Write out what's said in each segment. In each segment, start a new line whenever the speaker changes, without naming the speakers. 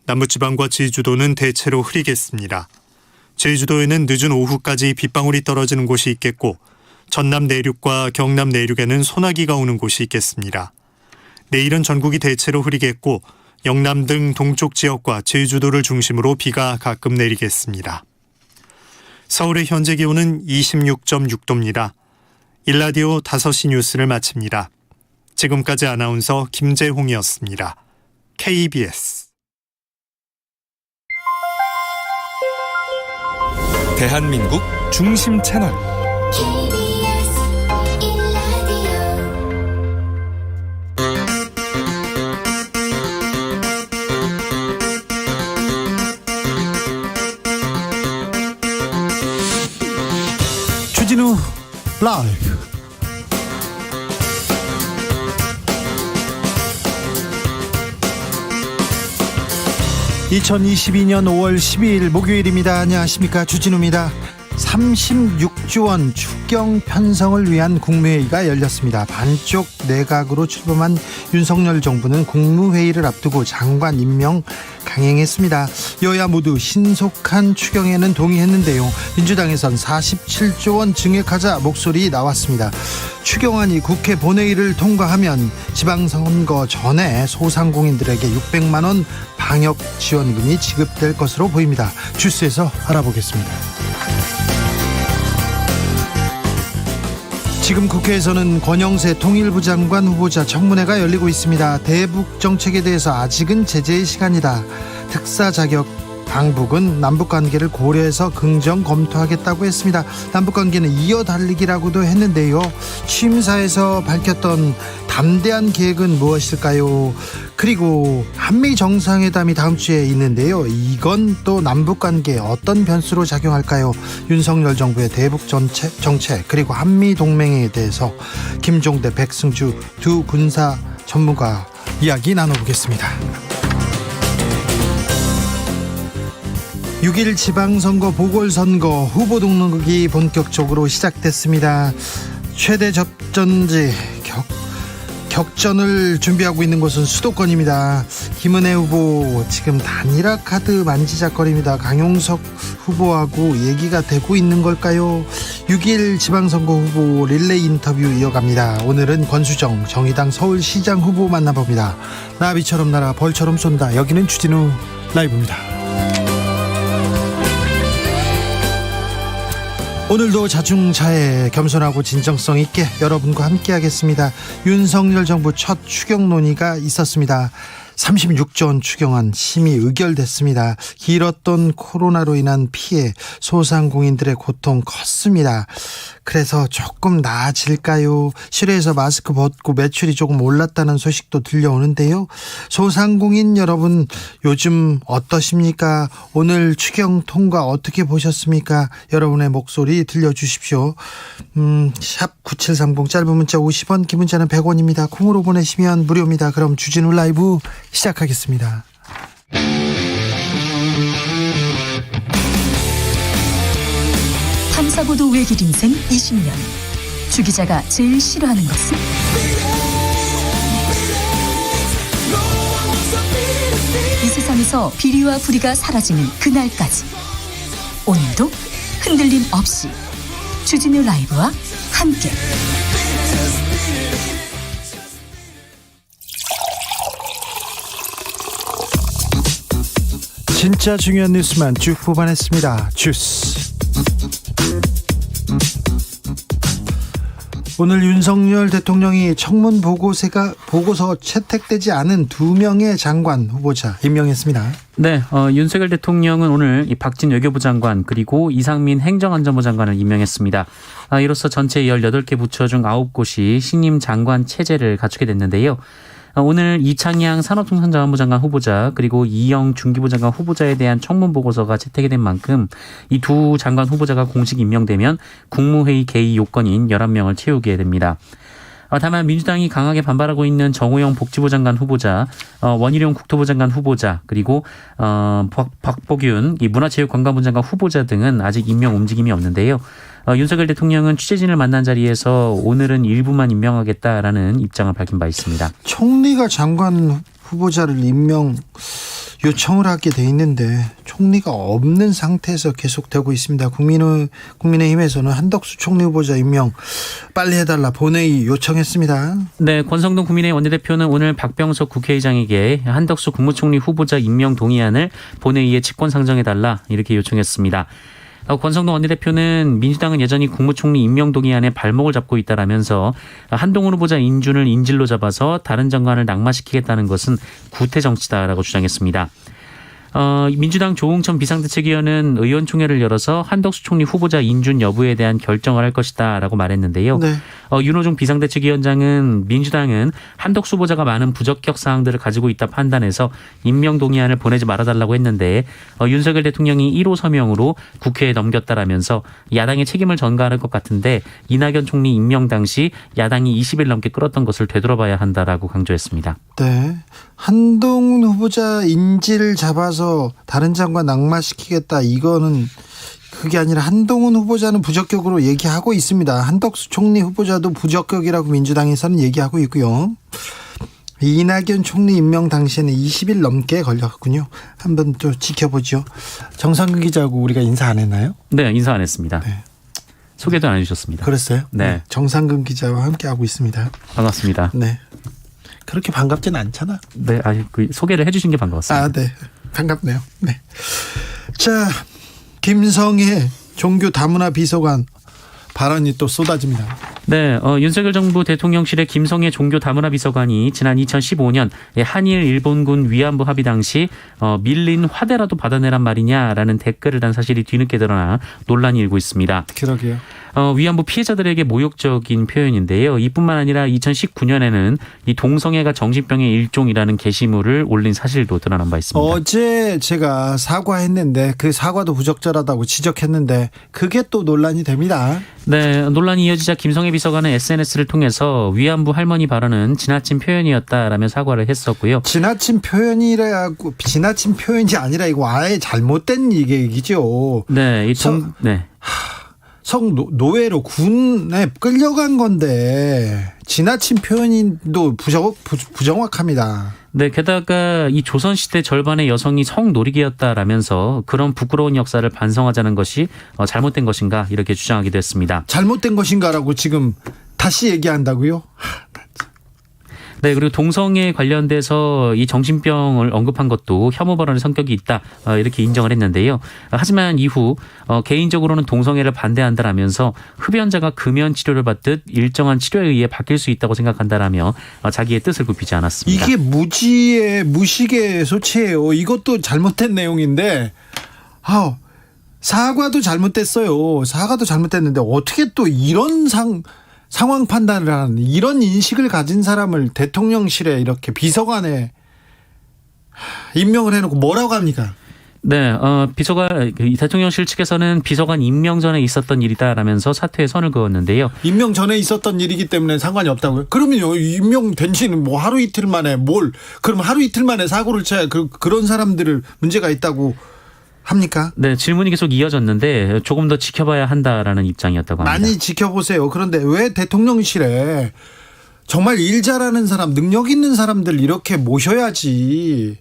남부지방과 제주도는 대체로 흐리겠습니다. 제주도에는 늦은 오후까지 빗방울이 떨어지는 곳이 있겠고 전남 내륙과 경남 내륙에는 소나기가 오는 곳이 있겠습니다. 내일은 전국이 대체로 흐리겠고 영남 등 동쪽 지역과 제주도를 중심으로 비가 가끔 내리겠습니다. 서울의 현재 기온은 26.6도입니다. 일라디오 5시 뉴스를 마칩니다. 지금까지 아나운서 김재홍이었습니다. KBS
대한민국 중심 채널
KBS 일라디오
주진우 라이브. (2022년 5월 12일) 목요일입니다. 안녕하십니까, 주진우입니다. 36조 원 추경 편성을 위한 국무회의가 열렸습니다. 반쪽 내각으로 출범한 윤석열 정부는 국무회의를 앞두고 장관 임명 강행했습니다. 여야 모두 신속한 추경에는 동의했는데요. 민주당에선 47조 원 증액하자 목소리 나왔습니다. 추경안이 국회 본회의를 통과하면 지방선거 전에 소상공인들에게 600만 원 방역 지원금이 지급될 것으로 보입니다. 주스에서 알아보겠습니다. 지금 국회에서는 권영세 통일부 장관 후보자 청문회가 열리고 있습니다. 대북 정책에 대해서 아직은 제재의 시간이다. 특사 자격 당국은 남북관계를 고려해서 긍정 검토하겠다고 했습니다. 남북관계는 이어달리기라고도 했는데요. 취임사에서 밝혔던 담대한 계획은 무엇일까요? 그리고 한미 정상회담이 다음 주에 있는데요. 이건 또 남북관계에 어떤 변수로 작용할까요? 윤석열 정부의 대북 정책 그리고 한미 동맹에 대해서 김종대, 백승주 두 군사 전문가 이야기 나눠보겠습니다. 6일 지방선거 보궐선거 후보 등록이 본격적으로 시작됐습니다. 최대 접전지 격전을 준비하고 있는 곳은 수도권입니다. 김은혜 후보 지금 단일화 카드 만지작거립니다. 강용석 후보하고 얘기가 되고 있는 걸까요? 6일 지방선거 후보 릴레이 인터뷰 이어갑니다. 오늘은 권수정 정의당 서울시장 후보 만나봅니다. 나비처럼 날아 벌처럼 쏜다. 여기는 주진우 라이브입니다. 오늘도 자중자애 겸손하고 진정성 있게 여러분과 함께 하겠습니다. 윤석열 정부 첫 추경 논의가 있었습니다. 36조 원 추경안 심의 의결됐습니다. 길었던 코로나로 인한 피해, 소상공인들의 고통 컸습니다. 그래서 조금 나아질까요? 실외에서 마스크 벗고 매출이 조금 올랐다는 소식도 들려오는데요. 소상공인 여러분 요즘 어떠십니까? 오늘 추경 통과 어떻게 보셨습니까? 여러분의 목소리 들려주십시오. 샵 9730 짧은 문자 50원, 긴 문자는 100원입니다. 콩으로 보내시면 무료입니다. 그럼 주진우 라이브 시작하겠습니다.
탐사보도 외길 인생 20년. 주 기자가 제일 싫어하는 것은? 이 세상에서 비리와 부리가 사라지는 그날까지 오늘도 흔들림 없이 주진우 라이브와 함께
진짜 중요한 뉴스만 쭉 뽑아냈습니다. 주스. 오늘 윤석열 대통령이 청문 보고서 채택되지 않은 2명의 장관 후보자 임명했습니다.
네, 윤석열 대통령은 오늘 이 박진 외교부 장관 그리고 이상민 행정안전부 장관을 임명했습니다. 이로써 전체 18개 부처 중 9곳이 신임 장관 체제를 갖추게 됐는데요. 오늘 이창양 산업통상자원부 장관 후보자 그리고 이영 중기부 장관 후보자에 대한 청문 보고서가 채택이 된 만큼 이 두 장관 후보자가 공식 임명되면 국무회의 개의 요건인 11명을 채우게 됩니다. 다만 민주당이 강하게 반발하고 있는 정호영 복지부 장관 후보자, 원희룡 국토부 장관 후보자, 그리고 박보균 이 문화체육관광부 장관 후보자 등은 아직 임명 움직임이 없는데요. 윤석열 대통령은 취재진을 만난 자리에서 오늘은 일부만 임명하겠다라는 입장을 밝힌 바 있습니다.
총리가 장관 후보자를 요청을 하게 돼 있는데 총리가 없는 상태에서 계속되고 있습니다. 국민의힘에서는 한덕수 총리 후보자 임명 빨리 해달라 본회의 요청했습니다.
네, 권성동 국민의힘 원내대표는 오늘 박병석 국회의장에게 한덕수 국무총리 후보자 임명 동의안을 본회의에 직권상정해달라 이렇게 요청했습니다. 권성동 원내대표는 민주당은 여전히 국무총리 임명 동의안에 발목을 잡고 있다라면서 한동훈 후보자 인준을 인질로 잡아서 다른 장관을 낙마시키겠다는 것은 구태 정치다라고 주장했습니다. 민주당 조응천 비상대책위원은 의원총회를 열어서 한덕수 총리 후보자 인준 여부에 대한 결정을 할 것이다라고 말했는데요.
네.
윤호중 비상대책위원장은 민주당은 한덕수 후보자가 많은 부적격 사항들을 가지고 있다 판단해서 임명 동의안을 보내지 말아달라고 했는데 윤석열 대통령이 1호 서명으로 국회에 넘겼다라면서 야당의 책임을 전가할 것 같은데 이낙연 총리 임명 당시 야당이 20일 넘게 끌었던 것을 되돌아봐야 한다라고 강조했습니다.
네. 한동훈 후보자 인질을 잡아서 다른 장관 낙마시키겠다. 이거는 그게 아니라 한동훈 후보자는 부적격으로 얘기하고 있습니다. 한덕수 총리 후보자도 부적격이라고 민주당에서는 얘기하고 있고요. 이낙연 총리 임명 당시에는 20일 넘게 걸렸군요. 한번 또 지켜보죠. 정상근 기자하고 우리가 인사 안 했나요?
네, 인사 안 했습니다.
네.
소개도 안 해주셨습니다.
그랬어요?
네.
정상근 기자와 함께하고 있습니다.
반갑습니다.
네. 그렇게 반갑지는 않잖아.
네, 그 소개를 해주신 게 반가웠습니다.
아, 네. 반갑네요. 네. 자, 김성애 종교 다문화 비서관 발언이 또 쏟아집니다.
네, 윤석열 정부 대통령실의 김성애 종교 다문화 비서관이 지난 2015년 한일 일본군 위안부 합의 당시 밀린 화대라도 받아내란 말이냐라는 댓글을 단 사실이 뒤늦게 드러나 논란이 일고 있습니다.
그러게요.
위안부 피해자들에게 모욕적인 표현인데요. 이뿐만 아니라 2019년에는 이 동성애가 정신병의 일종이라는 게시물을 올린 사실도 드러난 바 있습니다.
어제 제가 사과했는데 그 사과도 부적절하다고 지적했는데 그게 또 논란이 됩니다.
네, 논란이 이어지자 김성애 비서관은 SNS를 통해서 위안부 할머니 발언은 지나친 표현이었다라며 사과를 했었고요.
지나친 표현이 아니라 이거 아예 잘못된 얘기죠.
네,
노예로 군에 끌려간 건데 지나친 표현도 부정확합니다.
네, 게다가 이 조선시대 절반의 여성이 성노리개였다라면서 그런 부끄러운 역사를 반성하자는 것이 잘못된 것인가 이렇게 주장하기도 했습니다.
잘못된 것인가라고 지금 다시 얘기한다고요?
네, 그리고 동성애 관련돼서 이 정신병을 언급한 것도 혐오 발언의 성격이 있다 이렇게 인정을 했는데요. 하지만 이후 개인적으로는 동성애를 반대한다라면서 흡연자가 금연 치료를 받듯 일정한 치료에 의해 바뀔 수 있다고 생각한다라며 자기의 뜻을 굽히지 않았습니다.
이게 무식의 소치예요. 이것도 잘못된 내용인데 사과도 잘못됐어요. 사과도 잘못됐는데 어떻게 또 이런 상황 판단을 하는 이런 인식을 가진 사람을 대통령실에 이렇게 비서관에 임명을 해놓고 뭐라고 합니까?
네, 대통령실 측에서는 비서관 임명 전에 있었던 일이다라면서 사퇴에 선을 그었는데요.
임명 전에 있었던 일이기 때문에 상관이 없다고요? 그러면요, 임명된 지는 뭐 하루 이틀 만에 그럼 하루 이틀 만에 사고를 쳐야 그런 사람들을 문제가 있다고 합니까?
네, 질문이 계속 이어졌는데 조금 더 지켜봐야 한다라는 입장이었다고 합니다.
많이 지켜보세요. 그런데 왜 대통령실에 정말 일 잘하는 사람, 능력 있는 사람들 이렇게 모셔야지.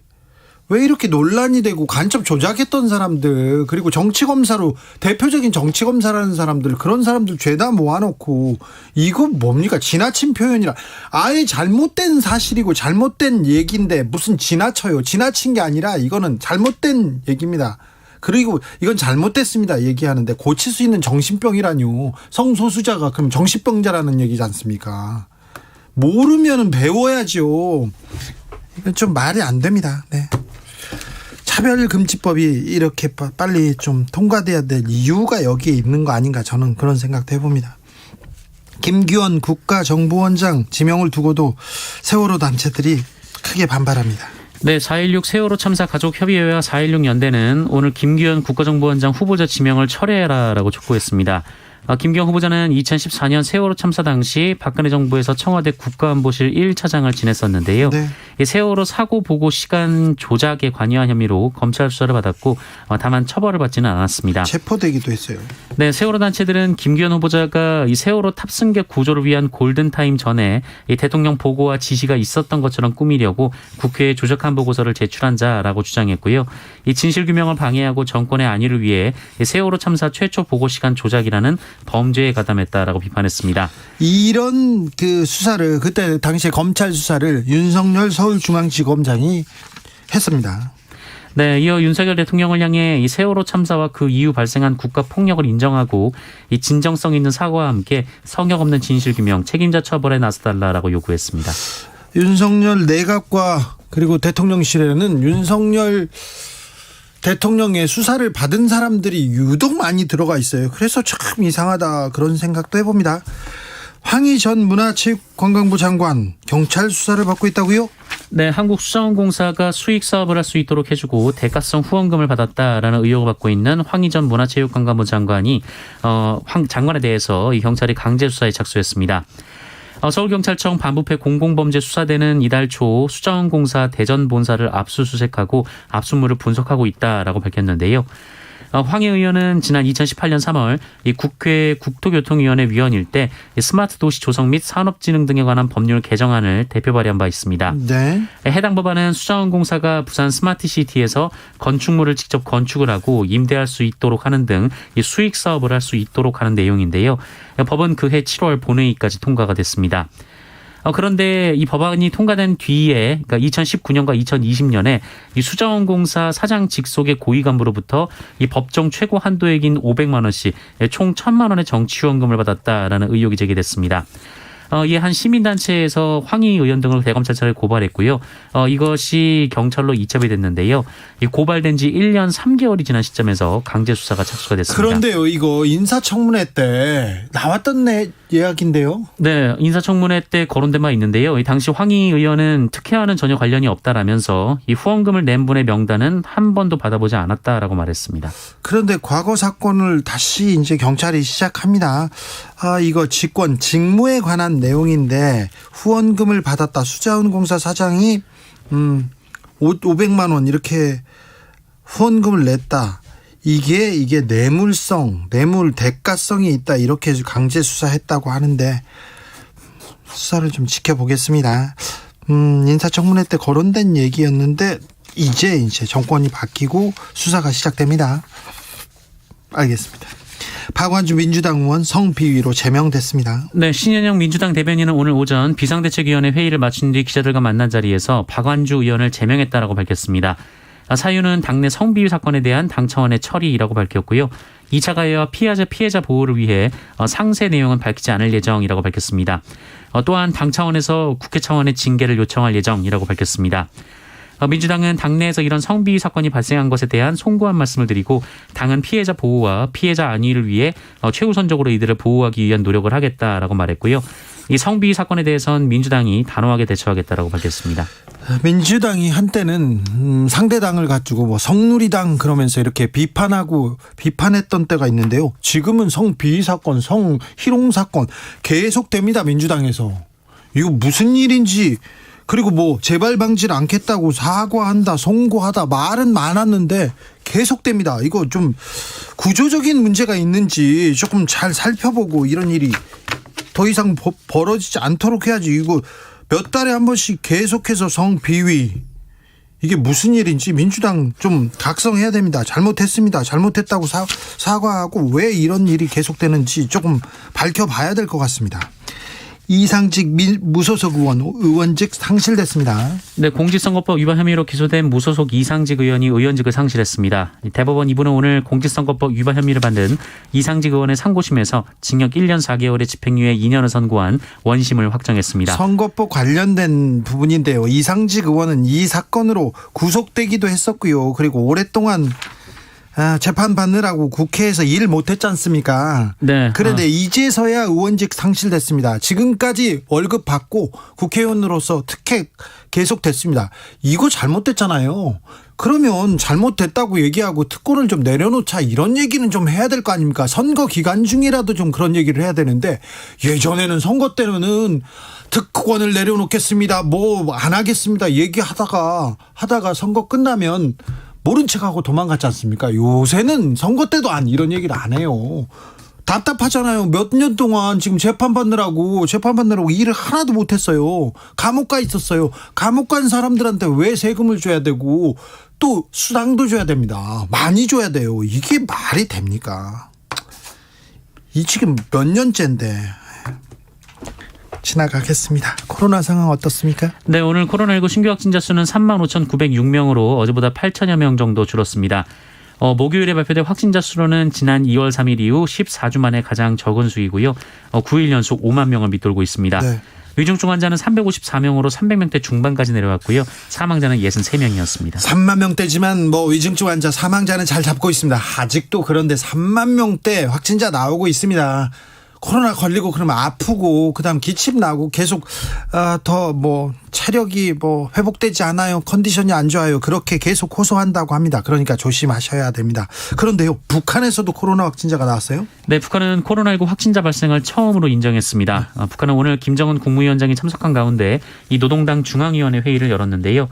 왜 이렇게 논란이 되고 간첩 조작했던 사람들, 그리고 정치검사로 대표적인 정치검사라는 사람들, 그런 사람들 죄다 모아놓고 이거 뭡니까? 지나친 표현이라. 아예 잘못된 사실이고 잘못된 얘기인데 무슨 지나쳐요. 지나친 게 아니라 이거는 잘못된 얘기입니다. 그리고 이건 잘못됐습니다 얘기하는데 고칠 수 있는 정신병이라뇨. 성소수자가 그럼 정신병자라는 얘기지 않습니까? 모르면 배워야죠. 이건 좀 말이 안 됩니다. 네. 차별금지법이 이렇게 빨리 좀 통과돼야 될 이유가 여기에 있는 거 아닌가, 저는 그런 생각도 해봅니다. 김규원 국가정보원장 지명을 두고도 세월호 단체들이 크게 반발합니다.
네, 4.16 세월호 참사 가족협의회와 4.16 연대는 오늘 김규현 국가정보원장 후보자 지명을 철회해라라고 촉구했습니다. 김기현 후보자는 2014년 세월호 참사 당시 박근혜 정부에서 청와대 국가안보실 1차장을 지냈었는데요.
네.
이 세월호 사고 보고 시간 조작에 관여한 혐의로 검찰 수사를 받았고 다만 처벌을 받지는 않았습니다.
체포되기도 했어요.
네, 세월호 단체들은 김기현 후보자가 이 세월호 탑승객 구조를 위한 골든타임 전에 이 대통령 보고와 지시가 있었던 것처럼 꾸미려고 국회에 조작한 보고서를 제출한 자라고 주장했고요. 이 진실규명을 방해하고 정권의 안위를 위해 이 세월호 참사 최초 보고 시간 조작이라는 범죄에 가담했다라고 비판했습니다.
이런 그 수사를 그때 당시에 검찰 수사를 윤석열 서울중앙지검장이 했습니다.
네, 이어 윤석열 대통령을 향해 이 세월호 참사와 그 이후 발생한 국가 폭력을 인정하고 이 진정성 있는 사과와 함께 성역 없는 진실규명, 책임자 처벌에 나서달라라고 요구했습니다.
윤석열 내각과 그리고 대통령실에는 윤석열 대통령의 수사를 받은 사람들이 유독 많이 들어가 있어요. 그래서 참 이상하다 그런 생각도 해봅니다. 황희 전 문화체육관광부 장관 경찰 수사를 받고 있다고요?
네, 한국수자원공사가 수익 사업을 할 수 있도록 해주고 대가성 후원금을 받았다라는 의혹을 받고 있는 황희 전 문화체육관광부 장관이 장관에 대해서 이 경찰이 강제 수사에 착수했습니다. 서울경찰청 반부패 공공범죄수사대는 이달 초 수자원공사 대전본사를 압수수색하고 압수물을 분석하고 있다라고 밝혔는데요. 황희 의원은 지난 2018년 3월 이 국회 국토교통위원회 위원일 때 스마트 도시 조성 및 산업진흥 등에 관한 법률 개정안을 대표 발의한 바 있습니다.
네.
해당 법안은 수자원공사가 부산 스마트시티에서 건축물을 직접 건축을 하고 임대할 수 있도록 하는 등 수익 사업을 할 수 있도록 하는 내용인데요. 법은 그해 7월 본회의까지 통과가 됐습니다. 그런데 이 법안이 통과된 뒤에 그러니까 2019년과 2020년에 이 수자원공사 사장 직속의 고위 간부로부터 이 법정 최고 한도액인 500만 원씩 총 1,000만 원의 정치 후원금을 받았다라는 의혹이 제기됐습니다. 이에 한 시민단체에서 황희 의원 등을 대검찰청에 고발했고요. 이것이 경찰로 이첩이 됐는데요. 이 고발된 지 1년 3개월이 지난 시점에서 강제 수사가 착수가 됐습니다.
그런데요, 이거 인사청문회 때 나왔던 이야기인데요.
네, 인사청문회 때 거론된 바 있는데요. 이 당시 황희 의원은 특혜와는 전혀 관련이 없다라면서 이 후원금을 낸 분의 명단은 한 번도 받아보지 않았다라고 말했습니다.
그런데 과거 사건을 다시 이제 경찰이 시작합니다. 이거 직무에 관한 내용인데 후원금을 받았다. 수자원공사 사장이 500만 원 이렇게 후원금을 냈다. 이게 뇌물 대가성이 있다. 이렇게 강제 수사했다고 하는데 수사를 좀 지켜보겠습니다. 인사청문회 때 거론된 얘기였는데 이제 정권이 바뀌고 수사가 시작됩니다. 알겠습니다. 박완주 민주당 의원 성비위로 제명됐습니다.
네, 신현영 민주당 대변인은 오늘 오전 비상대책위원회 회의를 마친 뒤 기자들과 만난 자리에서 박완주 의원을 제명했다라고 밝혔습니다. 사유는 당내 성비위 사건에 대한 당 차원의 처리라고 밝혔고요. 2차 가해와 피해자 보호를 위해 상세 내용은 밝히지 않을 예정이라고 밝혔습니다. 또한 당 차원에서 국회 차원의 징계를 요청할 예정이라고 밝혔습니다. 민주당은 당내에서 이런 성비위 사건이 발생한 것에 대한 송구한 말씀을 드리고 당은 피해자 보호와 피해자 안위를 위해 최우선적으로 이들을 보호하기 위한 노력을 하겠다라고 말했고요. 이 성비위 사건에 대해선 민주당이 단호하게 대처하겠다라고 밝혔습니다.
민주당이 한때는 상대당을 가지고 성누리당 그러면서 이렇게 비판했던 때가 있는데요. 지금은 성비위 사건, 성희롱 사건 계속됩니다. 민주당에서. 이거 무슨 일인지. 그리고 재발 방지를 않겠다고 사과한다, 송구하다 말은 많았는데 계속됩니다. 이거 좀 구조적인 문제가 있는지 조금 잘 살펴보고 이런 일이 더 이상 벌어지지 않도록 해야지. 이거 몇 달에 한 번씩 계속해서 성비위 이게 무슨 일인지 민주당 좀 각성해야 됩니다. 잘못했습니다. 잘못했다고 사과하고 왜 이런 일이 계속되는지 조금 밝혀봐야 될 것 같습니다. 이상직 무소속 의원직 상실됐습니다.
네, 공직선거법 위반 혐의로 기소된 무소속 이상직 의원이 의원직을 상실했습니다. 대법원 2부는 오늘 공직선거법 위반 혐의를 받는 이상직 의원의 상고심에서 징역 1년 4개월의 집행유예 2년을 선고한 원심을 확정했습니다.
선거법 관련된 부분인데요. 이상직 의원은 이 사건으로 구속되기도 했었고요. 그리고 오랫동안 재판 받느라고 국회에서 일 못했지 않습니까?
네.
그런데 이제서야 의원직 상실됐습니다. 지금까지 월급 받고 국회의원으로서 특혜 계속됐습니다. 이거 잘못됐잖아요. 그러면 잘못됐다고 얘기하고 특권을 좀 내려놓자 이런 얘기는 좀 해야 될 거 아닙니까? 선거 기간 중이라도 좀 그런 얘기를 해야 되는데 예전에는 선거 때는 특권을 내려놓겠습니다. 뭐 안 하겠습니다. 얘기하다가 선거 끝나면 모른 척하고 도망갔지 않습니까? 요새는 선거 때도 이런 얘기를 안 해요. 답답하잖아요. 몇 년 동안 지금 재판 받느라고 일을 하나도 못했어요. 감옥 가 있었어요. 감옥 간 사람들한테 왜 세금을 줘야 되고 또 수당도 줘야 됩니다. 많이 줘야 돼요. 이게 말이 됩니까? 이 지금 몇 년째인데. 지나가겠습니다. 코로나 상황 어떻습니까?
네, 오늘 코로나19 신규 확진자 수는 35,906명으로 어제보다 8천여 명 정도 줄었습니다. 목요일에 발표된 확진자 수로는 지난 2월 3일 이후 14주 만에 가장 적은 수이고요. 9일 연속 5만 명을 밑돌고 있습니다.
네.
위중증 환자는 354명으로 300명대 중반까지 내려왔고요. 사망자는 63명이었습니다.
3만 명대지만 위중증 환자 사망자는 잘 잡고 있습니다. 아직도 그런데 3만 명대 확진자 나오고 있습니다. 코로나 걸리고 그러면 아프고 그다음 기침 나고 계속 더 체력이 회복되지 않아요. 컨디션이 안 좋아요. 그렇게 계속 호소한다고 합니다. 그러니까 조심하셔야 됩니다. 그런데요, 북한에서도 코로나 확진자가 나왔어요?
네, 북한은 코로나19 확진자 발생을 처음으로 인정했습니다. 북한은 오늘 김정은 국무위원장이 참석한 가운데 이 노동당 중앙위원회 회의를 열었는데요.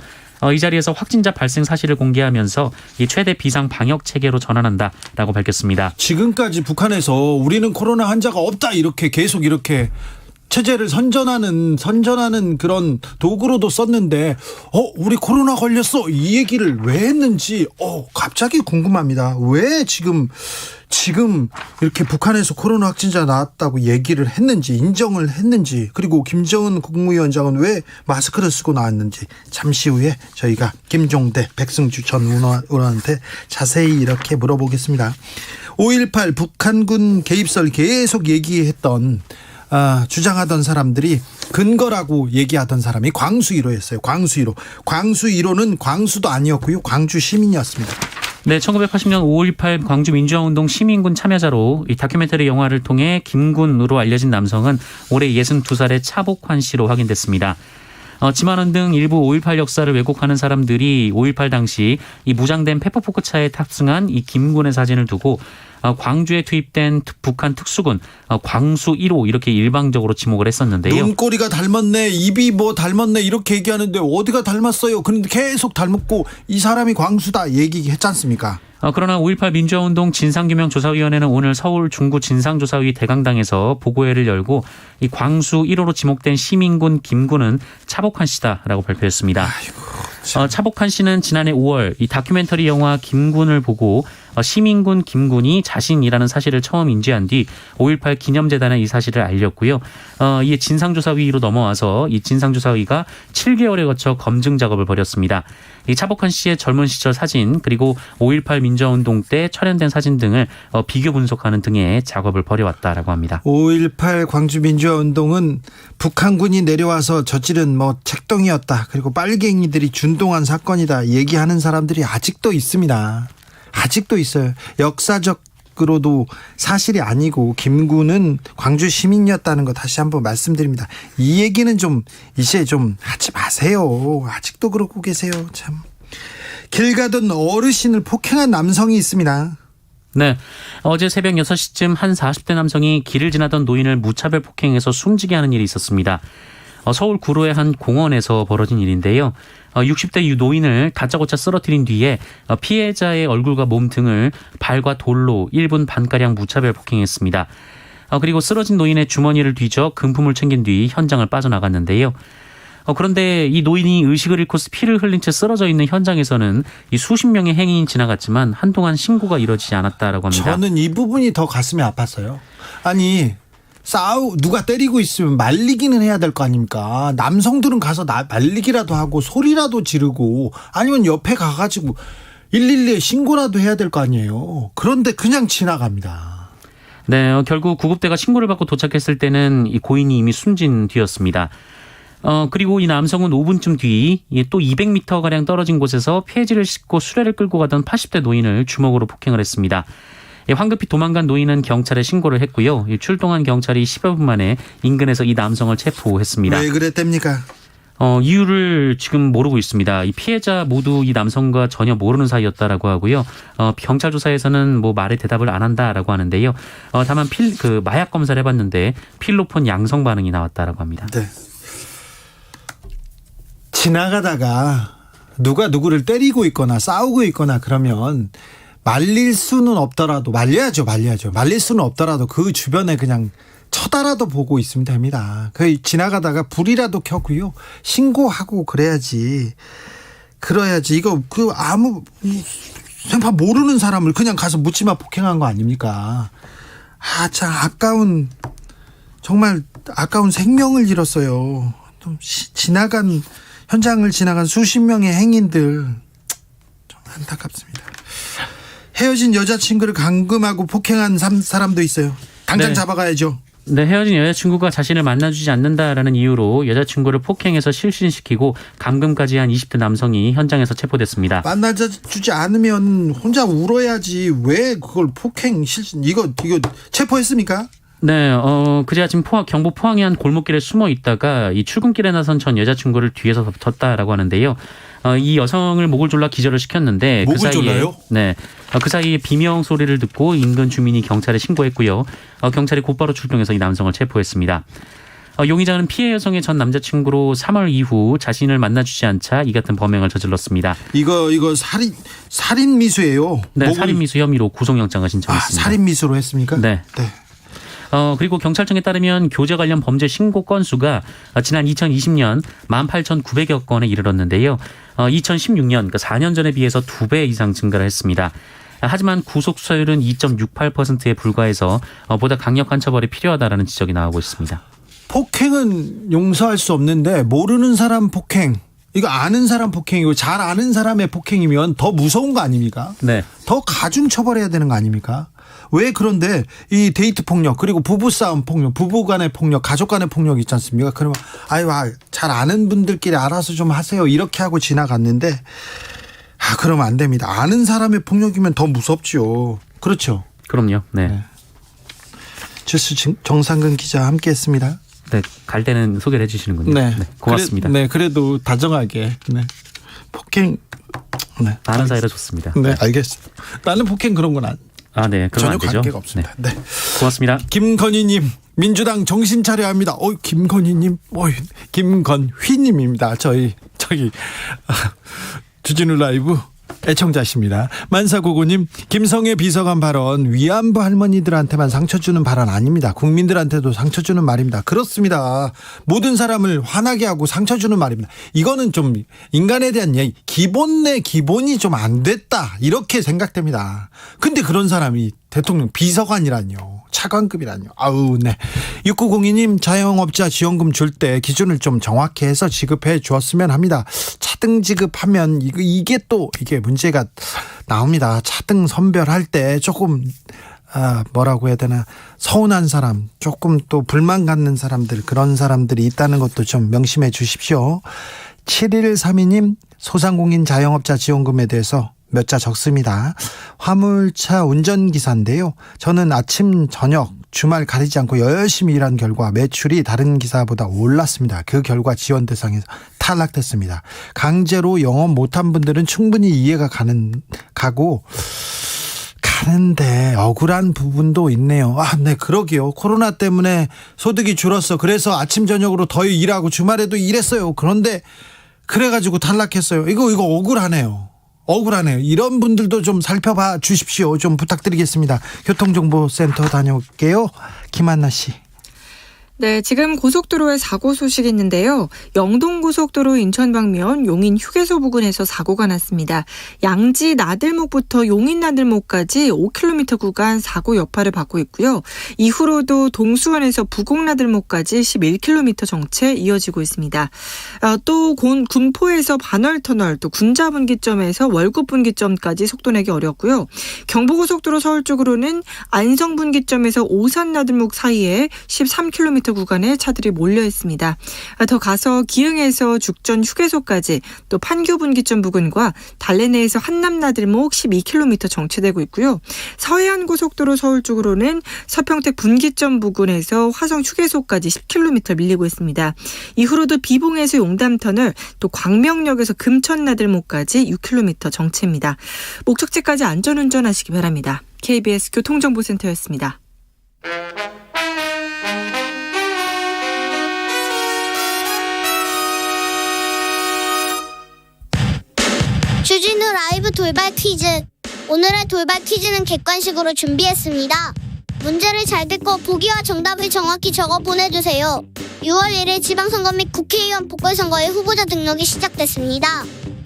이 자리에서 확진자 발생 사실을 공개하면서 이 최대 비상 방역 체계로 전환한다라고 밝혔습니다.
지금까지 북한에서 우리는 코로나 환자가 없다 이렇게 계속 이렇게 체제를 선전하는 그런 도구로도 썼는데 우리 코로나 걸렸어 이 얘기를 왜 했는지 갑자기 궁금합니다. 왜 지금 이렇게 북한에서 코로나 확진자 나왔다고 얘기를 했는지 인정을 했는지 그리고 김정은 국무위원장은 왜 마스크를 쓰고 나왔는지 잠시 후에 저희가 김종대 백승주 전 의원한테 자세히 이렇게 물어보겠습니다. 5.18 북한군 개입설 계속 얘기했던 주장하던 사람들이 근거라고 얘기하던 사람이 광수 1호였어요. 광수 1호. 광수 1호는 광수도 아니었고요. 광주 시민이었습니다.
네, 1980년 5.18 광주 민주화운동 시민군 참여자로 이 다큐멘터리 영화를 통해 김군으로 알려진 남성은 올해 62살의 차복환 씨로 확인됐습니다. 지만원 등 일부 5.18 역사를 왜곡하는 사람들이 5.18 당시 이 무장된 페퍼포크 차에 탑승한 이 김군의 사진을 두고 광주에 투입된 북한 특수군 광수 1호 이렇게 일방적으로 지목을 했었는데요.
눈꼬리가 닮았네, 입이 닮았네 이렇게 얘기하는데 어디가 닮았어요? 그런데 계속 닮았고 이 사람이 광수다 얘기했지 않습니까?
그러나 5.18 민주화운동 진상규명조사위원회는 오늘 서울 중구 진상조사위 대강당에서 보고회를 열고 이 광수 1호로 지목된 시민군 김군은 차복환 씨다라고 발표했습니다. 차복환 씨는 지난해 5월 이 다큐멘터리 영화 김군을 보고 시민군 김군이 자신이라는 사실을 처음 인지한 뒤 5.18 기념재단에 이 사실을 알렸고요. 이에 진상조사위로 넘어와서 이 진상조사위가 7개월에 거쳐 검증 작업을 벌였습니다. 이 차복환 씨의 젊은 시절 사진 그리고 5.18 민주화운동 때 촬영된 사진 등을 비교 분석하는 등의 작업을 벌여왔다라고 합니다.
5.18 광주 민주화운동은 북한군이 내려와서 저지른 책동이었다. 그리고 빨갱이들이 준동한 사건이다. 얘기하는 사람들이 아직도 있습니다. 아직도 있어요. 역사적으로도 사실이 아니고 김군은 광주 시민이었다는 거 다시 한번 말씀드립니다. 이 얘기는 이제 좀 하지 마세요. 아직도 그러고 계세요. 참. 길 가던 어르신을 폭행한 남성이 있습니다.
네, 어제 새벽 6시쯤 한 40대 남성이 길을 지나던 노인을 무차별 폭행해서 숨지게 하는 일이 있었습니다. 서울 구로의 한 공원에서 벌어진 일인데요. 60대 유 노인을 다짜고짜 쓰러뜨린 뒤에 피해자의 얼굴과 몸 등을 발과 돌로 1분 반가량 무차별 폭행했습니다. 그리고 쓰러진 노인의 주머니를 뒤져 금품을 챙긴 뒤 현장을 빠져나갔는데요. 그런데 이 노인이 의식을 잃고 피를 흘린 채 쓰러져 있는 현장에서는 이 수십 명의 행인이 지나갔지만 한동안 신고가 이루어지지 않았다라고 합니다.
저는 이 부분이 더 가슴이 아팠어요. 아니 누가 때리고 있으면 말리기는 해야 될 거 아닙니까? 남성들은 가서 말리기라도 하고 소리라도 지르고 아니면 옆에 가가지고 112에 신고라도 해야 될 거 아니에요. 그런데 그냥 지나갑니다.
네, 결국 구급대가 신고를 받고 도착했을 때는 이 고인이 이미 숨진 뒤였습니다. 그리고 이 남성은 5분쯤 뒤 또 200m가량 떨어진 곳에서 폐지를 싣고 수레를 끌고 가던 80대 노인을 주먹으로 폭행을 했습니다. 황급히 도망간 노인은 경찰에 신고를 했고요. 출동한 경찰이 10여 분 만에 인근에서 이 남성을 체포했습니다.
왜 그랬답니까?
이유를 지금 모르고 있습니다. 이 피해자 모두 이 남성과 전혀 모르는 사이였다라고 하고요. 경찰 조사에서는 뭐 말에 대답을 안 한다라고 하는데요. 다만 마약 검사를 해봤는데 필로폰 양성 반응이 나왔다라고 합니다.
네. 지나가다가 누가 누구를 때리고 있거나 싸우고 있거나 그러면 말릴 수는 없더라도 말려야죠. 말릴 수는 없더라도 그 주변에 그냥 쳐다라도 보고 있으면 됩니다. 그 지나가다가 불이라도 켜고요. 신고하고 그래야지. 이거 생판 모르는 사람을 그냥 가서 묻지마 폭행한 거 아닙니까? 참 정말 아까운 생명을 잃었어요. 좀 현장을 지나간 수십 명의 행인들 좀 안타깝습니다. 헤어진 여자친구를 감금하고 폭행한 사람도 있어요. 당장 잡아가야죠.
네, 헤어진 여자친구가 자신을 만나주지 않는다라는 이유로 여자친구를 폭행해서 실신시키고 감금까지 한 20대 남성이 현장에서 체포됐습니다.
만나주지 않으면 혼자 울어야지 왜 그걸 실신 이거 체포했습니까?
네, 그제 아침 경북 포항의 한 골목길에 숨어 있다가 이 출근길에 나선 전 여자친구를 뒤에서 덮쳤다라고 하는데요. 이 여성을 목을 졸라 기절을 시켰는데
목을 졸라요?
네, 그 사이에 비명 소리를 듣고 인근 주민이 경찰에 신고했고요. 경찰이 곧바로 출동해서 이 남성을 체포했습니다. 용의자는 피해 여성의 전 남자친구로 3월 이후 자신을 만나주지 않자 이 같은 범행을 저질렀습니다.
이거 살인 미수예요.
네, 살인 미수 혐의로 구속영장을 신청했습니다.
살인 미수로 했습니까?
네. 그리고 경찰청에 따르면 교제 관련 범죄 신고 건수가 지난 2020년 18,900여 건에 이르렀는데요. 2016년, 그러니까 4년 전에 비해서 2배 이상 증가를 했습니다. 하지만 구속 수사율은 2.68%에 불과해서 보다 강력한 처벌이 필요하다라는 지적이 나오고 있습니다.
폭행은 용서할 수 없는데 모르는 사람 폭행, 이거 아는 사람 폭행이고 잘 아는 사람의 폭행이면 더 무서운 거 아닙니까? 네. 더 가중 처벌해야 되는 거 아닙니까? 왜 그런데 이 데이트 폭력 그리고 부부싸움 폭력, 부부 간의 폭력, 가족 간의 폭력 있지 않습니까? 그러면 잘 아는 분들끼리 알아서 좀 하세요 이렇게 하고 지나갔는데 그러면 안 됩니다. 아는 사람의 폭력이면 더 무섭죠. 그렇죠?
그럼요. 네.
주스 정상근 기자 함께했습니다.
네, 갈 때는 소개를 해주시는군요. 네, 고맙습니다.
그래도 다정하게. 네. 폭행. 네.
아는 사이라 좋습니다.
네, 알겠습니다. 나는 폭행 그런 건
네,
전혀 관계가 없습니다. 네.
고맙습니다.
김건희님, 민주당 정신 차려야 합니다. 김건희님, 김건휘님입니다. 저기 주진우 라이브 애청자십니다. 만사고고님, 김성애 비서관 발언 위안부 할머니들한테만 상처 주는 발언 아닙니다. 국민들한테도 상처 주는 말입니다. 그렇습니다. 모든 사람을 화나게 하고 상처 주는 말입니다. 이거는 좀 인간에 대한 기본 내 기본이 좀 안 됐다 이렇게 생각됩니다. 근데 그런 사람이 대통령 비서관이라뇨. 차관급이라뇨. 네. 6902님, 자영업자 지원금 줄 때 기준을 좀 정확히 해서 지급해 주었으면 합니다. 차등 지급하면 이게 문제가 나옵니다. 차등 선별할 때 조금 뭐라고 해야 되나, 서운한 사람, 조금 또 불만 갖는 사람들, 그런 사람들이 있다는 것도 좀 명심해 주십시오. 7132님, 소상공인 자영업자 지원금에 대해서 몇 자 적습니다. 화물차 운전기사인데요. 저는 아침, 저녁, 주말 가리지 않고 열심히 일한 결과 매출이 다른 기사보다 올랐습니다. 그 결과 지원 대상에서 탈락됐습니다. 강제로 영업 못한 분들은 충분히 이해가 가는데 억울한 부분도 있네요. 네, 그러게요. 코로나 때문에 소득이 줄었어. 그래서 아침, 저녁으로 더 일하고 주말에도 일했어요. 그런데 그래가지고 탈락했어요. 이거 억울하네요. 이런 분들도 좀 살펴봐 주십시오. 좀 부탁드리겠습니다. 교통정보센터 다녀올게요. 김한나 씨.
네, 지금 고속도로에 사고 소식이 있는데요. 영동고속도로 인천 방면 용인 휴게소 부근에서 사고가 났습니다. 양지 나들목부터 용인 나들목까지 5km 구간 사고 여파를 받고 있고요. 이후로도 동수원에서 부곡 나들목까지 11km 정체 이어지고 있습니다. 또 군포에서 반월터널, 또 군자분기점에서 월곶분기점까지 속도 내기 어렵고요. 경부고속도로 서울 쪽으로는 안성분기점에서 오산 나들목 사이에 13km 10km 구간에 차들이 몰려 있습니다. 더 가서 기흥에서 죽전 휴게소까지 또 판교 분기점 부근과 달래내에서 한남 나들목 12km 정체되고 있고요. 서해안 고속도로 서울 쪽으로는 서평택 분기점 부근에서 화성 휴게소까지 10km 밀리고 있습니다. 이후로도 비봉에서 용담터널 또 광명역에서 금천나들목까지 6km 정체입니다. 목적지까지 안전운전하시기 바랍니다. KBS 교통정보센터였습니다.
주진우 라이브 돌발 퀴즈. 오늘의 돌발 퀴즈는 객관식으로 준비했습니다. 문제를 잘 듣고 보기와 정답을 정확히 적어 보내주세요. 6월 1일 지방선거 및 국회의원 보궐선거의 후보자 등록이 시작됐습니다.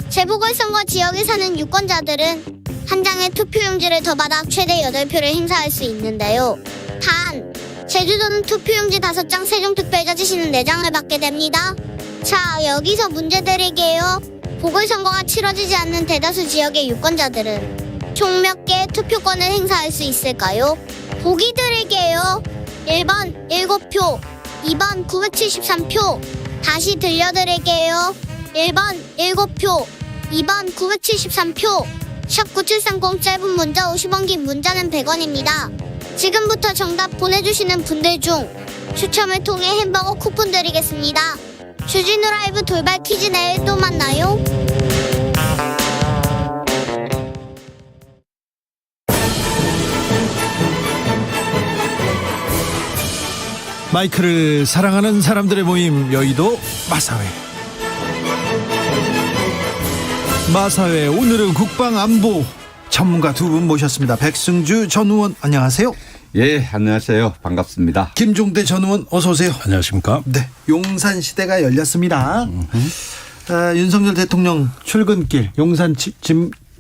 재보궐선거 지역에 사는 유권자들은 한 장의 투표용지를 더 받아 최대 8표를 행사할 수 있는데요. 단, 제주도는 투표용지 5장, 세종특별자 지시는 4장을 받게 됩니다. 자, 여기서 문제 드릴게요. 보궐선거가 치러지지 않는 대다수 지역의 유권자들은 총 몇 개의 투표권을 행사할 수 있을까요? 보기 드릴게요. 1번 7표, 2번 973표. 다시 들려드릴게요. 1번 7표, 2번 973표. 샵 9730 짧은 문자 50원, 긴 문자는 100원입니다. 지금부터 정답 보내주시는 분들 중 추첨을 통해 햄버거 쿠폰 드리겠습니다. 주진우 라이브 돌발 퀴즈 내일 또 만나요.
마이크를 사랑하는 사람들의 모임 여의도 마사회. 마사회 오늘은 국방안보 전문가 두 분 모셨습니다. 백승주 전 의원 안녕하세요.
예, 안녕하세요. 반갑습니다.
김종대 전 의원 어서 오세요.
안녕하십니까.
네, 용산 시대가 열렸습니다. 윤석열 대통령 출근길, 용산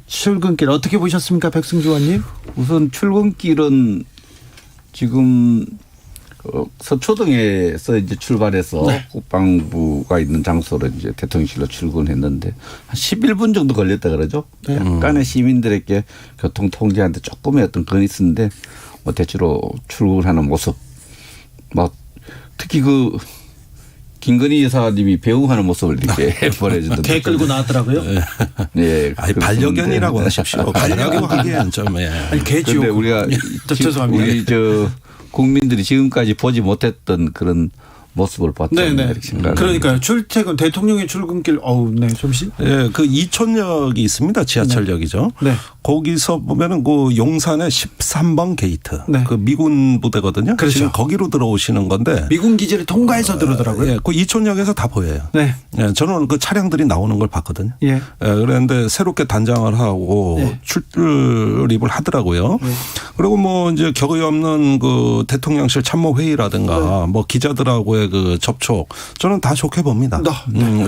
출근길 어떻게 보셨습니까, 백승주 의원님?
우선 출근길은 지금 서초동에서 이제 출발해서
네.
국방부가 있는 장소로 이제 대통령실로 출근했는데 한 11분 정도 걸렸다 그러죠.
네.
약간의 시민들에게 교통 통제하는데 조금의 어떤 건이 있었는데 뭐 대체로 출근하는 모습, 막 특히 그 김건희 여사님이 배웅하는 모습을 이렇게 보내주던데.
개 끌고 나왔더라고요.
네.
아니, 반려견이라고 하십시오. 반려견 하기엔 좀. 예.
아니, 개지요.
그런데 우리가
죄송합니다.
우리 국민들이 지금까지 보지 못했던 그런 모습을 봤다.
네네. 그러니까요. 출퇴근 대통령의 출근길 네, 좀
예, 그 이촌역이 있습니다. 지하철역이죠.
네.
거기서 보면은 그 용산의 13번 게이트.
네.
그 미군 부대거든요.
그렇죠.
지금 거기로 들어오시는 건데.
미군 기지를 통과해서 들어오더라고요.
예, 그 이촌역에서 다 보여요.
네.
예, 저는 그 차량들이 나오는 걸 봤거든요.
예.
예, 그런데 새롭게 단장을 하고
네.
출입을 하더라고요.
네.
그리고 뭐 이제 격의 없는 그 대통령실 참모회의라든가 뭐 기자들하고의 그 접촉 저는 다 좋게 봅니다.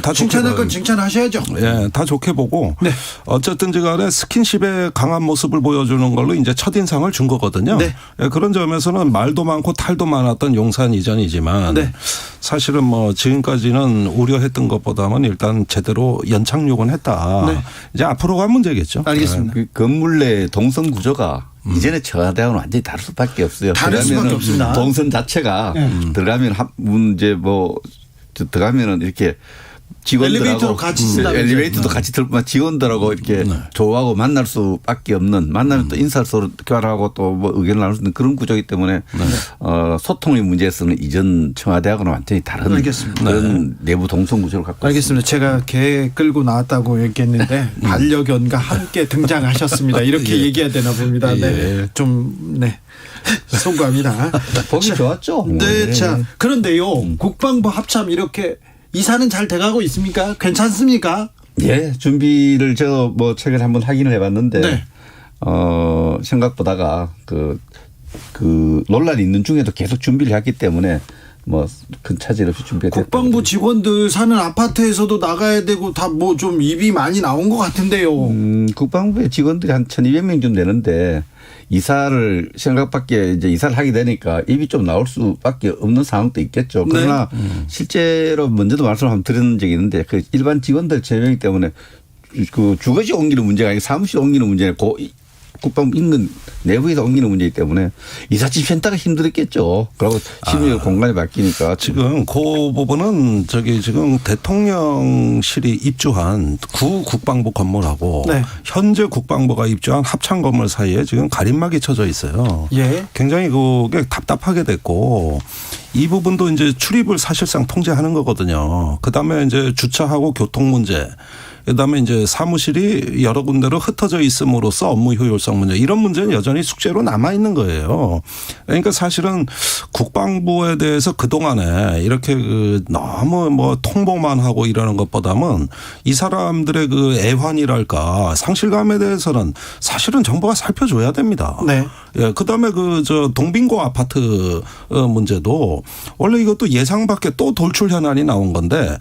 다 칭찬할 건 칭찬하셔야죠.
예, 다 좋게 보고
네.
어쨌든지 간에 스킨십의 강한 모습을 보여주는 걸로 이제 첫인상을 준 거거든요.
네.
예, 그런 점에서는 말도 많고 탈도 많았던 용산 이전이지만
네.
사실은 뭐 지금까지는 우려했던 것보다는 일단 제대로 연착륙은 했다.
네.
이제 앞으로가 문제겠죠.
알겠습니다.
그 건물 내 동선 구조가 이전에 청와대하고는 완전히 다를 수밖에 없어요.
다를 수밖에 없습니다.
동선 자체가 들어가면 문제 뭐 들어가면은 이렇게 직원들하고
엘리베이터로 같이 쓴다면서요.
엘리베이터도 같이 들고 직원들하고 이렇게 조하고 만날 수밖에 없는 만나면 또 인사서로 교환하고 또 뭐 의견을 나눌 수 있는 그런 구조이기 때문에 소통의 문제에서는 이전 청와대하고는 완전히 다른
알겠습니다.
그런 내부 동선 구조를 갖고
알겠습니다. 제가 개 끌고 나왔다고 얘기했는데 반려견과 함께 등장하셨습니다. 이렇게 얘기해야 되나 봅니다. 네. 좀 송구합니다.
보기 좋았죠.
네, 자 그런데요. 국방부 합참 이렇게 이사는 잘 돼가고 있습니까? 괜찮습니까?
예, 준비를 제가 뭐 최근에 한번 확인을 해봤는데
네.
생각보다가 그 논란이 있는 중에도 계속 준비를 했기 때문에 뭐 큰 차질 없이 준비했다.
국방부 직원들 사는 아파트에서도 나가야 되고 다 뭐 좀 입이 많이 나온 것 같은데요.
국방부의 직원들이 한 1,200명 좀 되는데 이사를 생각밖에 이제 이사를 하게 되니까 입이 좀 나올 수밖에 없는 상황도 있겠죠. 그러나 실제로 먼저도 말씀을 한번 드린 적이 있는데 그 일반 직원들 1,000명 때문에 그 주거지 옮기는 문제가 아니고 사무실 옮기는 문제고 국방부 인근 내부에서 옮기는 문제이기 때문에 이삿짐 센터가 힘들었겠죠. 그리고 심리적 공간이 바뀌니까
지금 그 부분은 지금 대통령실이 입주한 구 국방부 건물하고
네.
현재 국방부가 입주한 합창 건물 사이에 지금 가림막이 쳐져 있어요.
예.
굉장히 그게 답답하게 됐고 이 부분도 이제 출입을 사실상 통제하는 거거든요. 그다음에 이제 주차하고 교통 문제. 그다음에 이제 사무실이 여러 군데로 흩어져 있음으로써 업무 효율성 문제 이런 문제는 여전히 숙제로 남아 있는 거예요. 그러니까 사실은 국방부에 대해서 그 동안에 이렇게 너무 뭐 통보만 하고 이러는 것보다는 이 사람들의 그 애환이랄까 상실감에 대해서는 사실은 정부가 살펴줘야 됩니다.
네.
예, 그다음에 동빙고 아파트 문제도 원래 이것도 예상 밖에 또 돌출 현안이 나온 건데.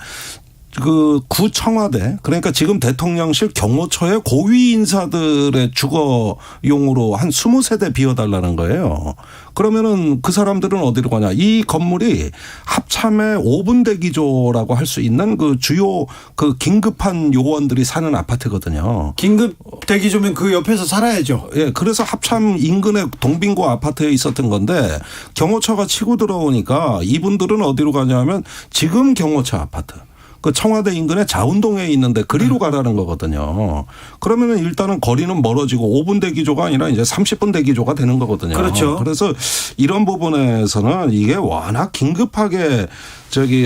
구 청와대 그러니까 지금 대통령실 경호처의 고위 인사들의 주거용으로 한 20세대 비워달라는 거예요. 그러면은 그 사람들은 어디로 가냐. 이 건물이 합참의 5분 대기조라고 할 수 있는 그 주요 그 긴급한 요원들이 사는 아파트거든요.
긴급 대기조면 그 옆에서 살아야죠.
예, 그래서 합참 인근의 동빙고 아파트에 있었던 건데 경호처가 치고 들어오니까 이분들은 어디로 가냐면 지금 경호처 아파트. 그 청와대 인근의 자운동에 있는데 그리로 가라는 거거든요. 그러면은 일단은 거리는 멀어지고 5분 대기조가 아니라 이제 30분 대기조가 되는 거거든요.
그렇죠.
그래서 이런 부분에서는 이게 워낙 긴급하게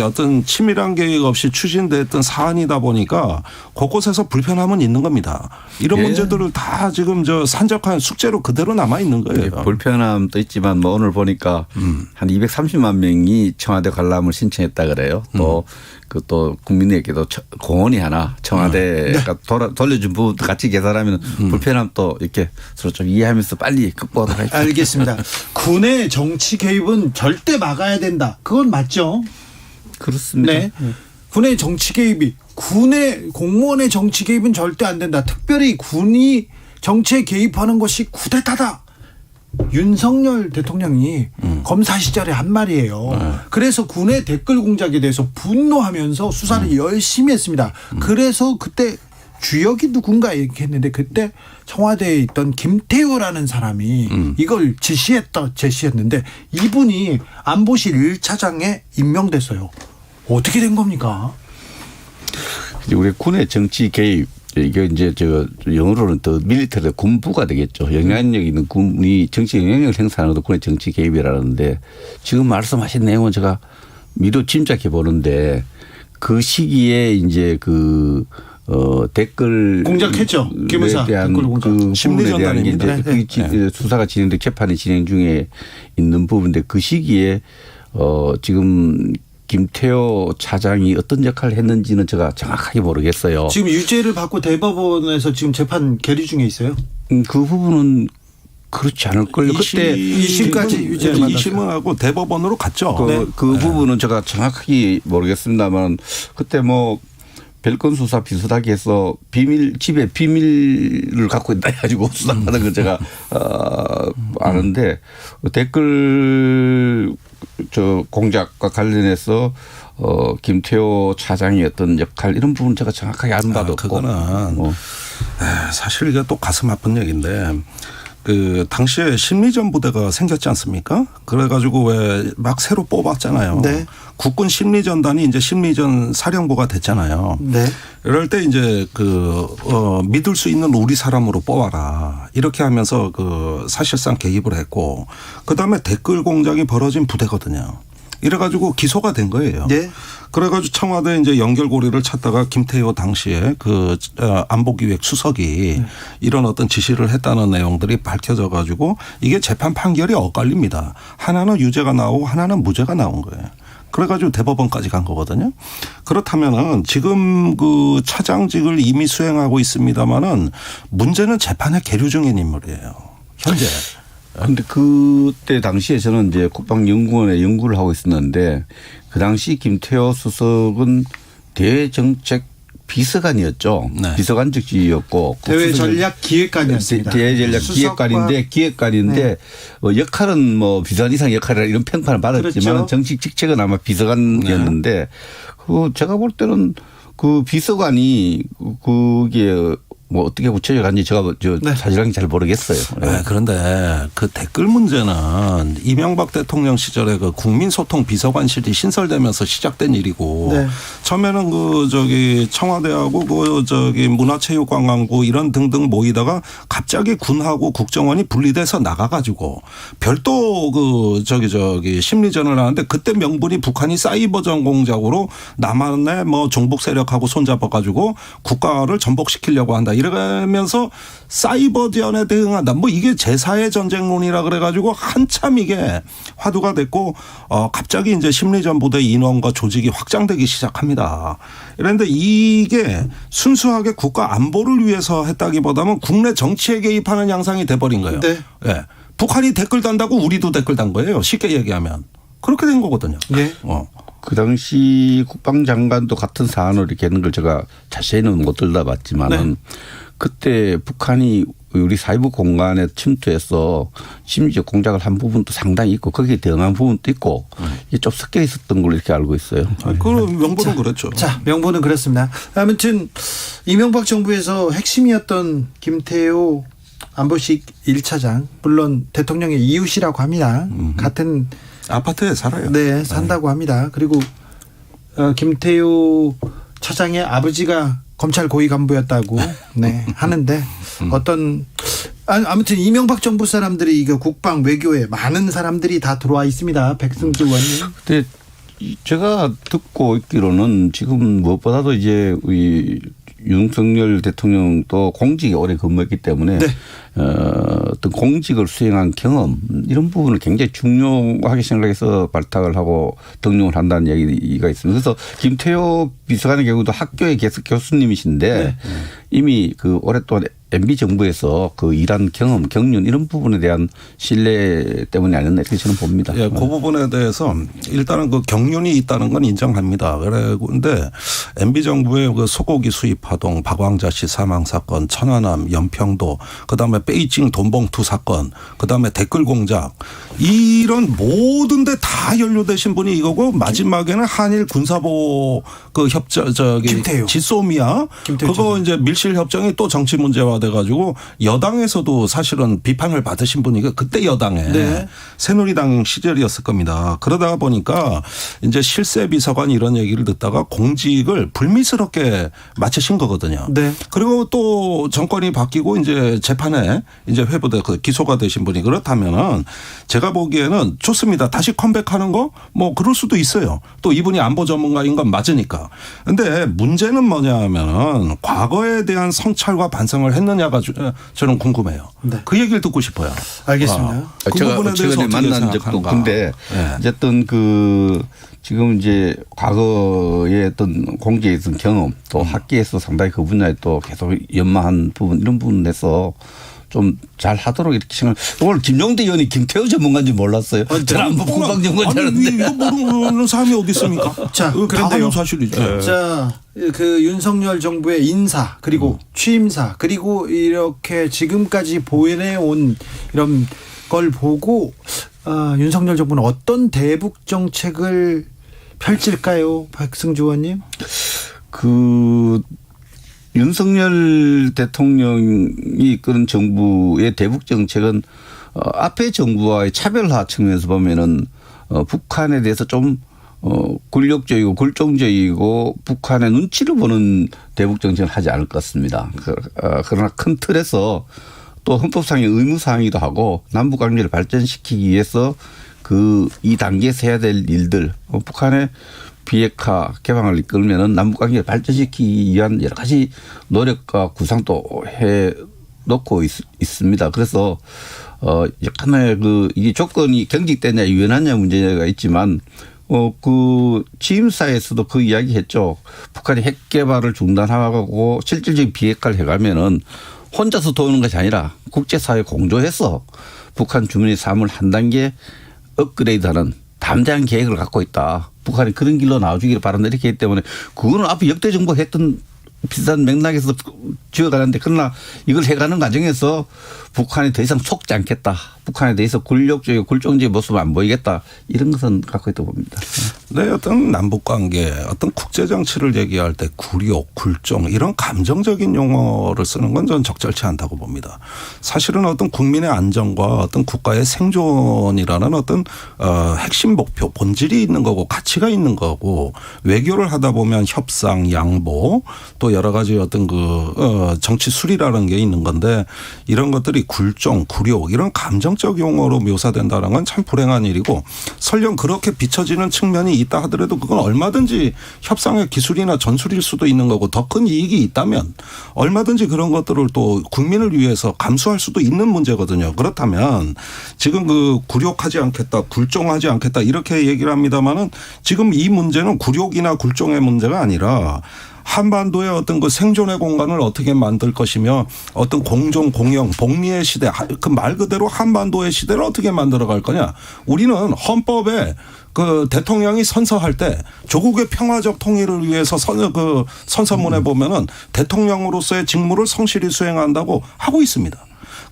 어떤 치밀한 계획 없이 추진됐던 사안이다 보니까 곳곳에서 불편함은 있는 겁니다. 이런 문제들을 다 지금 산적한 숙제로 그대로 남아 있는 거예요.
불편함도 있지만 뭐 오늘 보니까 한 230만 명이 청와대 관람을 신청했다 그래요. 또 국민에게도 공원이 하나 청와대가 돌려준 부분 같이 계산하면 불편함도 이렇게 서로 좀 이해하면서 빨리 극복하도록 하겠습니다.
알겠습니다. 군의 정치 개입은 절대 막아야 된다. 그건 맞죠?
그렇습니다.
네. 군의 정치 개입이 군의 공무원의 정치 개입은 절대 안 된다. 특별히 군이 정치에 개입하는 것이 쿠데타다. 윤석열 대통령이 검사 시절에 한 말이에요. 그래서 군의 댓글 공작에 대해서 분노하면서 수사를 열심히 했습니다. 그래서 그때 주역이 누군가 이렇게 했는데 그때 청와대에 있던 김태효라는 사람이 이걸 제시했는데 이분이 안보실 1차장에 임명됐어요. 어떻게 된 겁니까?
우리 군의 정치 개입 이게 이제 영어로는 더 밀리터리 군부가 되겠죠. 영향력 있는 군이 정치 영향력을 행사하는 것도 군의 정치 개입이라는데 지금 말씀하신 내용은 제가 미리 짐작해 보는데 그 시기에 이제 댓글
공작했죠. 김의사 댓글 공작.
심리전단입니다.
수사가 진행돼 재판이 진행 중에 있는 부분인데 그 시기에 지금 김태효 차장이 어떤 역할을 했는지는 제가 정확하게 모르겠어요.
지금 유죄를 받고 대법원에서 지금 재판 계류 중에 있어요?
그 부분은 그렇지 않을 걸요. 그때
2심까지 유죄를 받았어요.
2심하고 대법원으로 갔죠.
그 부분은 제가 정확하게 모르겠습니다만 그때 뭐 별건 수사 비슷하게 해서 집에 비밀을 갖고 있다 해가지고 수사하는 걸 제가 아는데 댓글 공작과 관련해서 김태효 차장의 어떤 역할 이런 부분 제가 정확하게 아는 바도 없고.
그거는 사실 이게 또 가슴 아픈 얘기인데 당시에 심리전 부대가 생겼지 않습니까? 그래가지고 왜 막 새로 뽑았잖아요.
네.
국군 심리전단이 이제 심리전 사령부가 됐잖아요.
네.
이럴 때 이제 믿을 수 있는 우리 사람으로 뽑아라. 이렇게 하면서 사실상 개입을 했고 그다음에 댓글 공작이 벌어진 부대거든요. 이래가지고 기소가 된 거예요.
네.
그래가지고 청와대 이제 연결고리를 찾다가 김태효 당시에 안보기획 수석이 이런 어떤 지시를 했다는 내용들이 밝혀져가지고 이게 재판 판결이 엇갈립니다. 하나는 유죄가 나오고 하나는 무죄가 나온 거예요. 그래가지고 대법원까지 간 거거든요. 그렇다면은 지금 차장직을 이미 수행하고 있습니다만은 문제는 재판에 계류 중인 인물이에요. 현재.
그런데 그때 당시에 저는 이제 국방연구원에 연구를 하고 있었는데 그 당시 김태효 수석은 대외정책 비서관이었죠.
네.
비서관 직지였고
대외전략기획관이었습니다.
대외전략기획관인데
네.
역할은 뭐 비서관 이상 역할이라 이런 평판을 받았지만
그렇죠.
정식 직책은 아마 비서관이었는데 제가 볼 때는 그 비서관이 그게 뭐 어떻게 구체적으로 간지 제가 사실은 잘 모르겠어요.
네, 그런데 그 댓글 문제는 이명박 대통령 시절에 그 국민소통 비서관실이 신설되면서 시작된 일이고
네.
처음에는 청와대하고 문화체육관광부 이런 등등 모이다가 갑자기 군하고 국정원이 분리돼서 나가가지고 별도 심리전을 하는데 그때 명분이 북한이 사이버 전공작으로 남한의 종북 세력하고 손잡아가지고 국가를 전복시키려고 한다. 이러면서 사이버전에 대응한다. 이게 제4의 전쟁론이라 그래가지고 한참 이게 화두가 됐고 갑자기 이제 심리전 부대 인원과 조직이 확장되기 시작합니다. 그런데 이게 순수하게 국가 안보를 위해서 했다기보다는 국내 정치에 개입하는 양상이 돼버린 거예요.
네.
네. 북한이 댓글 단다고 우리도 댓글 단 거예요. 쉽게 얘기하면. 그렇게 된 거거든요.
네.
그 당시 국방장관도 같은 사안을 이렇게 하는 걸 제가 자세히는 못 들어봤지만은
네.
그때 북한이 우리 사이버 공간에 침투해서 심지어 공작을 한 부분도 상당히 있고 거기에 대응한 부분도 있고 이게 좀 섞여 있었던 걸로 이렇게 알고 있어요.
그런 명분은 그렇죠.
자, 명분은 그렇습니다. 아무튼 이명박 정부에서 핵심이었던 김태호 안보실 1차장 물론 대통령의 이웃이라고 합니다. 같은
아파트에 살아요.
네, 산다고 합니다. 그리고 김태호 차장의 아버지가 검찰 고위 간부였다고 하는데 아무튼 이명박 정부 사람들이 이거 국방 외교에 많은 사람들이 다 들어와 있습니다. 백승주 의원님.
근데 제가 듣고 있기로는 지금 무엇보다도 이제 우리 윤석열 대통령도 공직에 오래 근무했기 때문에 어떤 공직을 수행한 경험 이런 부분을 굉장히 중요하게 생각해서 발탁을 하고 등용을 한다는 얘기가 있습니다. 그래서 김태호 비서관의 경우도 학교의 교수님이신데 이미 오랫동안 MB 정부에서 일한 경험, 경륜 이런 부분에 대한 신뢰 때문이 아니었나 이렇게 저는 봅니다.
예, 그 부분에 대해서 일단은 경륜이 있다는 건 인정합니다. 그런데 MB 정부의 소고기 수입 파동, 박왕자 씨 사망 사건, 천안함, 연평도, 그다음에 베이징 돈봉투 사건, 그다음에 댓글 공작 이런 모든 데 다 연루되신 분이 이거고 마지막에는 한일 군사보호 협정 지소미아 그거 이제 밀실 협정이 또 정치 문제화 돼가지고 여당에서도 사실은 비판을 받으신 분이 그때 여당에 새누리당 시절이었을 겁니다. 그러다 보니까 이제 실세 비서관이 이런 얘기를 듣다가 공직을 불미스럽게 마치신 거거든요. 그리고 또 정권이 바뀌고 이제 재판에 이제 회부돼 기소가 되신 분이 그렇다면은 제가 보기에는 좋습니다. 다시 컴백하는 거 그럴 수도 있어요. 또 이분이 안보 전문가인 건 맞으니까. 근데 문제는 뭐냐면은 과거에 대한 성찰과 반성을 했느냐가 저는 궁금해요. 그 얘기를 듣고 싶어요.
알겠습니다.
그 부분에 대해서 어떻게 만난 적도 근데 어쨌든 지금 이제 과거의 어떤 공직에 있던 경험 또 학계에서 상당히 그 분야에 또 계속 연마한 부분 이런 부분에서 좀 잘 하도록 이렇게 생각. 오늘 김용대 의원이 김태호 전문가인지 몰랐어요. 저는 안보 국방전문가인 줄 알았는데.
이거 모르는 사람이 어디 있습니까?
자,
그런데요. 사실이죠.
자, 윤석열 정부의 인사 그리고 취임사 그리고 이렇게 지금까지 보내온 이런 걸 보고 윤석열 정부는 어떤 대북 정책을 펼칠까요, 박승주 의원님?
윤석열 대통령이 이끄는 정부의 대북 정책은 앞의 정부와의 차별화 측면에서 보면은 북한에 대해서 좀 굴욕적이고 굴종적이고 북한의 눈치를 보는 대북 정책을 하지 않을 것 같습니다. 그러나 큰 틀에서 또 헌법상의 의무사항이기도 하고 남북관계를 발전시키기 위해서 이 단계에서 해야 될 일들 북한의 비핵화 개방을 이끌면은 남북관계를 발전시키기 위한 여러 가지 노력과 구상도 해 놓고 있습니다. 그래서 약간의 이게 조건이 경직되냐 유연하냐 문제가 있지만 취임사에서도 그 이야기 했죠. 북한이 핵 개발을 중단하고 실질적인 비핵화를 해가면은 혼자서 도우는 것이 아니라 국제사회 공조해서 북한 주민의 삶을 한 단계 업그레이드하는 담대한 계획을 갖고 있다. 북한이 그런 길로 나와주기를 바란다 이렇게 했기 때문에 그거는 앞에 역대 정부가 했던 비슷한 맥락에서 지어가는데 그러나 이걸 해가는 과정에서 북한이 더 이상 속지 않겠다. 북한에 대해서 굴욕적이고 굴종적인 모습을 안 보이겠다. 이런 것은 갖고 있다고 봅니다.
네, 어떤 남북관계, 어떤 국제정치를 얘기할 때 굴욕, 굴종 이런 감정적인 용어를 쓰는 건 저는 적절치 않다고 봅니다. 사실은 어떤 국민의 안정과 어떤 국가의 생존이라는 어떤 핵심 목표, 본질이 있는 거고 가치가 있는 거고 외교를 하다 보면 협상, 양보 또 여러 가지 어떤 정치 수리라는 게 있는 건데 이런 것들이 굴종, 굴욕 이런 감정적 용어로 묘사된다는 건 참 불행한 일이고 설령 그렇게 비춰지는 측면이 있다 하더라도 그건 얼마든지 협상의 기술이나 전술일 수도 있는 거고 더 큰 이익이 있다면 얼마든지 그런 것들을 또 국민을 위해서 감수할 수도 있는 문제거든요. 그렇다면 지금 굴욕하지 않겠다, 굴종하지 않겠다 이렇게 얘기를 합니다마는 지금 이 문제는 굴욕이나 굴종의 문제가 아니라 한반도의 어떤 생존의 공간을 어떻게 만들 것이며 어떤 공존 공영 복리의 시대 그 말 그대로 한반도의 시대를 어떻게 만들어 갈 거냐. 우리는 헌법에 대통령이 선서할 때 조국의 평화적 통일을 위해서 선서문에 보면은 대통령으로서의 직무를 성실히 수행한다고 하고 있습니다.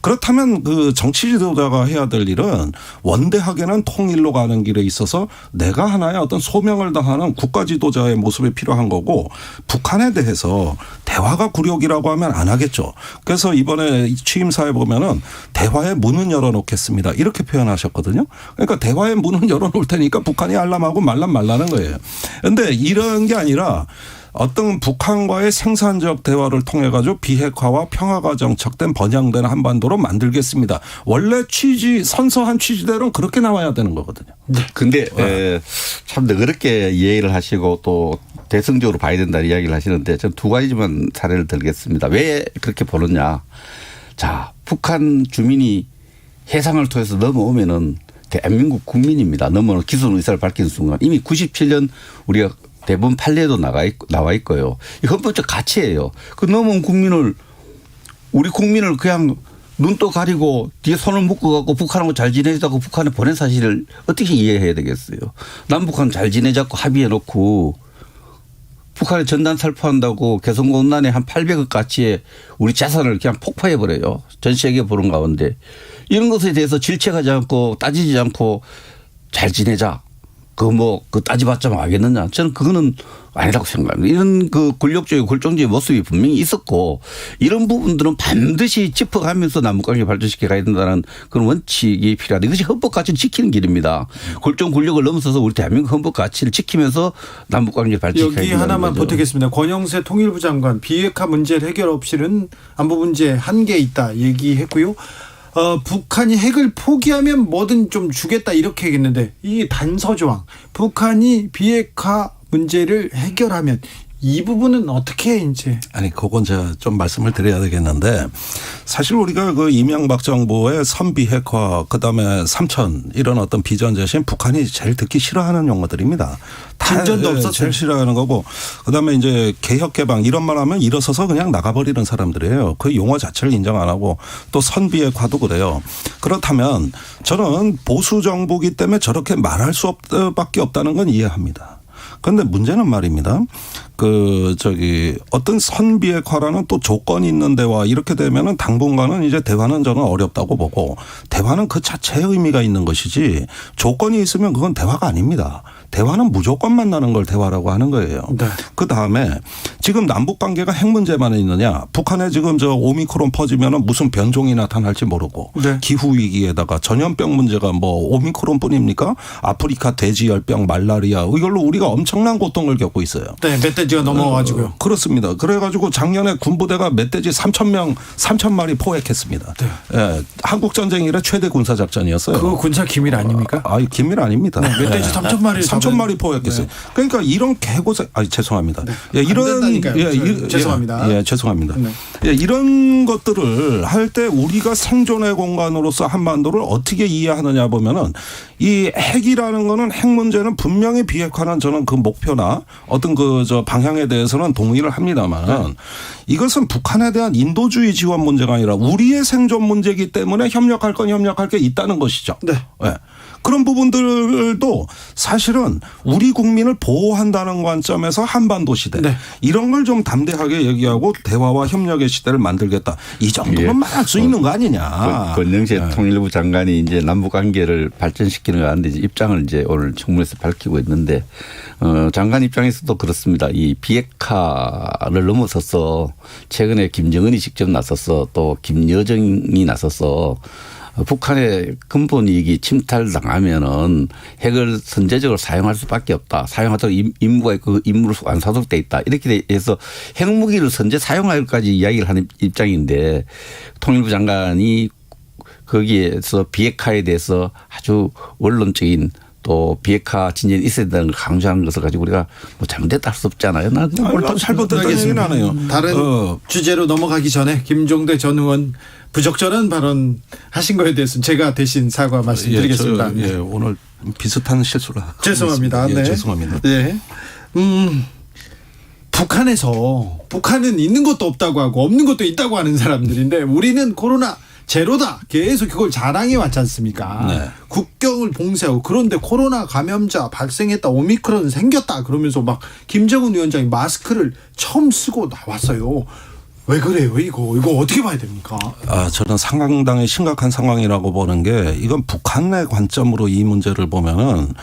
그렇다면 정치 지도자가 해야 될 일은 원대하게는 통일로 가는 길에 있어서 내가 하나의 어떤 소명을 다하는 국가 지도자의 모습이 필요한 거고 북한에 대해서 대화가 굴욕이라고 하면 안 하겠죠. 그래서 이번에 취임사에 보면은 대화의 문은 열어놓겠습니다. 이렇게 표현하셨거든요. 그러니까 대화의 문은 열어놓을 테니까 북한이 알람하고 말라는 거예요. 그런데 이런 게 아니라 어떤 북한과의 생산적 대화를 통해 가지고 비핵화와 평화가 정착된 번영된 한반도로 만들겠습니다. 원래 선서한 취지대로는 그렇게 나와야 되는 거거든요.
근데 참 너그럽게 이해를 하시고 또 대승적으로 봐야 된다는 이야기를 하시는데 저는 두 가지만 사례를 들겠습니다. 왜 그렇게 보느냐. 자, 북한 주민이 해상을 통해서 넘어오면은 대한민국 국민입니다. 넘어오는 기존 의사를 밝힌 순간 이미 97년 우리가 대부분 판례도 나와 있고요. 이 헌법적 가치예요. 넘어온 우리 국민을 그냥 눈도 가리고 뒤에 손을 묶어갖고 북한하고 잘 지내자고 북한에 보낸 사실을 어떻게 이해해야 되겠어요. 남북한 잘 지내자고 합의해놓고 북한에 전단 살포한다고 개성공단에 한 800억 가치의 우리 자산을 그냥 폭파해버려요. 전 세계 보는 가운데. 이런 것에 대해서 질책하지 않고 따지지 않고 잘 지내자. 따지봤자 알겠느냐. 저는 그거는 아니라고 생각합니다. 이런 굴욕적이고 굴종적인 모습이 분명히 있었고 이런 부분들은 반드시 짚어가면서 남북관계 발전시켜 가야 된다는 그런 원칙이 필요하다. 이것이 헌법 가치를 지키는 길입니다. 굴종 굴욕을 넘어서서 우리 대한민국 헌법 가치를 지키면서 남북관계 발전시켜야 된다는
여기 하나만
거죠.
보태겠습니다. 권영세 통일부 장관 비핵화 문제 해결 없이는 안보 문제 한계 있다 얘기했고요. 북한이 핵을 포기하면 뭐든 좀 주겠다 이렇게 얘기했는데 이 단서 조항 북한이 비핵화 문제를 해결하면 이 부분은 어떻게 이제
그건 제가 좀 말씀을 드려야 되겠는데 사실 우리가 이명박 정부의 선비핵화 그다음에 삼천 이런 어떤 비전 제시는 북한이 제일 듣기 싫어하는 용어들입니다.
진전도 없었어요.
제일 싫어하는 거고 그다음에 이제 개혁 개방 이런 말 하면 일어서서 그냥 나가버리는 사람들이에요. 그 용어 자체를 인정 안 하고 또 선비핵화도 그래요. 그렇다면 저는 보수 정부기 때문에 저렇게 말할 수밖에 없다는 건 이해합니다. 그런데 문제는 말입니다. 어떤 선비핵화라는 또 조건이 있는 대화 이렇게 되면은 당분간은 이제 대화는 저는 어렵다고 보고 대화는 그 자체의 의미가 있는 것이지 조건이 있으면 그건 대화가 아닙니다. 대화는 무조건 만나는 걸 대화라고 하는 거예요.
네.
그 다음에 지금 남북 관계가 핵 문제만 있느냐. 북한에 지금 오미크론 퍼지면은 무슨 변종이 나타날지 모르고
네.
기후 위기에다가 전염병 문제가 오미크론뿐입니까? 아프리카 돼지열병, 말라리아 이걸로 우리가 엄청난 고통을 겪고 있어요.
네, 멧돼지가 넘어가지고요.
그렇습니다. 그래가지고 작년에 군부대가 멧돼지 3,000마리 포획했습니다.
네.
예, 한국 전쟁 이래 최대 군사 작전이었어요.
그거 군사 기밀 아닙니까?
기밀 아닙니다.
네, 멧돼지
3,000마리 포획했어요.
네.
그러니까 이런 개고생 죄송합니다.
네.
예,
죄송합니다.
죄송합니다.
네.
예, 이런 것들을 할 때 우리가 생존의 공간으로서 한반도를 어떻게 이해하느냐 보면은 이 핵이라는 거는 핵 문제는 분명히 비핵화는 저는 그 목표나 어떤 방향에 대해서는 동의를 합니다만 이것은 북한에 대한 인도주의 지원 문제가 아니라 우리의 생존 문제이기 때문에 협력할 건 협력할 게 있다는 것이죠.
네.
네. 그런 부분들도 사실은 우리 국민을 보호한다는 관점에서 한반도 시대
네.
이런 걸 좀 담대하게 얘기하고 대화와 협력의 시대를 만들겠다. 이 정도면 말할 수 있는 거 아니냐.
권영세 통일부 장관이 이제 남북 관계를 발전시키는 거 하는데 입장을 이제 오늘 청문회에서 밝히고 있는데 장관 입장에서도 그렇습니다. 이 비핵화를 넘어서서 최근에 김정은이 직접 나서서 또 김여정이 나서서 북한의 근본 이익이 침탈당하면은 핵을 선제적으로 사용할 수밖에 없다. 사용하도록 임무가 그 임무로 완소속돼 있다. 이렇게 해서 핵무기를 선제 사용할까지 이야기를 하는 입장인데 통일부 장관이 거기에서 비핵화에 대해서 아주 원론적인 또 비핵화 진전이 있어야 된다는 걸 강조하는 것을 가지고 우리가 뭐 잘못됐다 할 수 없잖아요. 난 옳다고
잘못됐다는 얘기는 안 해요.
다른 주제로 넘어가기 전에 김종대 전 의원 부적절한 발언 하신 거에 대해서는 제가 대신 사과 말씀드리겠습니다.
예, 오늘 비슷한 실수를
죄송합니다.
예,
네.
죄송합니다.
네. 북한은 있는 것도 없다고 하고 없는 것도 있다고 하는 사람들인데 우리는 코로나 제로다. 계속 그걸 자랑해 왔지 않습니까?
네.
국경을 봉쇄하고 그런데 코로나 감염자 발생했다. 오미크론 생겼다. 그러면서 막 김정은 위원장이 마스크를 처음 쓰고 나왔어요. 왜 그래요? 이거 어떻게 봐야 됩니까?
저는 상당히 심각한 상황이라고 보는 게 이건 북한의 관점으로 이 문제를 보면은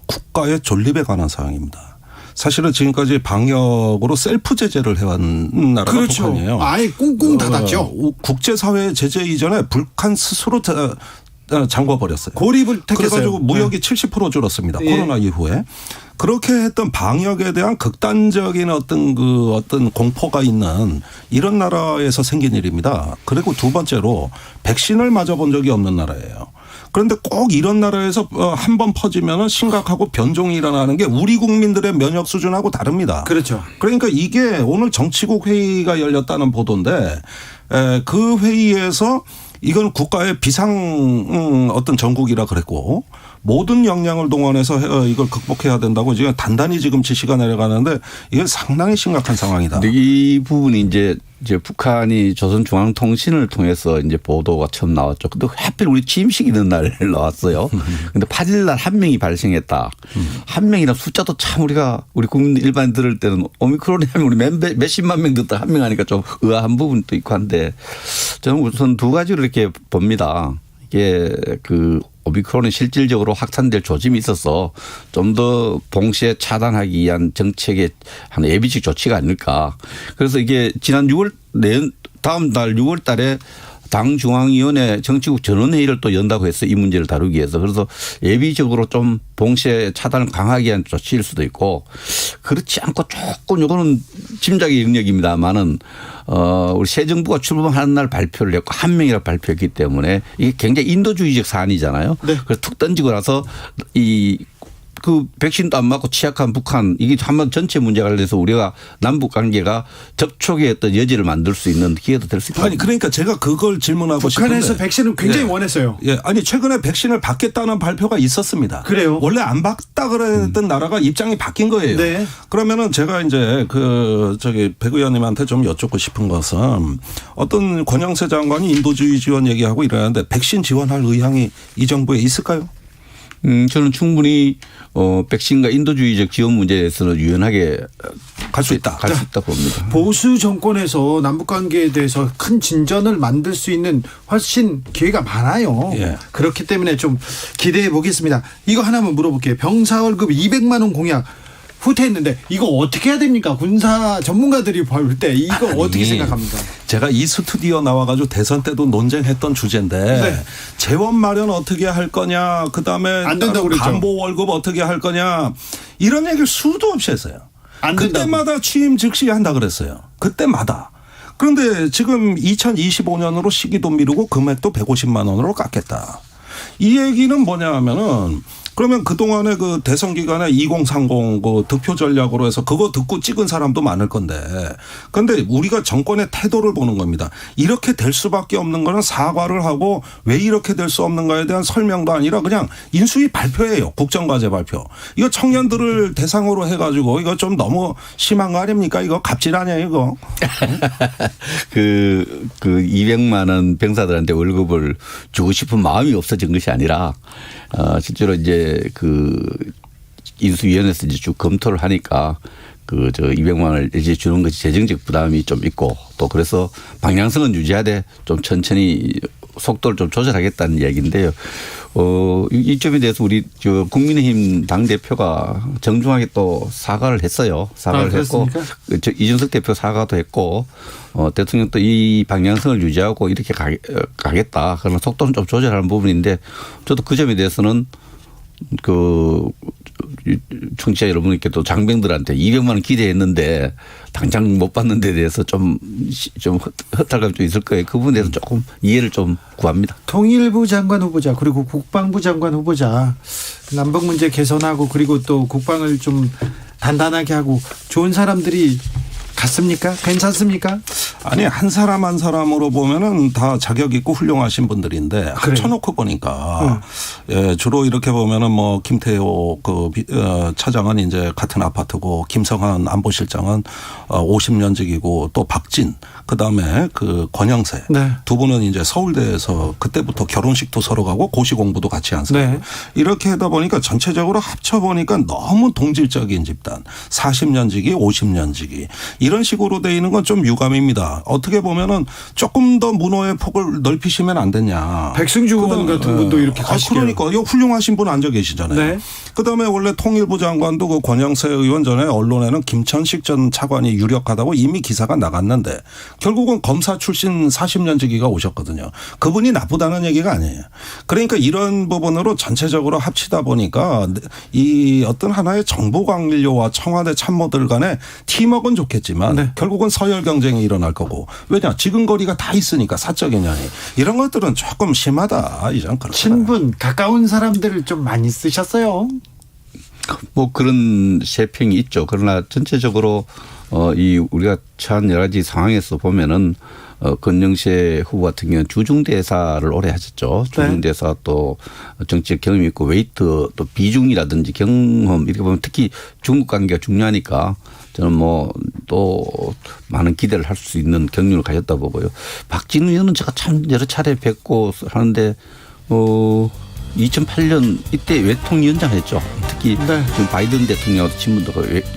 국가의 존립에 관한 사항입니다. 사실은 지금까지 방역으로 셀프 제재를 해왔는 나라가
그렇죠.
북한이에요.
아예 꽁꽁 닫았죠.
국제사회 제재 이전에 북한 스스로 잠궈버렸어요.
고립을 택했어요.
그래가지고 무역이 70% 줄었습니다.
예.
코로나 이후에. 그렇게 했던 방역에 대한 극단적인 어떤 공포가 있는 이런 나라에서 생긴 일입니다. 그리고 두 번째로 백신을 맞아본 적이 없는 나라예요. 그런데 꼭 이런 나라에서 한 번 퍼지면 심각하고 변종이 일어나는 게 우리 국민들의 면역 수준하고 다릅니다.
그렇죠.
그러니까 이게 오늘 정치국 회의가 열렸다는 보도인데 그 회의에서 이건 국가의 비상 어떤 정국이라 그랬고 모든 역량을 동원해서 이걸 극복해야 된다고 지금 단단히 지금 지시가 내려가는데 이게 상당히 심각한 상황이다.
근데 이 부분이 이제 북한이 조선중앙통신을 통해서 이제 보도가 처음 나왔죠. 근데 하필 우리 취임식 있는 날 나왔어요. 근데 8일 날 한 명이 발생했다. 한 명이나 숫자도 참 우리 국민 일반 들을 때는 오미크론이 하면 우리 몇십만 명 듣다 한 명 하니까 좀 의아한 부분도 있고 한데 저는 우선 두 가지로 이렇게 봅니다. 이게 오미크론이 실질적으로 확산될 조짐이 있어서 좀 더 동시에 차단하기 위한 정책의 한 예비적 조치가 아닐까. 그래서 이게 지난 다음 달 6월 달에 당 중앙위원회 정치국 전원회의를 또 연다고 했어. 이 문제를 다루기 위해서. 그래서 예비적으로 좀 동시에 차단을 강하게 위한 조치일 수도 있고 그렇지 않고 조금 이거는 짐작의 영역입니다만은 우리 새 정부가 출범하는 날 발표를 했고 한 명이라 발표했기 때문에 이게 굉장히 인도주의적 사안이잖아요. 네. 그래서 툭 던지고 나서 그 백신도 안 맞고 취약한 북한 이게 한번 전체 문제가 돼서 우리가 남북 관계가 접촉의 어떤 여지를 만들 수 있는 기회도 될 수 있다.
아니 그러니까 제가 그걸 질문하고 싶은데
북한에서 백신을 굉장히 원했어요.
예, 아니 최근에 백신을 받겠다는 발표가 있었습니다.
그래요?
원래 안 받다 그랬던 나라가 입장이 바뀐 거예요.
네.
그러면은 제가 이제 백 의원님한테 좀 여쭙고 싶은 것은 어떤 권영세 장관이 인도주의 지원 얘기하고 이러는데 백신 지원할 의향이 이 정부에 있을까요?
저는 충분히 백신과 인도주의적 지원 문제에 대해서는 유연하게
갈 수 있다.
갈 수 있다 봅니다.
보수 정권에서 남북관계에 대해서 큰 진전을 만들 수 있는 훨씬 기회가 많아요.
예.
그렇기 때문에 좀 기대해 보겠습니다. 이거 하나만 물어볼게요. 병사 월급 200만 원 공약 후퇴했는데 이거 어떻게 해야 됩니까? 군사 전문가들이 볼 때 이거 어떻게 생각합니까?
제가 이 스튜디오 나와가지고 대선 때도 논쟁했던 주제인데
네.
재원 마련 어떻게 할 거냐 그다음에
안 된다고 그랬죠.
간보 월급 어떻게 할 거냐 이런 얘기를 수도 없이 했어요.
안 된다고.
그때마다 취임 즉시 한다 그랬어요. 그때마다. 그런데 지금 2025년으로 시기도 미루고 금액도 150만 원으로 깎겠다. 이 얘기는 뭐냐 하면은 그러면 그동안에 그 대선 기간에 2030 그 득표 전략으로 해서 그거 듣고 찍은 사람도 많을 건데. 그런데 우리가 정권의 태도를 보는 겁니다. 이렇게 될 수밖에 없는 거는 사과를 하고 왜 이렇게 될 수 없는가에 대한 설명도 아니라 그냥 인수위 발표예요. 국정과제 발표. 이거 청년들을 대상으로 해가지고 이거 좀 너무 심한 거 아닙니까? 이거 갑질 아니에요, 이거.
그 200만 원 병사들한테 월급을 주고 싶은 마음이 없어진 것이 아니라 실제로 이제 그 인수위원회에서 이제 쭉 검토를 하니까 그 200만 원을 이제 주는 것이 재정적 부담이 좀 있고 또 그래서 방향성은 유지하되 좀 천천히 속도를 좀 조절하겠다는 이야기인데요. 이 점에 대해서 우리 국민의힘 당대표가 정중하게 또 사과를 했어요. 사과를 했고 이준석 대표 사과도 했고 대통령 또 이 방향성을 유지하고 이렇게 가겠다. 그러나 속도는 좀 조절하는 부분인데 저도 그 점에 대해서는 청취자 여러분께 또 장병들한테 200만 원 기대했는데 당장 못 받는 데 대해서 좀 허탈감이 좀 있을 거예요. 그 부분에 대해서 조금 이해를 좀 구합니다.
통일부 장관 후보자 그리고 국방부 장관 후보자 남북 문제 개선하고 그리고 또 국방을 좀 단단하게 하고 좋은 사람들이 같습니까? 괜찮습니까?
아니 한 사람 한 사람으로 보면은 다 자격 있고 훌륭하신 분들인데 합쳐놓고 보니까 예, 주로 이렇게 보면은 뭐 김태호 차장은 이제 같은 아파트고 김성한 안보실장은 50년직이고 또 박진 그다음에 그 권영세
네.
두 분은 이제 서울대에서 그때부터 결혼식도 서로 가고 고시 공부도 같이 한 사람.
네.
이렇게 하다 보니까 전체적으로 합쳐 보니까 너무 동질적인 집단 40년직이 50년직이 이런 식으로 돼 있는 건 좀 유감입니다. 어떻게 보면은 조금 더 문호의 폭을 넓히시면 안 됐냐.
백승주 의원 같은 분도 이렇게 가시게요.
그러니까 이거 훌륭하신 분 앉아 계시잖아요.
네.
그다음에 원래 통일부 장관도 그 권영세 의원 전에 언론에는 김천식 전 차관이 유력하다고 이미 기사가 나갔는데 결국은 검사 출신 40년지기가 오셨거든요. 그분이 나쁘다는 얘기가 아니에요. 그러니까 이런 부분으로 전체적으로 합치다 보니까 이 어떤 하나의 정보관료와 청와대 참모들 간의 팀워크는 좋겠지만
네.
결국은 서열 경쟁이 일어날 거고 왜냐 지근거리가 다 있으니까 사적 인연이 이런 것들은 조금 심하다. 이전 그렇다.
친분 가까운 사람들을 좀 많이 쓰셨어요.
뭐 그런 세평이 있죠. 그러나 전체적으로 이 우리가 처한 여러 가지 상황에서 보면은 권영세 후보 같은 경우는 주중대사를 오래 하셨죠. 주중대사 또 정치적 경험이 있고 웨이트 또 비중이라든지 경험 이렇게 보면 특히 중국 관계가 중요하니까 저는 뭐 또 많은 기대를 할 수 있는 경륜을 가졌다 보고요. 박진 의원은 제가 참 여러 차례 뵙고 하는데 2008년 이때 외통위원장 했죠. 특히 지금 바이든 대통령하고 친분도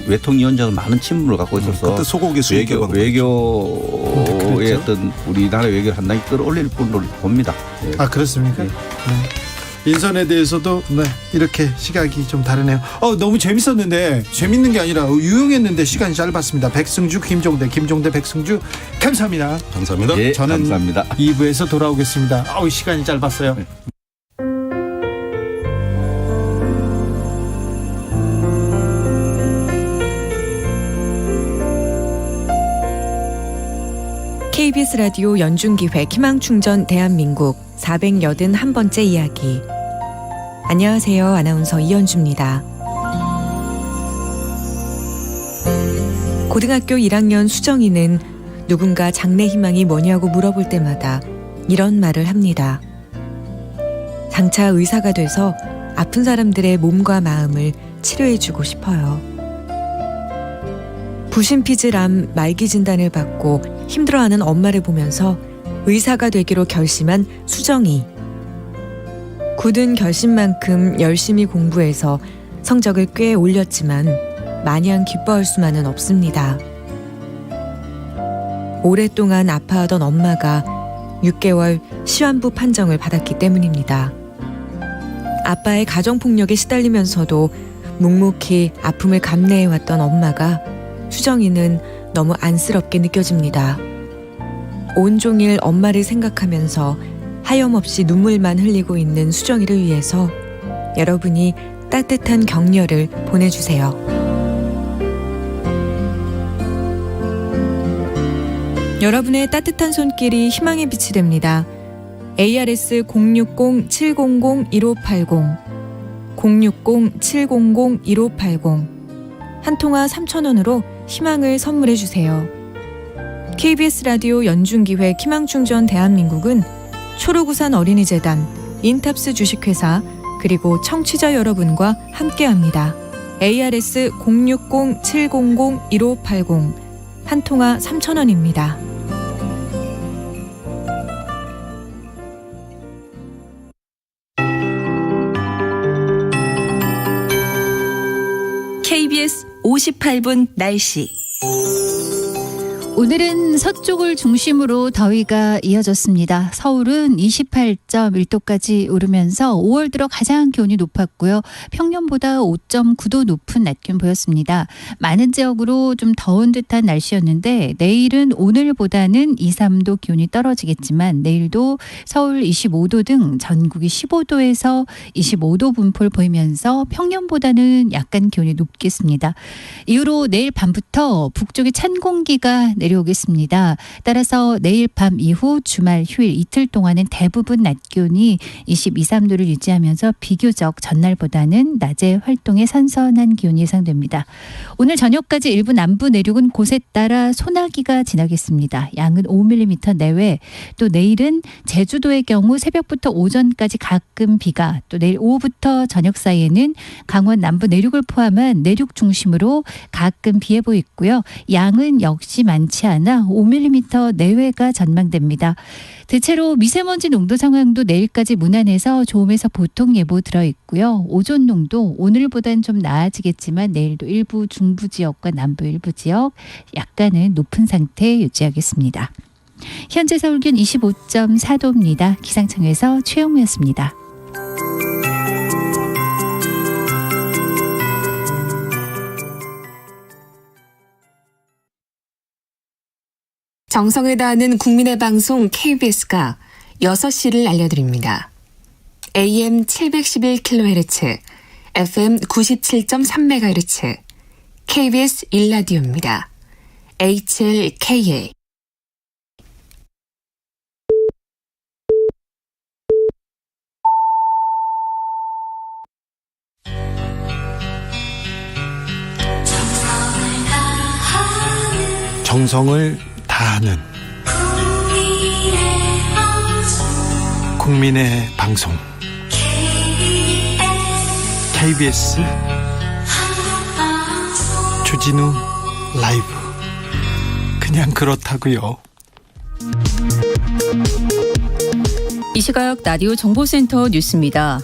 외통위원장은 많은 친분을 갖고 있어서
그때 소고기
외교의 어떤 우리나라 외교를 한 단계 끌어올릴 분으로 봅니다. 네.
아 그렇습니까? 네. 인선에 대해서도 이렇게 시각이 좀 다르네요. 너무 재밌었는데 재밌는 게 아니라 유용했는데 시간이 짧았습니다. 백승주, 김종대, 백승주 감사합니다.
감사합니다.
네,
저는
감사합니다.
2부에서 돌아오겠습니다. 시간이 짧았어요.
KBS 라디오 연중기획 희망충전 대한민국 481번째 이야기. 안녕하세요. 아나운서 이현주입니다. 고등학교 1학년 수정이는 누군가 장래 희망이 뭐냐고 물어볼 때마다 이런 말을 합니다. 장차 의사가 돼서 아픈 사람들의 몸과 마음을 치료해주고 싶어요. 부신피질암 말기 진단을 받고 힘들어하는 엄마를 보면서 의사가 되기로 결심한 수정이. 굳은 결심만큼 열심히 공부해서 성적을 꽤 올렸지만 마냥 기뻐할 수만은 없습니다. 오랫동안 아파하던 엄마가 6개월 시환부 판정을 받았기 때문입니다. 아빠의 가정폭력에 시달리면서도 묵묵히 아픔을 감내해왔던 엄마가 수정이는 너무 안쓰럽게 느껴집니다. 온종일 엄마를 생각하면서 하염없이 눈물만 흘리고 있는 수정이를 위해서 여러분이 따뜻한 격려를 보내주세요. 여러분의 따뜻한 손길이 희망의 빛이 됩니다. ARS 060-700-1580 060-700-1580 한 통화 3,000원으로 희망을 선물해 주세요. KBS 라디오 연중기획 희망충전 대한민국은 초록우산 어린이재단, 인탑스 주식회사 그리고 청취자 여러분과 함께합니다. ARS 060-700-1580 한 통화 3,000원입니다.
KBS 58분 날씨.
오늘은 서쪽을 중심으로 더위가 이어졌습니다. 서울은 28.1도까지 오르면서 5월 들어 가장 기온이 높았고요. 평년보다 5.9도 높은 낮 기온 보였습니다. 많은 지역으로 좀 더운 듯한 날씨였는데 내일은 오늘보다는 2, 3도 기온이 떨어지겠지만 내일도 서울 25도 등 전국이 15도에서 25도 분포를 보이면서 평년보다는 약간 기온이 높겠습니다. 이후로 내일 밤부터 북쪽에 찬 공기가 내려오겠습니다. 따라서 내일 밤 이후 주말 휴일 이틀 동안은 대부분 낮 기온이 22, 3도를 유지하면서 비교적 전날보다는 낮에 활동에 선선한 기온이 예상됩니다. 오늘 저녁까지 일부 남부 내륙은 곳에 따라 소나기가 지나겠습니다. 양은 5mm 내외. 또 내일은 제주도의 경우 새벽부터 오전까지 가끔 비가, 또 내일 오후부터 저녁 사이에는 강원 남부 내륙을 포함한 내륙 중심으로 가끔 비 예보 있고요. 양은 역시 많지 않아 5mm 내외가 전망됩니다. 대체로 미세먼지 농도 상황도 내일까지 무난해서 좋음에서 보통 예보 들어있고요. 오존 농도 오늘보다는 좀 나아지겠지만 내일도 일부 중부 지역과 남부 일부 지역 약간은 높은 상태 유지하겠습니다. 현재 서울 기온 25.4도입니다. 기상청에서 최영우였습니다.
정성을 다하는 국민의 방송 KBS가 6시를 알려드립니다. AM 711kHz, FM 97.3MHz, KBS 1라디오입니다. HLKA.
정성을 다하는 국민의 방송 KBS 주진우 라이브. 그냥 그렇다고요.
이 시각 라디오 정보센터 뉴스입니다.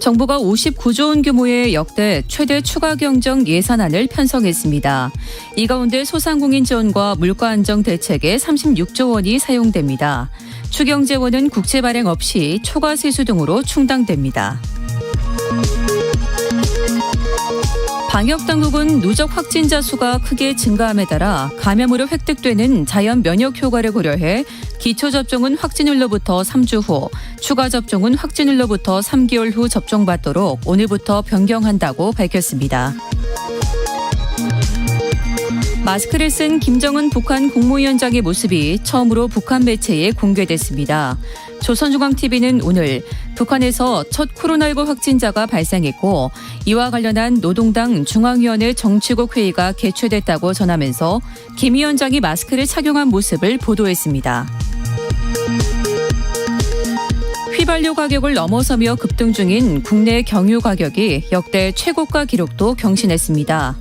정부가 59조 원 규모의 역대 최대 추가 경정 예산안을 편성했습니다. 이 가운데 소상공인 지원과 물가 안정 대책에 36조 원이 사용됩니다. 추경 재원은 국채 발행 없이 초과 세수 등으로 충당됩니다. 방역당국은 누적 확진자 수가 크게 증가함에 따라 감염으로 획득되는 자연 면역 효과를 고려해 기초접종은 확진일로부터 3주 후, 추가 접종은 확진일로부터 3개월 후 접종받도록 오늘부터 변경한다고 밝혔습니다. 마스크를 쓴 김정은 북한 국무위원장의 모습이 처음으로 북한 매체에 공개됐습니다. 조선중앙TV는 오늘 북한에서 첫 코로나19 확진자가 발생했고 이와 관련한 노동당 중앙위원회 정치국 회의가 개최됐다고 전하면서 김 위원장이 마스크를 착용한 모습을 보도했습니다. 휘발유 가격을 넘어서며 급등 중인 국내 경유 가격이 역대 최고가 기록도 경신했습니다.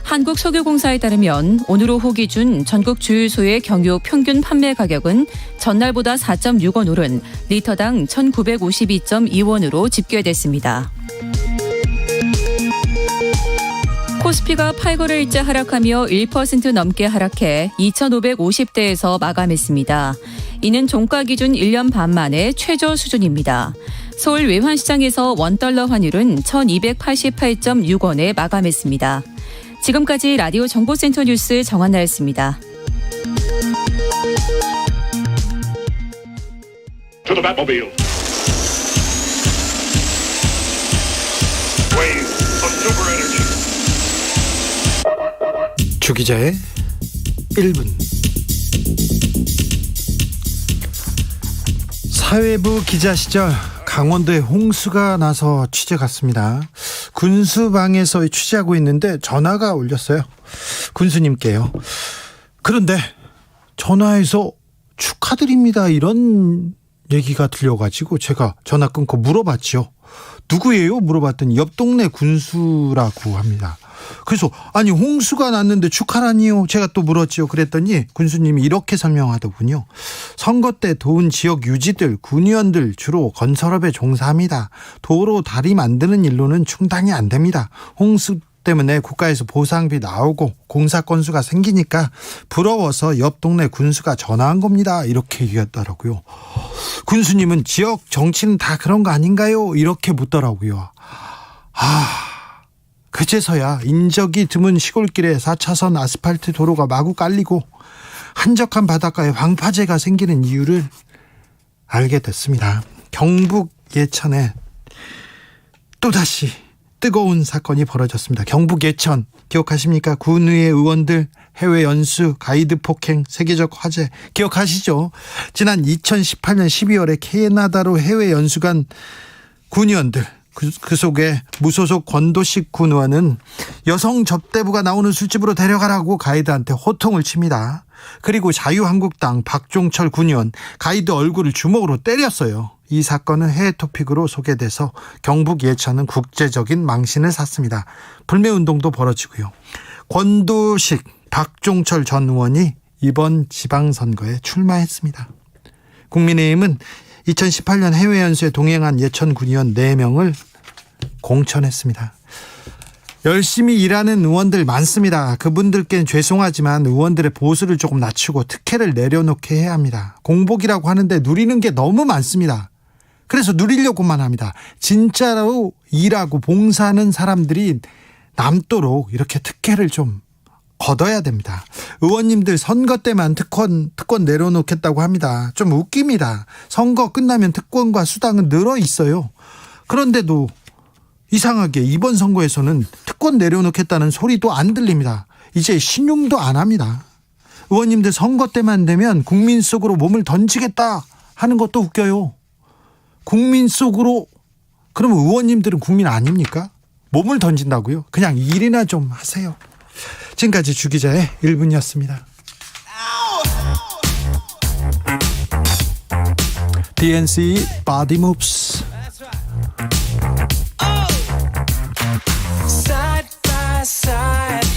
한국석유공사에 따르면 오늘 오후 기준 전국 주유소의 경유 평균 판매 가격은 전날보다 4.6원 오른 리터당 1,952.2원으로 집계됐습니다. 코스피가 8거래일째 하락하며 1% 넘게 하락해 2,550대에서 마감했습니다. 이는 종가 기준 1년 반 만에 최저 수준입니다. 서울 외환시장에서 원달러 환율은 1,288.6원에 마감했습니다. 지금까지 라디오 정보센터 뉴스 정한나였습니다.
주 기자의 1분. 사회부 기자 시절 강원도에 홍수가 나서 취재 갔습니다. 군수방에서 취재하고 있는데 전화가 울렸어요. 군수님께요. 그런데 전화해서 축하드립니다 이런 얘기가 들려가지고 제가 전화 끊고 물어봤죠. 누구예요? 물어봤더니 옆 동네 군수라고 합니다. 그래서 아니 홍수가 났는데 축하라니요? 제가 또 물었지요. 그랬더니 군수님이 이렇게 설명하더군요. 선거 때 도운 지역 유지들, 군의원들 주로 건설업에 종사합니다. 도로, 다리 만드는 일로는 충당이 안 됩니다. 홍수 때문에 국가에서 보상비 나오고 공사 건수가 생기니까 부러워서 옆 동네 군수가 전화한 겁니다. 이렇게 얘기했더라고요. 군수님은 지역 정치는 다 그런 거 아닌가요? 이렇게 묻더라고요. 그제서야 인적이 드문 시골길에 4차선 아스팔트 도로가 마구 깔리고 한적한 바닷가에 황파제가 생기는 이유를 알게 됐습니다. 경북 예천에 또다시 뜨거운 사건이 벌어졌습니다. 경북 예천 기억하십니까? 군의회 의원들 해외 연수, 가이드 폭행, 세계적 화제 기억하시죠? 지난 2018년 12월에 캐나다로 해외 연수 간 군의원들, 그 속에 무소속 권도식 군 의원은 여성 접대부가 나오는 술집으로 데려가라고 가이드한테 호통을 칩니다. 그리고 자유한국당 박종철 군 의원 가이드 얼굴을 주먹으로 때렸어요. 이 사건은 해외 토픽으로 소개돼서 경북 예천은 국제적인 망신을 샀습니다. 불매운동도 벌어지고요. 권도식, 박종철 전 의원이 이번 지방선거에 출마했습니다. 국민의힘은 2018년 해외 연수에 동행한 예천 군의원 4명을 공천했습니다. 열심히 일하는 의원들 많습니다. 그분들께는 죄송하지만 의원들의 보수를 조금 낮추고 특혜를 내려놓게 해야 합니다. 공복이라고 하는데 누리는 게 너무 많습니다. 그래서 누리려고만 합니다. 진짜로 일하고 봉사하는 사람들이 남도록 이렇게 특혜를 좀 걷어야 됩니다. 의원님들 선거 때만 특권 내려놓겠다고 합니다. 좀 웃깁니다. 선거 끝나면 특권과 수당은 늘어 있어요. 그런데도 이상하게 이번 선거에서는 특권 내려놓겠다는 소리도 안 들립니다. 이제 신용도 안 합니다. 의원님들 선거 때만 되면 국민 속으로 몸을 던지겠다 하는 것도 웃겨요. 국민 속으로, 그러면 의원님들은 국민 아닙니까? 몸을 던진다고요? 그냥 일이나 좀 하세요. 지금까지 주기자의 1분이었습니다. DNC Body Moves.
Side by side,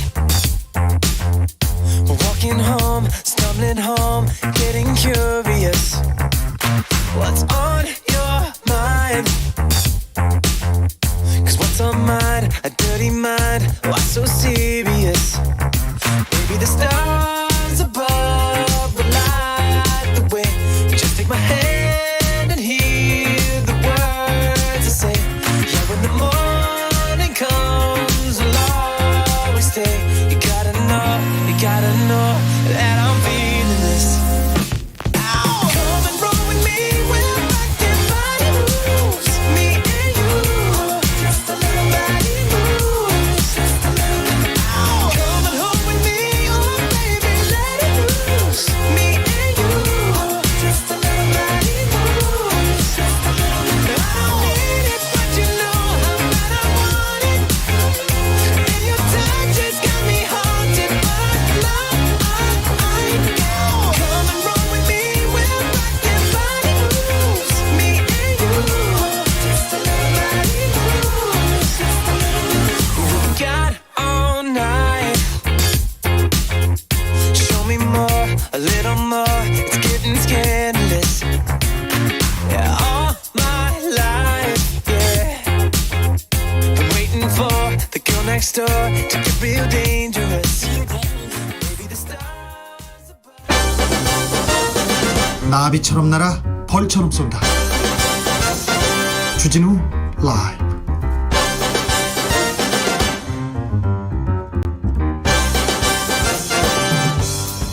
we're walking home, stumbling home, getting curious. What's on your mind? 'Cause what's on mine? A dirty mind. Why so serious? Maybe the stars above will light the way. You just take my hand and hear the words I say. Yeah, when the morning comes, I'll always stay. You gotta know that I'm feeling this. Come and roll with me, we'll rock your body moves. Me and you, just a little body moves. Come and hold with me, oh baby, let it loose. Me and you, just a little body moves. I don't need it, but you know how bad I want it. And your touch has got me haunted, but love, come and roll with me, we'll rock your body moves. Me and you, just a little body moves. We got all night. Show me more, a little more. It's getting scandalous. Yeah, all my life, yeah. I'm waiting for the girl next door to get real dangerous. Maybe the stars.
나비처럼 날아 벌처럼 쏜다. 주진우 라이브.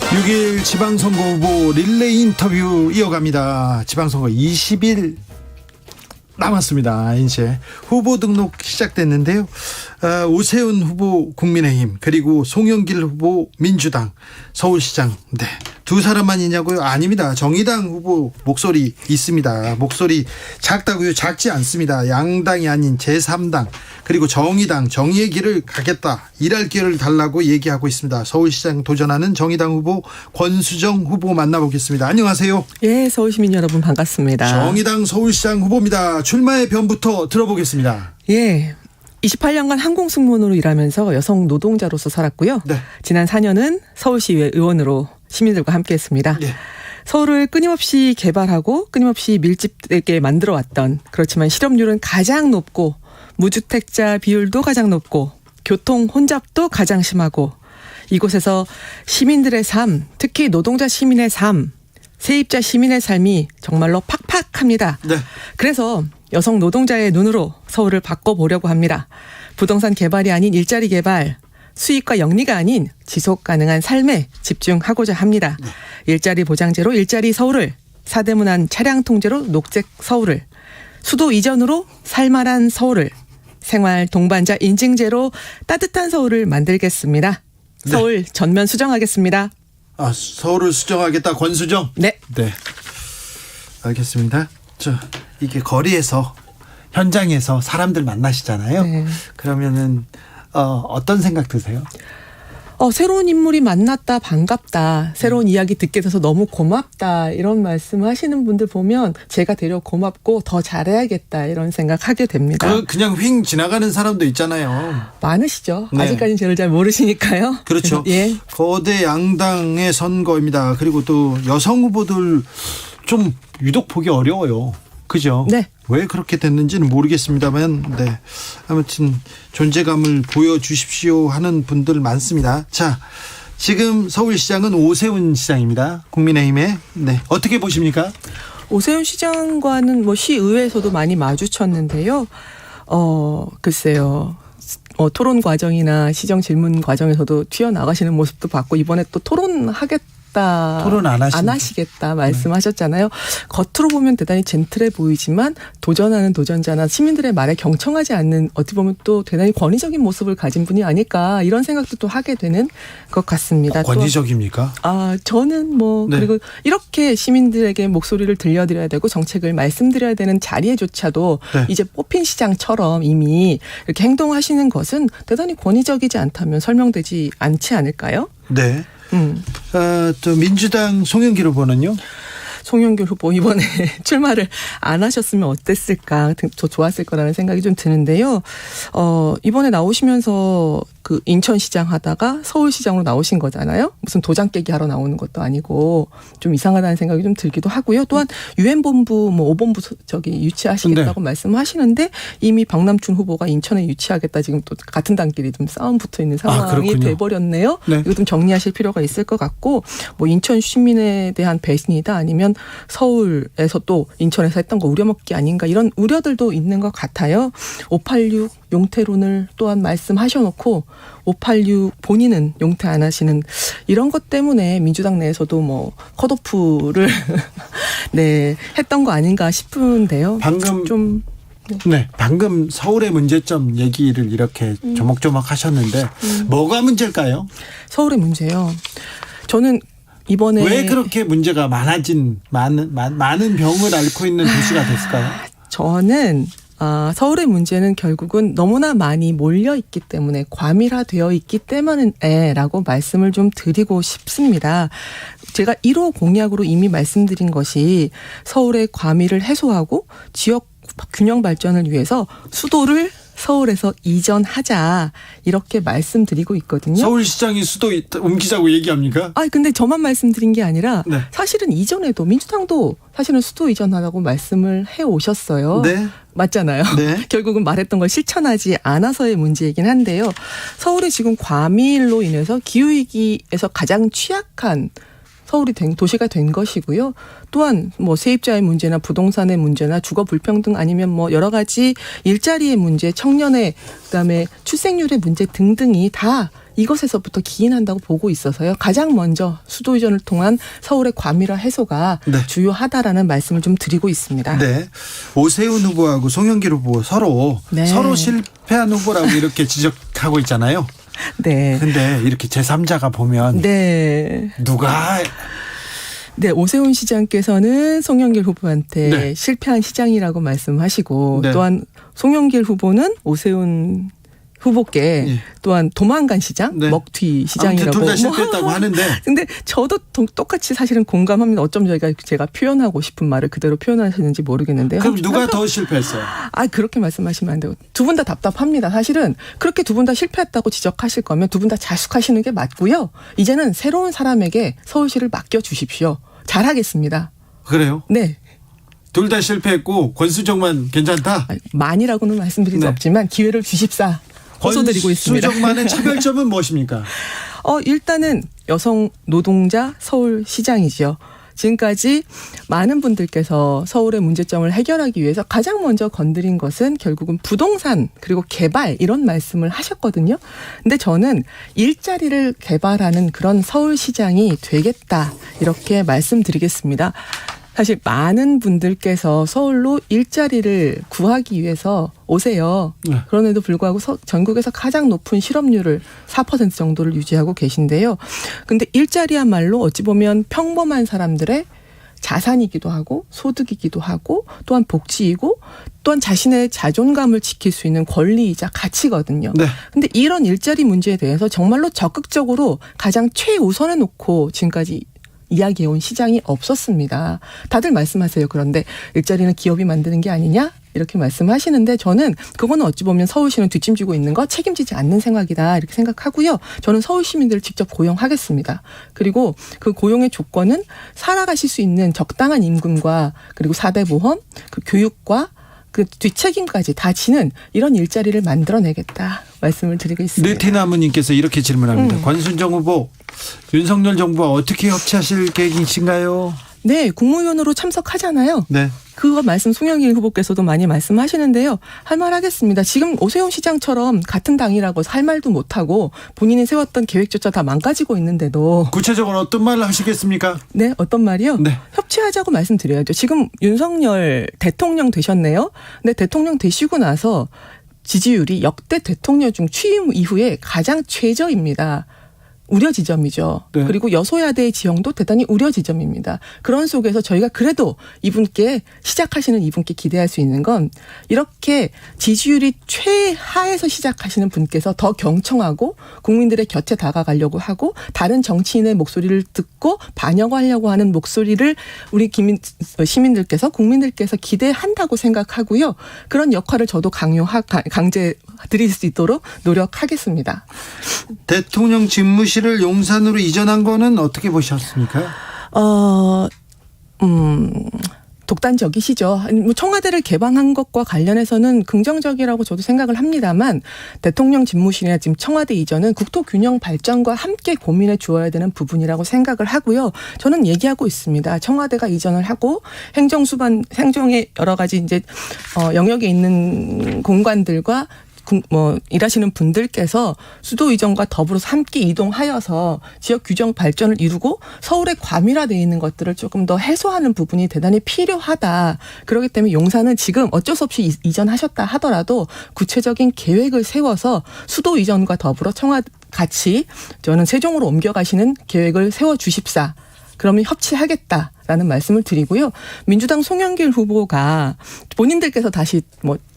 6일 지방선거 후보 릴레이 인터뷰 이어갑니다. 지방선거 20일 남았습니다. 이제 후보 등록 시작됐는데요. 오세훈 후보 국민의힘, 그리고 송영길 후보 민주당, 서울시장 두 사람만 있냐고요? 아닙니다. 정의당 후보 목소리 있습니다. 목소리 작다고요? 작지 않습니다. 양당이 아닌 제3당 그리고 정의당 정의의 길을 가겠다. 일할 길을 달라고 얘기하고 있습니다. 서울시장 도전하는 정의당 후보 권수정 후보 만나보겠습니다. 안녕하세요.
예, 서울시민 여러분 반갑습니다.
정의당 서울시장 후보입니다. 출마의 변부터 들어보겠습니다.
예. 28년간 항공승무원으로 일하면서 여성 노동자로서 살았고요.
네.
지난 4년은 서울시의회 의원으로 시민들과 함께했습니다.
네.
서울을 끊임없이 개발하고 끊임없이 밀집되게 만들어왔던, 그렇지만 실업률은 가장 높고 무주택자 비율도 가장 높고 교통 혼잡도 가장 심하고 이곳에서 시민들의 삶, 특히 노동자 시민의 삶, 세입자 시민의 삶이 정말로 팍팍합니다.
네.
그래서 여성 노동자의 눈으로 서울을 바꿔보려고 합니다. 부동산 개발이 아닌 일자리 개발, 수익과 영리가 아닌 지속 가능한 삶에 집중하고자 합니다.
네.
일자리 보장제로 일자리 서울을, 사대문안 차량 통제로 녹색 서울을, 수도 이전으로 살만한 서울을, 생활 동반자 인증제로 따뜻한 서울을 만들겠습니다.
네.
서울 전면 수정하겠습니다.
아, 서울을 수정하겠다. 권수정?
네.
네. 알겠습니다. 이게 거리에서 현장에서 사람들 만나시잖아요.
네.
그러면은 어떤 생각 드세요?
새로운 인물이 만났다, 반갑다, 새로운 이야기 듣게 돼서 너무 고맙다, 이런 말씀 하시는 분들 보면 제가 되려 고맙고 더 잘해야겠다, 이런 생각하게 됩니다.
그냥 휙 지나가는 사람도 있잖아요.
많으시죠.
네.
아직까지는 저를 잘 모르시니까요.
그렇죠.
예.
거대 양당의 선거입니다. 그리고 또 여성 후보들 좀 유독 보기 어려워요. 그죠?
네.
왜 그렇게 됐는지는 모르겠습니다만, 네. 아무튼 존재감을 보여주십시오 하는 분들 많습니다. 자, 지금 서울시장은 오세훈 시장입니다. 국민의힘에. 네. 어떻게 보십니까?
오세훈 시장과는 시의회에서도 많이 마주쳤는데요. 글쎄요. 토론 과정이나 시정 질문 과정에서도 튀어나가시는 모습도 봤고, 이번에 또 토론 안 하시겠다 말씀하셨잖아요. 겉으로 보면 대단히 젠틀해 보이지만 도전하는 도전자나 시민들의 말에 경청하지 않는, 어떻게 보면 또 대단히 권위적인 모습을 가진 분이 아닐까, 이런 생각도 또 하게 되는 것 같습니다.
권위적입니까?
저는
네.
그리고 이렇게 시민들에게 목소리를 들려드려야 되고 정책을 말씀드려야 되는 자리에조차도
네.
이제 뽑힌 시장처럼 이미 이렇게 행동하시는 것은 대단히 권위적이지 않다면 설명되지 않지 않을까요?
네. 또 민주당 송영길 후보는요?
송영길 후보 이번에 출마를 안 하셨으면 어땠을까, 더 좋았을 거라는 생각이 좀 드는데요. 이번에 나오시면서 그 인천시장 하다가 서울시장으로 나오신 거잖아요. 무슨 도장 깨기 하러 나오는 것도 아니고 좀 이상하다는 생각이 좀 들기도 하고요. 또한 유엔본부 5본부 유치하시겠다고 말씀하시는데 이미 박남춘 후보가 인천에 유치하겠다, 지금 또 같은 당끼리 좀 싸움 붙어 있는 상황이 돼버렸네요.
네.
이거 좀 정리하실 필요가 있을 것 같고, 인천 시민에 대한 배신이다, 아니면 서울에서 또 인천에서 했던 거 우려먹기 아닌가, 이런 우려들도 있는 것 같아요. 586 용태론을 또한 말씀하셔놓고 586 본인은 용태 안 하시는, 이런 것 때문에 민주당 내에서도 컷오프를 네, 했던 거 아닌가 싶은데요.
방금 방금 서울의 문제점 얘기를 이렇게 조목조목 하셨는데 뭐가 문제일까요?
서울의 문제요. 저는 이번에
왜 그렇게 문제가 많은 병을 앓고 있는 도시가 됐을까요?
저는 서울의 문제는 결국은 너무나 많이 몰려있기 때문에, 과밀화되어 있기 때문에라고 말씀을 좀 드리고 싶습니다. 제가 1호 공약으로 이미 말씀드린 것이 서울의 과밀을 해소하고 지역 균형 발전을 위해서 수도를 서울에서 이전하자, 이렇게 말씀드리고 있거든요.
서울시장이 수도 옮기자고 얘기합니까?
근데 저만 말씀드린 게 아니라
네.
사실은 이전에도 민주당도 사실은 수도 이전하라고 말씀을 해오셨어요.
네.
맞잖아요.
네.
결국은 말했던 걸 실천하지 않아서의 문제이긴 한데요. 서울이 지금 과밀로 인해서 기후위기에서 가장 취약한 도시가 된 것이고요. 또한 세입자의 문제나 부동산의 문제나 주거 불평등, 아니면 여러 가지 일자리의 문제, 청년의, 그다음에 출생률의 문제 등등이 다 이것에서부터 기인한다고 보고 있어서요. 가장 먼저 수도 이전을 통한 서울의 과밀화 해소가 주요하다라는 말씀을 좀 드리고 있습니다.
네. 오세훈 후보하고 송영길 후보 서로 실패한 후보라고 이렇게 지적하고 있잖아요.
네.
근데 이렇게 제3자가 보면 누가
네, 오세훈 시장께서는 송영길 후보한테
네.
실패한 시장이라고 말씀하시고
네.
또한 송영길 후보는 오세훈 후보께
예.
또한 도망간 시장,
네.
먹튀
아무튼
시장이라고.
둘 다 실패했다고 하는데
근데 저도 똑같이 사실은 공감합니다. 어쩜 제가 표현하고 싶은 말을 그대로 표현하시는지 모르겠는데요.
그럼 누가 더 실패했어요?
그렇게 말씀하시면 안 되고 두 분 다 답답합니다. 사실은 그렇게 두 분 다 실패했다고 지적하실 거면 두 분 다 자숙하시는 게 맞고요. 이제는 새로운 사람에게 서울시를 맡겨주십시오. 잘하겠습니다.
그래요?
네.
둘 다 실패했고 권수정만 괜찮다?
만이라고는 말씀드릴 수
네.
없지만 기회를 주십사. 호소드리고 있습니다.
권수정만의 차별점은 무엇입니까?
일단은 여성 노동자 서울시장이죠. 지금까지 많은 분들께서 서울의 문제점을 해결하기 위해서 가장 먼저 건드린 것은 결국은 부동산 그리고 개발 이런 말씀을 하셨거든요. 근데 저는 일자리를 개발하는 그런 서울시장이 되겠다 이렇게 말씀드리겠습니다. 사실 많은 분들께서 서울로 일자리를 구하기 위해서 오세요.
네.
그런데도 불구하고 전국에서 가장 높은 실업률을 4% 정도를 유지하고 계신데요. 근데 일자리야말로 어찌 보면 평범한 사람들의 자산이기도 하고 소득이기도 하고 또한 복지이고 또한 자신의 자존감을 지킬 수 있는 권리이자 가치거든요.
네.
근데 이런 일자리 문제에 대해서 정말로 적극적으로 가장 최우선에 놓고 지금까지 이야기해온 시장이 없었습니다. 다들 말씀하세요. 그런데 일자리는 기업이 만드는 게 아니냐? 이렇게 말씀하시는데 저는 그거는 어찌 보면 서울시는 뒷짐지고 있는 거 책임지지 않는 생각이다 이렇게 생각하고요. 저는 서울 시민들을 직접 고용하겠습니다. 그리고 그 고용의 조건은 살아가실 수 있는 적당한 임금과 그리고 4대 보험, 그 교육과 그 뒷책임까지 다 지는 이런 일자리를 만들어내겠다 말씀을 드리고 있습니다.
느티나무님께서 이렇게 질문합니다. 권순정 후보, 윤석열 정부와 어떻게 협치하실 계획이신가요?
네, 국무위원으로 참석하잖아요.
네.
그거 말씀 송영길 후보께서도 많이 말씀하시는데요. 할 말 하겠습니다. 지금 오세훈 시장처럼 같은 당이라고 할 말도 못하고 본인이 세웠던 계획조차 다 망가지고 있는데도.
구체적으로 어떤 말을 하시겠습니까?
네, 어떤 말이요?
네.
협치하자고 말씀드려야죠. 지금 윤석열 대통령 되셨네요. 근데 대통령 되시고 나서 지지율이 역대 대통령 중 취임 이후에 가장 최저입니다. 우려 지점이죠.
네.
그리고 여소야대의 지형도 대단히 우려 지점입니다. 그런 속에서 저희가 그래도 이분께 시작하시는 이분께 기대할 수 있는 건 이렇게 지지율이 최하에서 시작하시는 분께서 더 경청하고 국민들의 곁에 다가가려고 하고 다른 정치인의 목소리를 듣고 반영하려고 하는 목소리를 우리 시민들께서 국민들께서 기대한다고 생각하고요. 그런 역할을 저도 강제 드릴 수 있도록 노력하겠습니다.
대통령 집무실을 용산으로 이전한 거는 어떻게 보셨습니까?
독단적이시죠. 청와대를 개방한 것과 관련해서는 긍정적이라고 저도 생각을 합니다만 대통령 집무실이나 지금 청와대 이전은 국토균형 발전과 함께 고민해 주어야 되는 부분이라고 생각을 하고요. 저는 얘기하고 있습니다. 청와대가 이전을 하고 행정의 여러 가지 이제 영역에 있는 공간들과 일하시는 분들께서 수도 이전과 더불어서 함께 이동하여서 지역 규정 발전을 이루고 서울에 과밀화되어 있는 것들을 조금 더 해소하는 부분이 대단히 필요하다. 그렇기 때문에 용산은 지금 어쩔 수 없이 이전하셨다 하더라도 구체적인 계획을 세워서 수도 이전과 더불어 같이 저는 세종으로 옮겨가시는 계획을 세워주십사. 그러면 협치하겠다라는 말씀을 드리고요. 민주당 송영길 후보가 본인들께서 다시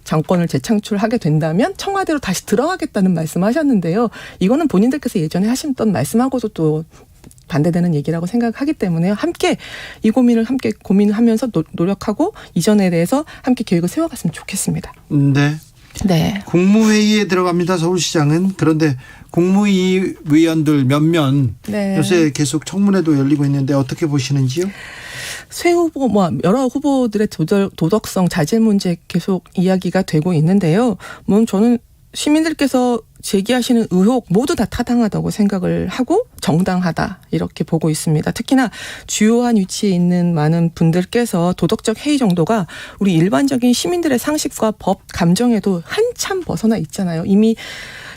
정권을 재창출하게 된다면 청와대로 다시 들어가겠다는 말씀하셨는데요. 이거는 본인들께서 예전에 하셨던 말씀하고도 또 반대되는 얘기라고 생각하기 때문에 함께 이 고민을 함께 고민하면서 노력하고 이전에 대해서 함께 계획을 세워갔으면 좋겠습니다.
네.
네.
국무회의에 들어갑니다. 서울시장은. 그런데 국무위원들 몇몇
네.
요새 계속 청문회도 열리고 있는데 어떻게 보시는지요?
새 후보, 여러 후보들의 도덕성, 자질 문제 계속 이야기가 되고 있는데요. 저는 시민들께서 제기하시는 의혹 모두 다 타당하다고 생각을 하고 정당하다 이렇게 보고 있습니다. 특히나 주요한 위치에 있는 많은 분들께서 도덕적 해이 정도가 우리 일반적인 시민들의 상식과 법, 감정에도 한참 벗어나 있잖아요. 이미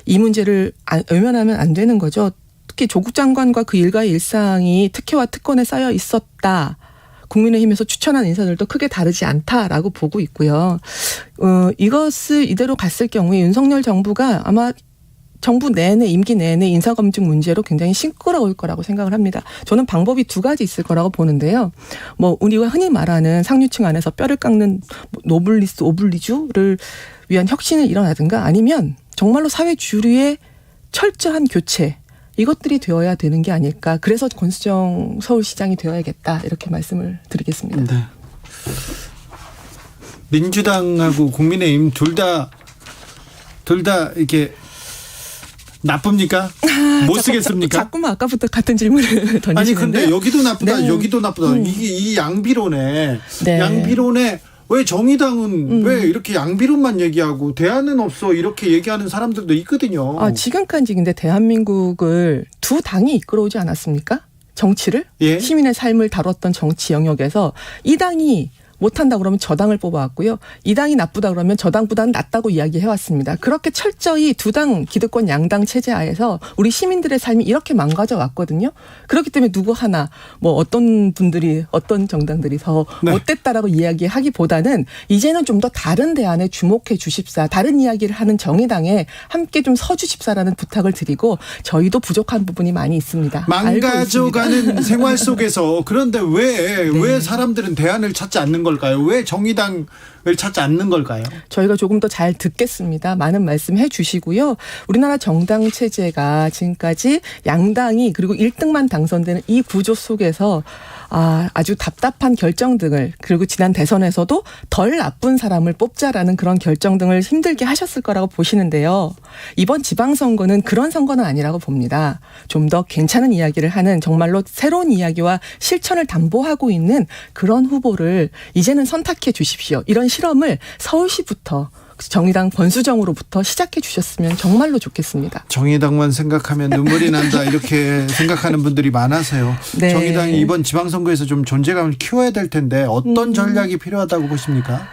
이 문제를 외면하면 안 되는 거죠. 특히 조국 장관과 그 일가의 일상이 특혜와 특권에 쌓여 있었다. 국민의힘에서 추천한 인사들도 크게 다르지 않다라고 보고 있고요. 이것을 이대로 갔을 경우에 윤석열 정부가 아마 정부 내내 임기 내내 인사검증 문제로 굉장히 시끄러울 거라고 생각을 합니다. 저는 방법이 두 가지 있을 거라고 보는데요. 뭐 우리가 흔히 말하는 상류층 안에서 뼈를 깎는 노블리스 오블리주를 위한 혁신이 일어나든가 아니면 정말로 사회 주류의 철저한 교체 이것들이 되어야 되는 게 아닐까. 그래서 권수정 서울시장이 되어야겠다 이렇게 말씀을 드리겠습니다.
네. 민주당하고 국민의힘 둘 다 이렇게 나쁩니까? 못 쓰겠습니까?
자꾸만 아까부터 같은 질문을 던지시는데요.
아니 근데 여기도 나쁘다,
네.
여기도 나쁘다. 이게 이 양비론에
네.
양비론에 왜 정의당은 왜 이렇게 양비론만 얘기하고 대안은 없어 이렇게 얘기하는 사람들도 있거든요.
지금까지 근데 대한민국을 두 당이 이끌어오지 않았습니까? 정치를
예?
시민의 삶을 다뤘던 정치 영역에서 이 당이 못한다 그러면 저 당을 뽑아왔고요. 이 당이 나쁘다 그러면 저 당보다는 낫다고 이야기해왔습니다. 그렇게 철저히 두 당 기득권 양당 체제 하에서 우리 시민들의 삶이 이렇게 망가져 왔거든요. 그렇기 때문에 누구 하나 뭐 어떤 분들이 어떤 정당들이 더 못됐다라고 이야기하기보다는 이제는 좀 더 다른 대안에 주목해 주십사. 다른 이야기를 하는 정의당에 함께 좀 서주십사라는 부탁을 드리고 저희도 부족한 부분이 많이 있습니다.
망가져가는 생활 속에서 그런데 왜 사람들은 대안을 찾지 않는 걸까요? 왜 정의당을 찾지 않는 걸까요?
저희가 조금 더 잘 듣겠습니다. 많은 말씀해 주시고요. 우리나라 정당 체제가 지금까지 양당이 그리고 1등만 당선되는 이 구조 속에서 아주 답답한 결정 등을 그리고 지난 대선에서도 덜 나쁜 사람을 뽑자라는 그런 결정 등을 힘들게 하셨을 거라고 보시는데요. 이번 지방선거는 그런 선거는 아니라고 봅니다. 좀 더 괜찮은 이야기를 하는 정말로 새로운 이야기와 실천을 담보하고 있는 그런 후보를 이제는 선택해 주십시오. 이런 실험을 서울시부터 정의당 권수정으로부터 시작해 주셨으면 정말로 좋겠습니다.
정의당만 생각하면 눈물이 난다 이렇게 생각하는 분들이 많아서요.
네.
정의당이 이번 지방선거에서 좀 존재감을 키워야 될 텐데 어떤 전략이 필요하다고 보십니까?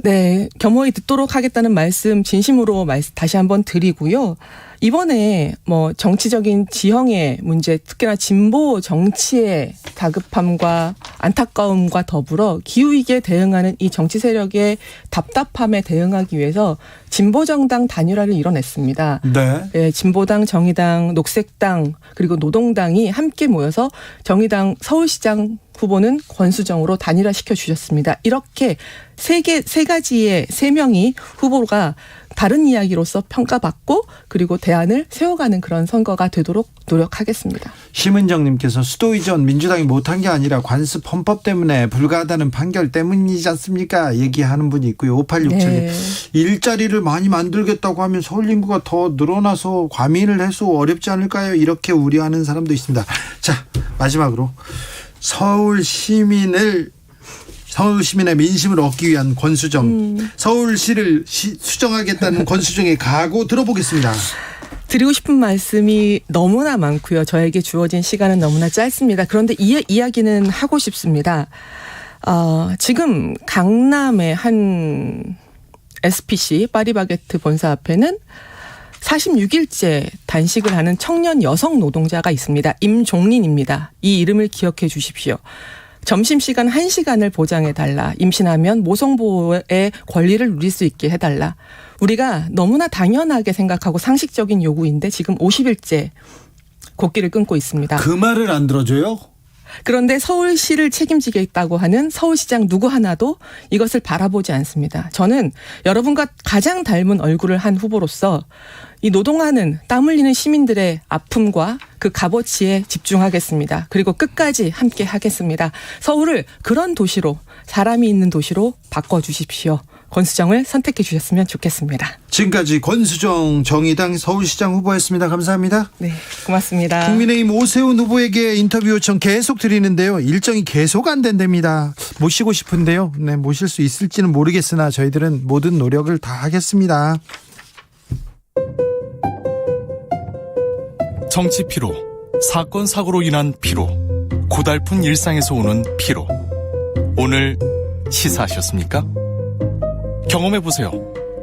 네, 겸허히 듣도록 하겠다는 말씀 진심으로 다시 한번 드리고요. 이번에 뭐 정치적인 지형의 문제, 특히나 진보 정치의 다급함과 안타까움과 더불어 기후위기에 대응하는 이 정치 세력의 답답함에 대응하기 위해서 진보정당 단일화를 이뤄냈습니다.
네.
진보당, 정의당, 녹색당 그리고 노동당이 함께 모여서 정의당 서울시장 후보는 권수정으로 단일화시켜 주셨습니다. 이렇게 세 가지의 세 명이 후보가 다른 이야기로서 평가받고 그리고 대안을 세워가는 그런 선거가 되도록 노력하겠습니다.
심은정님께서 수도 이전 민주당이 못한 게 아니라 관습 헌법 때문에 불가하다는 판결 때문이지 않습니까? 얘기하는 분이 있고요. 5867님.
네.
일자리를 많이 만들겠다고 하면 서울 인구가 더 늘어나서 과밀 해소 어렵지 않을까요? 이렇게 우려하는 사람도 있습니다. 자, 마지막으로 서울 시민의 민심을 얻기 위한 권수정, 서울시를 수정하겠다는 권수정의 각오 들어보겠습니다.
드리고 싶은 말씀이 너무나 많고요. 저에게 주어진 시간은 너무나 짧습니다. 그런데 이 이야기는 하고 싶습니다. 지금 강남의 한 SPC 파리바게트 본사 앞에는 46일째 단식을 하는 청년 여성 노동자가 있습니다. 임종린입니다. 이 이름을 기억해 주십시오. 점심시간 1시간을 보장해달라. 임신하면 모성보호의 권리를 누릴 수 있게 해달라. 우리가 너무나 당연하게 생각하고 상식적인 요구인데 지금 50일째 곡기를 끊고 있습니다.
그 말을 안 들어줘요?
그런데 서울시를 책임지겠다고 하는 서울시장 누구 하나도 이것을 바라보지 않습니다. 저는 여러분과 가장 닮은 얼굴을 한 후보로서 이 노동하는 땀 흘리는 시민들의 아픔과 그 값어치에 집중하겠습니다. 그리고 끝까지 함께 하겠습니다. 서울을 그런 도시로, 사람이 있는 도시로 바꿔주십시오. 권수정을 선택해 주셨으면 좋겠습니다.
지금까지 권수정 정의당 서울시장 후보였습니다. 감사합니다.
네, 고맙습니다.
국민의힘 오세훈 후보에게 인터뷰 요청 계속 드리는데요. 일정이 계속 안 된답니다. 모시고 싶은데요. 네, 모실 수 있을지는 모르겠으나 저희들은 모든 노력을 다 하겠습니다.
정치 피로, 사건 사고로 인한 피로, 고달픈 일상에서 오는 피로. 오늘 시사하셨습니까? 경험해보세요.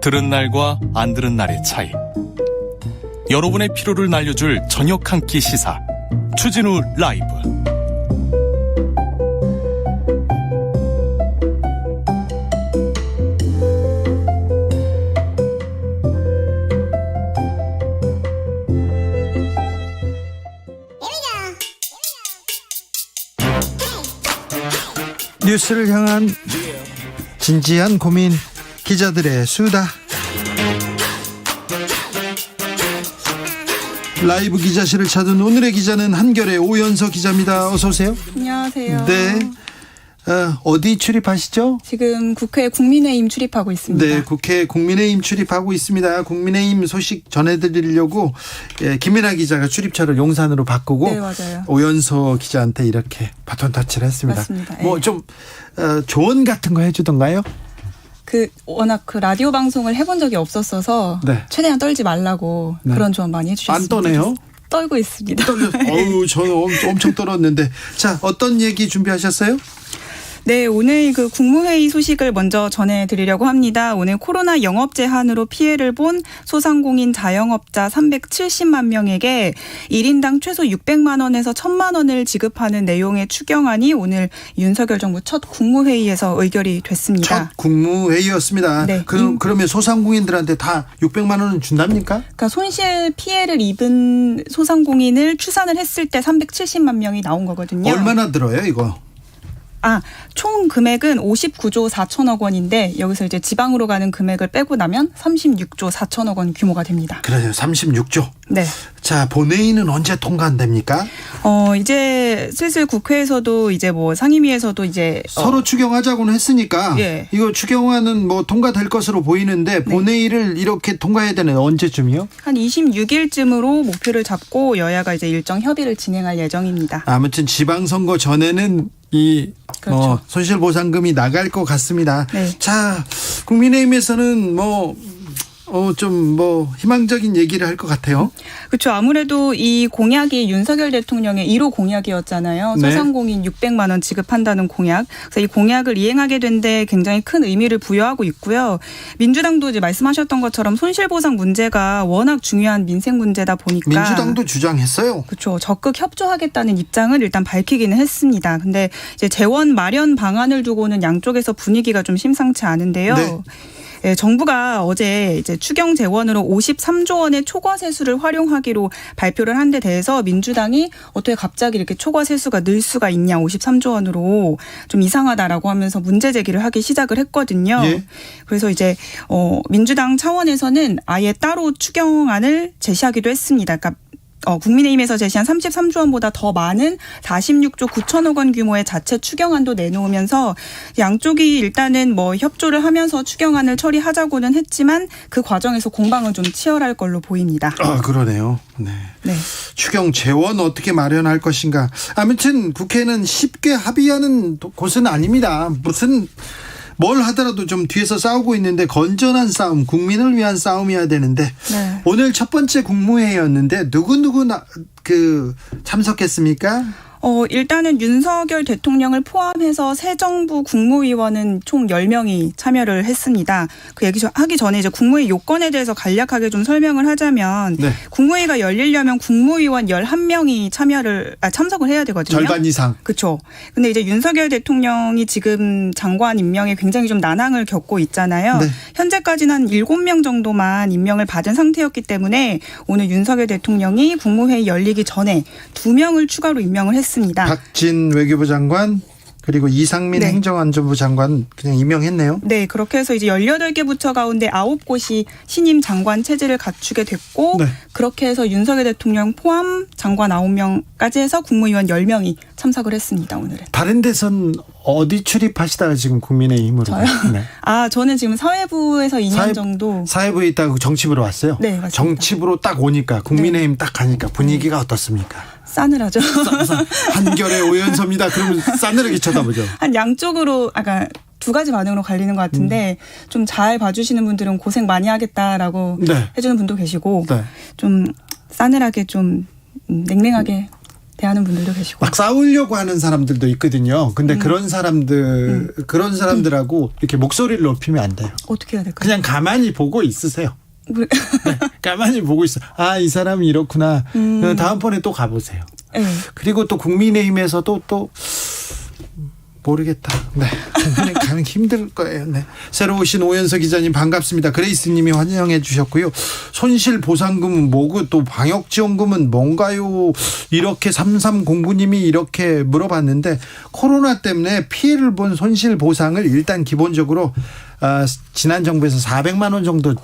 들은 날과 안 들은 날의 차이. 여러분의 피로를 날려줄 저녁 한 끼 시사. 추진우 라이브.
뉴스를 향한 진지한 고민, 기자들의 수다. 라이브 기자실을 찾은 오늘의 기자는 한결의 오연서 기자입니다. 어서 오세요.
안녕하세요.
네. 어디 출입하시죠?
지금 국회 국민의힘 출입하고 있습니다.
네, 국회 국민의힘 출입하고 있습니다. 국민의힘 소식 전해드리려고 김민아 기자가 출입처를 용산으로 바꾸고
네, 맞아요.
오연서 기자한테 이렇게 바톤 터치를 했습니다.
맞습니다.
뭐 좀 조언 같은 거 해주던가요?
워낙 라디오 방송을 해본 적이 없었어서
네.
최대한 떨지 말라고
네.
그런 조언 많이 해주셨습니다.
안 떠네요?
떨고 있습니다.
어우, 저는 엄청 떨었는데. 자, 어떤 얘기 준비하셨어요?
네, 오늘 국무회의 소식을 먼저 전해드리려고 합니다. 오늘 코로나 영업 제한으로 피해를 본 소상공인 자영업자 370만 명에게 1인당 최소 600만 원에서 1000만 원을 지급하는 내용의 추경안이 오늘 윤석열 정부 첫 국무회의에서 의결이 됐습니다.
첫 국무회의였습니다.
네.
그러면 소상공인들한테 다 600만 원은 준답니까?
그러니까 손실 피해를 입은 소상공인을 추산을 했을 때 370만 명이 나온 거거든요.
얼마나 들어요, 이거?
총 금액은 59조 4천억 원인데 여기서 이제 지방으로 가는 금액을 빼고 나면 36조 4천억 원 규모가 됩니다.
그래요. 36조.
네.
자, 본회의는 언제 통과됩니까?
이제 슬슬 국회에서도 이제 상임위에서도 이제
서로 추경하자고는 했으니까
예.
이거 추경안은 통과될 것으로 보이는데 본회의를 이렇게 통과해야 되는 언제쯤이요?
한 26일쯤으로 목표를 잡고 여야가 이제 일정 협의를 진행할 예정입니다.
아무튼 지방선거 전에는
그렇죠.
손실보상금이 나갈 것 같습니다.
네.
자, 국민의힘에서는 좀 희망적인 얘기를 할 것 같아요.
그렇죠. 아무래도 이 공약이 윤석열 대통령의 1호 공약이었잖아요.
네.
소상공인 600만 원 지급한다는 공약. 그래서 이 공약을 이행하게 된 데 굉장히 큰 의미를 부여하고 있고요. 민주당도 이제 말씀하셨던 것처럼 손실보상 문제가 워낙 중요한 민생 문제다 보니까
민주당도 주장했어요.
그렇죠. 적극 협조하겠다는 입장을 일단 밝히기는 했습니다. 근데 이제 재원 마련 방안을 두고는 양쪽에서 분위기가 좀 심상치 않은데요.
네.
네, 정부가 어제 이제 추경 재원으로 53조 원의 초과 세수를 활용하기로 발표를 한 데 대해서 민주당이 어떻게 갑자기 이렇게 초과 세수가 늘 수가 있냐 53조 원으로 좀 이상하다라고 하면서 문제 제기를 하기 시작을 했거든요.
예.
그래서 이제 민주당 차원에서는 아예 따로 추경안을 제시하기도 했습니다. 그러니까 국민의힘에서 제시한 33조 원보다 더 많은 46조 9천억 원 규모의 자체 추경안도 내놓으면서 양쪽이 일단은 협조를 하면서 추경안을 처리하자고는 했지만 그 과정에서 공방은 좀 치열할 걸로 보입니다.
그러네요. 네. 추경 재원 어떻게 마련할 것인가. 아무튼 국회는 쉽게 합의하는 곳은 아닙니다. 뭘 하더라도 좀 뒤에서 싸우고 있는데 건전한 싸움, 국민을 위한 싸움이어야 되는데
네.
오늘 첫 번째 국무회의였는데 누구 참석했습니까?
일단은 윤석열 대통령을 포함해서 새 정부 국무위원은 총 10명이 참여를 했습니다. 그 얘기 하기 전에 이제 국무회의 요건에 대해서 간략하게 좀 설명을 하자면
네.
국무회의가 열리려면 국무위원 11명이 참석을 해야 되거든요.
절반 이상.
그렇죠. 근데 이제 윤석열 대통령이 지금 장관 임명에 굉장히 좀 난항을 겪고 있잖아요.
네.
현재까지는 한 7명 정도만 임명을 받은 상태였기 때문에 오늘 윤석열 대통령이 국무회의 열리기 전에 2명을 추가로 임명을 했습니다.
박진 외교부 장관 그리고 이상민
네.
행정안전부 장관 그냥 임명했네요.
네, 그렇게 해서 이제 18개 부처 가운데 9곳이 신임 장관 체제를 갖추게 됐고
네.
그렇게 해서 윤석열 대통령 포함 장관 9명까지 해서 국무위원 10명이 참석을 했습니다. 오늘은.
다른 데선 어디 출입하시다가 지금 국민의힘으로?
저요?
네.
저는 지금 사회부에서 2년 정도.
사회부에 있다가 정치부로 왔어요?
네, 맞습니다.
정치부로 딱 오니까 국민의힘 딱 가니까 분위기가 어떻습니까?
싸늘하죠.
한결의 오연서입니다. 그러면 싸늘하게 쳐다보죠.
한 양쪽으로 두 가지 반응으로 갈리는 것 같은데 좀 잘 봐주시는 분들은 고생 많이 하겠다라고
네.
해주는 분도 계시고
네.
좀 싸늘하게 좀 냉랭하게 대하는 분들도 계시고.
막 싸우려고 하는 사람들도 있거든요. 근데 그런 사람들하고 이렇게 목소리를 높이면 안 돼요.
어떻게 해야 될까요?
그냥 가만히 보고 있으세요. 네, 가만히 보고 있어. 이 사람이 이렇구나. 다음번에 또 가보세요.
네.
그리고 또 국민의힘에서도 또 모르겠다. 네. 국민의 가는 힘들 거예요. 네. 새로 오신 오연서 기자님 반갑습니다. 그레이스님이 환영해 주셨고요. 손실보상금은 뭐고 또 방역지원금은 뭔가요? 이렇게 3309님이 이렇게 물어봤는데 코로나 때문에 피해를 본 손실보상을 일단 기본적으로 지난 정부에서 400만 원 정도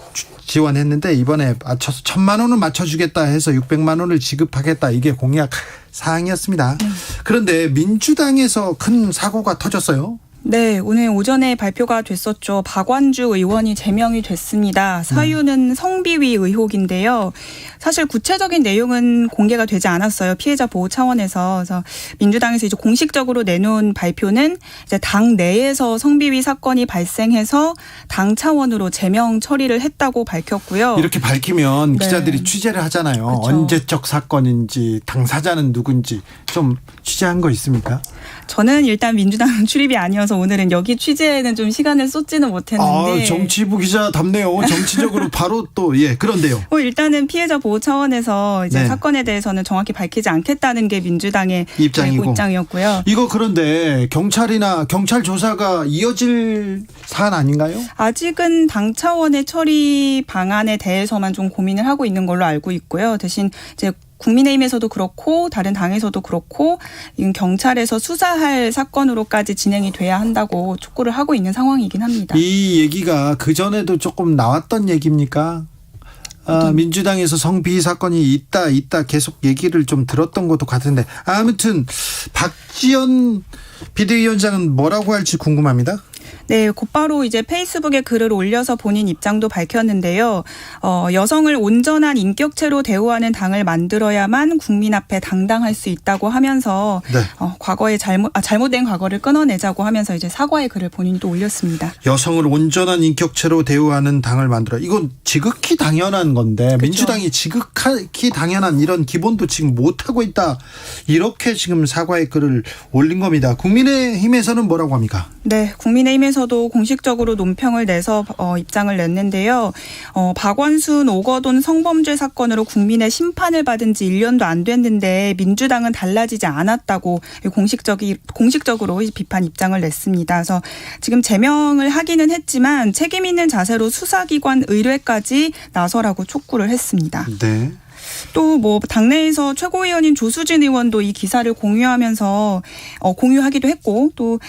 지원했는데 이번에 맞춰서 1000만 원은 맞춰주겠다 해서 600만 원을 지급하겠다. 이게 공약 사항이었습니다. 그런데 민주당에서 큰 사고가 터졌어요.
네, 오늘 오전에 발표가 됐었죠. 박완주 의원이 제명이 됐습니다. 사유는 성비위 의혹인데요. 사실 구체적인 내용은 공개가 되지 않았어요. 피해자 보호 차원에서. 그래서 민주당에서 이제 공식적으로 내놓은 발표는 이제 당 내에서 성비위 사건이 발생해서 당 차원으로 제명 처리를 했다고 밝혔고요.
이렇게 밝히면
네.
기자들이 취재를 하잖아요.
그렇죠.
언제적 사건인지 당사자는 누군지 좀 취재한 거 있습니까?
저는 일단 민주당 출입이 아니어서 오늘은 여기 취재에는 좀 시간을 쏟지는 못했는데.
정치부 기자답네요. 정치적으로 바로 또 그런데요.
일단은 피해자 보호 차원에서 이제
네.
사건에 대해서는 정확히 밝히지 않겠다는 게 민주당의 입장이었고요.
이거 그런데 경찰 조사가 이어질 사안 아닌가요?
아직은 당 차원의 처리 방안에 대해서만 좀 고민을 하고 있는 걸로 알고 있고요. 대신 이제 국민의힘에서도 그렇고 다른 당에서도 그렇고 이건 경찰에서 수사할 사건으로까지 진행이 돼야 한다고 촉구를 하고 있는 상황이긴 합니다.
이 얘기가 그전에도 조금 나왔던 얘기입니까? 민주당에서 성비위 사건이 있다 계속 얘기를 좀 들었던 것도 같은데 아무튼 박지원 비대위원장은 뭐라고 할지 궁금합니다.
네, 곧바로 이제 페이스북에 글을 올려서 본인 입장도 밝혔는데요. 여성을 온전한 인격체로 대우하는 당을 만들어야만 국민 앞에 당당할 수 있다고 하면서
네.
과거에 잘못된 과거를 끊어내자고 하면서 이제 사과의 글을 본인도 올렸습니다.
여성을 온전한 인격체로 대우하는 당을 만들어. 이건 지극히 당연한 건데 그렇죠. 민주당이 지극히 당연한 이런 기본도 지금 못하고 있다. 이렇게 지금 사과의 글을 올린 겁니다. 국민의힘에서는 뭐라고 합니까?
네, 국민의힘에서도 공식적으로 논평을 내서 입장을 냈는데요. 박원순 오거돈 성범죄 사건으로 국민의 심판을 받은 지 1년도 안 됐는데 민주당은 달라지지 않았다고 공식적으로 비판 입장을 냈습니다. 그래서 지금 제명을 하기는 했지만 책임 있는 자세로 수사기관 의뢰까지 나서라고 촉구를 했습니다.
네.
또 당내에서 최고위원인 조수진 의원도 이 기사를 공유하면서 공유하기도 했고 또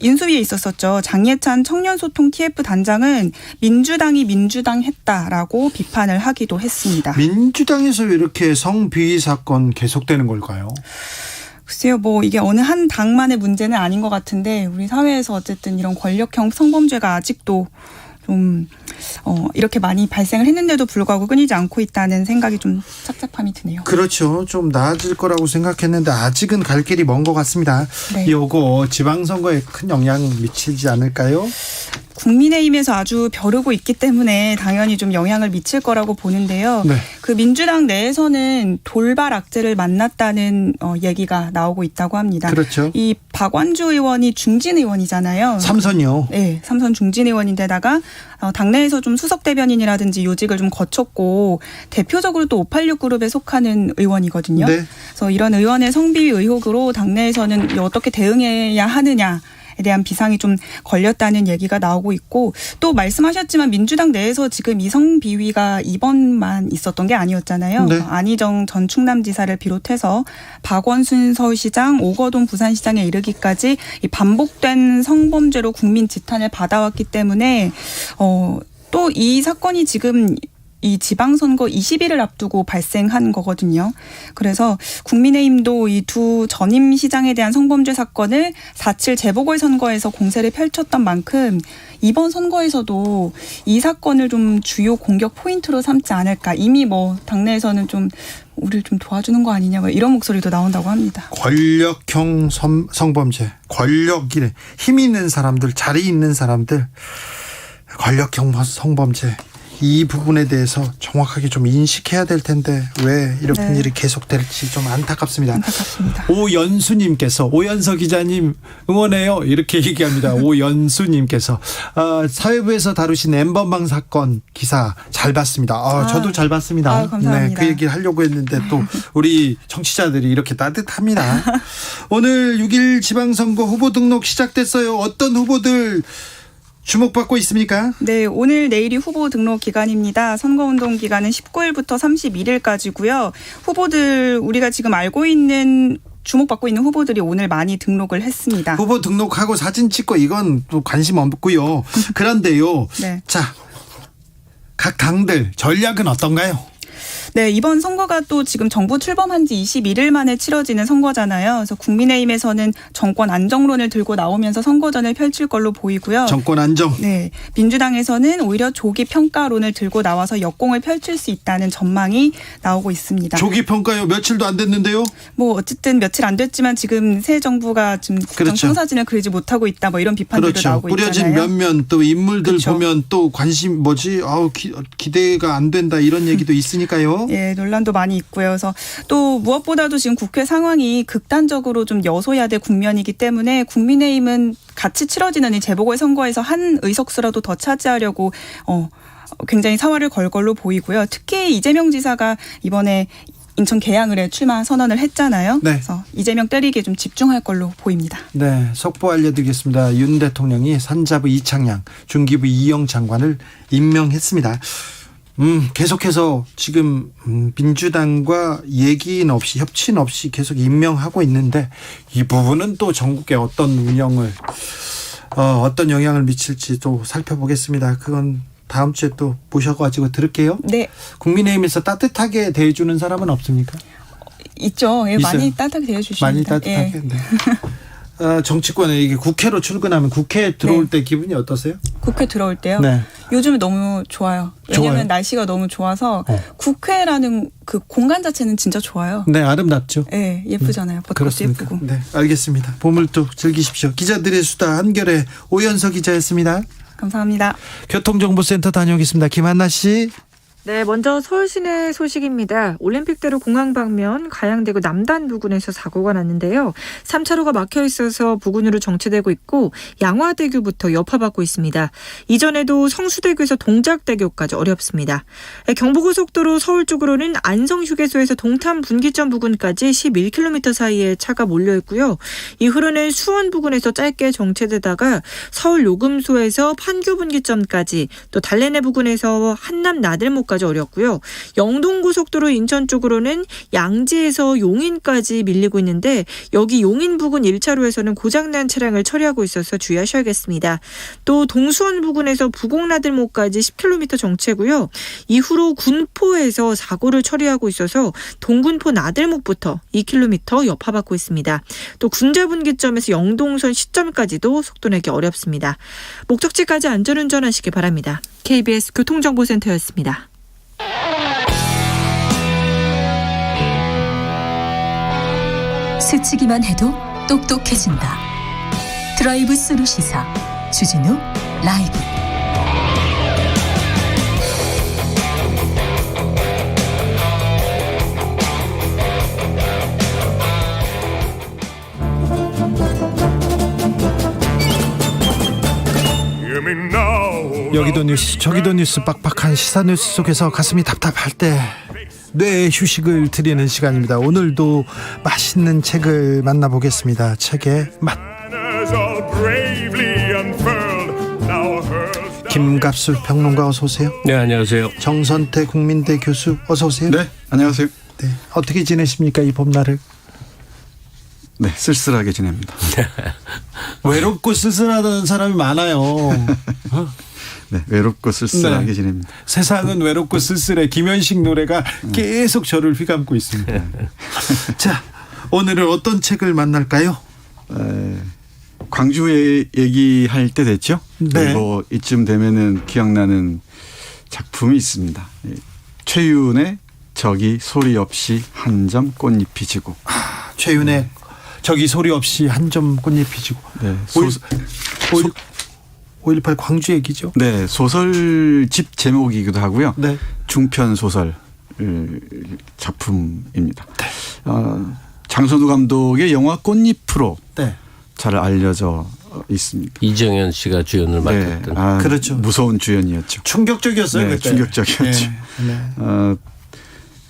인수위에 있었었죠. 장예찬 청년소통 TF 단장은 민주당이 민주당 했다라고 비판을 하기도 했습니다.
민주당에서 왜 이렇게 성비위 사건 계속되는 걸까요?
글쎄요, 이게 어느 한 당만의 문제는 아닌 것 같은데 우리 사회에서 어쨌든 이런 권력형 성범죄가 아직도 좀 이렇게 많이 발생을 했는데도 불구하고 끊이지 않고 있다는 생각이 좀 착잡함이 드네요.
그렇죠. 좀 나아질 거라고 생각했는데 아직은 갈 길이 먼 것 같습니다.
네.
이거 지방선거에 큰 영향 미치지 않을까요?
국민의힘에서 아주 벼르고 있기 때문에 당연히 좀 영향을 미칠 거라고 보는데요.
네.
그 민주당 내에서는 돌발 악재를 만났다는 얘기가 나오고 있다고 합니다.
그렇죠.
이 박완주 의원이 중진 의원이잖아요.
삼선이요.
네, 삼선 중진 의원인데다가 당내에서 좀 수석 대변인이라든지 요직을 좀 거쳤고 대표적으로 또 586 그룹에 속하는 의원이거든요.
네.
그래서 이런 의원의 성비위 의혹으로 당내에서는 어떻게 대응해야 하느냐. 에 대한 비상이 좀 걸렸다는 얘기가 나오고 있고 또 말씀하셨지만 민주당 내에서 지금 이성 비위가 이번만 있었던 게 아니었잖아요.
네.
안희정 전 충남지사를 비롯해서 박원순 서울시장, 오거돈 부산시장에 이르기까지 이 반복된 성범죄로 국민 지탄을 받아왔기 때문에 또 이 사건이 지금 이 지방선거 20일을 앞두고 발생한 거거든요. 그래서 국민의힘도 이 두 전임 시장에 대한 성범죄 사건을 4.7 재보궐선거에서 공세를 펼쳤던 만큼 이번 선거에서도 이 사건을 좀 주요 공격 포인트로 삼지 않을까. 이미 당내에서는 좀 우리를 좀 도와주는 거 아니냐 이런 목소리도 나온다고 합니다.
권력형 성범죄, 권력이래. 힘 있는 사람들, 자리 있는 사람들, 권력형 성범죄.
이 부분에 대해서 정확하게 좀 인식해야 될 텐데 왜 이런 일이 계속될지 좀 안타깝습니다.
오연수님께서 오연서 기자님 응원해요 이렇게 얘기합니다. 오연수님께서 사회부에서 다루신 N번방 사건 기사 잘 봤습니다. 저도 잘 봤습니다.
감사합니다.
네, 그 얘기를 하려고 했는데 또 우리 청취자들이 이렇게 따뜻합니다. 오늘 6일 지방선거 후보 등록 시작됐어요. 어떤 후보들 주목받고 있습니까?
네, 오늘 내일이 후보 등록 기간입니다. 선거운동 기간은 19일부터 31일까지고요. 후보들 우리가 지금 알고 있는 주목받고 있는 후보들이 오늘 많이 등록을 했습니다.
후보 등록하고 사진 찍고 이건 또 관심 없고요. 그런데요.
네.
자, 각 당들 전략은 어떤가요?
네, 이번 선거가 또 지금 정부 출범한 지 21일 만에 치러지는 선거잖아요. 그래서 국민의힘에서는 정권 안정론을 들고 나오면서 선거전을 펼칠 걸로 보이고요.
정권 안정.
네, 민주당에서는 오히려 조기 평가론을 들고 나와서 역공을 펼칠 수 있다는 전망이 나오고 있습니다.
조기 평가요? 며칠도 안 됐는데요?
뭐 어쨌든 며칠 안 됐지만 지금 새 정부가 지금 청사진을 그리지 못하고 있다 뭐 이런 비판들도 나오고
뿌려진
있잖아요.
면면 또 인물들 보면 또 관심 기대가 안 된다 이런 얘기도 있으니까요.
예, 논란도 많이 있고요. 그래서 또 무엇보다도 지금 국회 상황이 극단적으로 좀 여소야대 국면이기 때문에 국민의힘은 같이 치러지는 이 재보궐선거에서 한 의석수라도 더 차지하려고 굉장히 사활을 걸 걸로 보이고요. 특히 이재명 지사가 이번에 인천 계양을에 출마 선언을 했잖아요.
네.
그래서 이재명 때리기에 좀 집중할 걸로 보입니다.
네, 속보 알려드리겠습니다. 윤 대통령이 산자부 이창양, 중기부 이영 장관을 임명했습니다. 계속해서 지금 민주당과 얘기는 없이 협치는 없이 계속 임명하고 있는데 이 부분은 또 전국에 어떤 운영을 어떤 영향을 미칠지 또 살펴보겠습니다. 그건 다음 주에 또 모셔가지고 들을게요.
네.
국민의힘에서 따뜻하게 대해주는 사람은 없습니까?
있죠. 예, 많이 따뜻하게 대해주십니다.
많이 따뜻하게.
예.
네. 정치권에 이게 국회로 출근하면 국회 들어올 때 기분이 어떠세요?
국회 들어올 때요?
네.
요즘은 너무 좋아요. 왜냐하면
좋아요?
날씨가 너무 좋아서 국회라는 그 공간 자체는 진짜 좋아요.
네, 아름답죠.
네, 예쁘잖아요. 벚꽃도
그렇습니까?
예쁘고.
네, 알겠습니다. 봄을 또 즐기십시오. 기자들의 수다 한결의 오연서 기자였습니다.
감사합니다.
교통정보센터 다녀오겠습니다. 김한나 씨.
네, 먼저 서울 시내 소식입니다. 올림픽대로 공항 방면 가양대교 남단 부근에서 사고가 났는데요. 3차로가 막혀 있어서 부근으로 정체되고 있고 양화대교부터 여파받고 있습니다. 이전에도 성수대교에서 동작대교까지 어렵습니다. 경부고속도로 서울 쪽으로는 안성휴게소에서 동탄 분기점 부근까지 11km 사이에 차가 몰려 있고요. 이후로는 수원 부근에서 짧게 정체되다가 서울 요금소에서 판교 분기점까지 또 달래내 부근에서 한남 나들목까지 어렵고요. 영동고속도로 인천 쪽으로는 양지에서 용인까지 밀리고 있는데 여기 용인 부근 1차로에서는 고장난 차량을 처리하고 있어서 주의하셔야겠습니다. 또 동수원 부근에서 부곡나들목까지 10km 정체고요. 이후로 군포에서 사고를 처리하고 있어서 동군포 나들목부터 2km 여파받고 있습니다. 또 군자분기점에서 영동선 시점까지도 속도 내기 어렵습니다. 목적지까지 안전운전하시기 바랍니다. KBS 교통정보센터였습니다.
스치기만 해도 똑똑해진다. 드라이브 스루 시사 주진우 라이브.
여기도 뉴스 저기도 뉴스 빡빡한 시사 뉴스 속에서 가슴이 답답할 때 뇌 휴식을 드리는 시간입니다. 오늘도 맛있는 책을 만나보겠습니다. 책의 맛. 김갑술 평론가 어서 오세요.
네, 안녕하세요.
정선태 국민대 교수 어서 오세요.
네, 안녕하세요.
네, 어떻게 지내십니까 이 봄날을?
네, 쓸쓸하게 지냅니다.
외롭고 쓸쓸하다는 사람이 많아요.
네, 외롭고 쓸쓸하게
네.
지냅니다.
세상은 외롭고 쓸쓸해. 김현식 노래가 계속 저를 휘감고 있습니다. 자, 오늘은 어떤 책을 만날까요?
광주 얘기할 때 됐죠?
네.
그리고 이쯤 되면은 기억나는 작품이 있습니다. 최윤의 저기 소리 없이 한 점 꽃잎이 지고.
최윤의 저기 소리 없이 한 점 꽃잎이 지고.
네.
5.18 광주 얘기죠.
네, 소설집 제목이기도 하고요.
네.
중편 소설 작품입니다. 장선우 감독의 영화 꽃잎으로
네.
잘 알려져 있습니다.
이정현 씨가 주연을 맡았던.
그렇죠.
무서운 주연이었죠.
충격적이었어요.
네,
그때.
충격적이었죠.
네.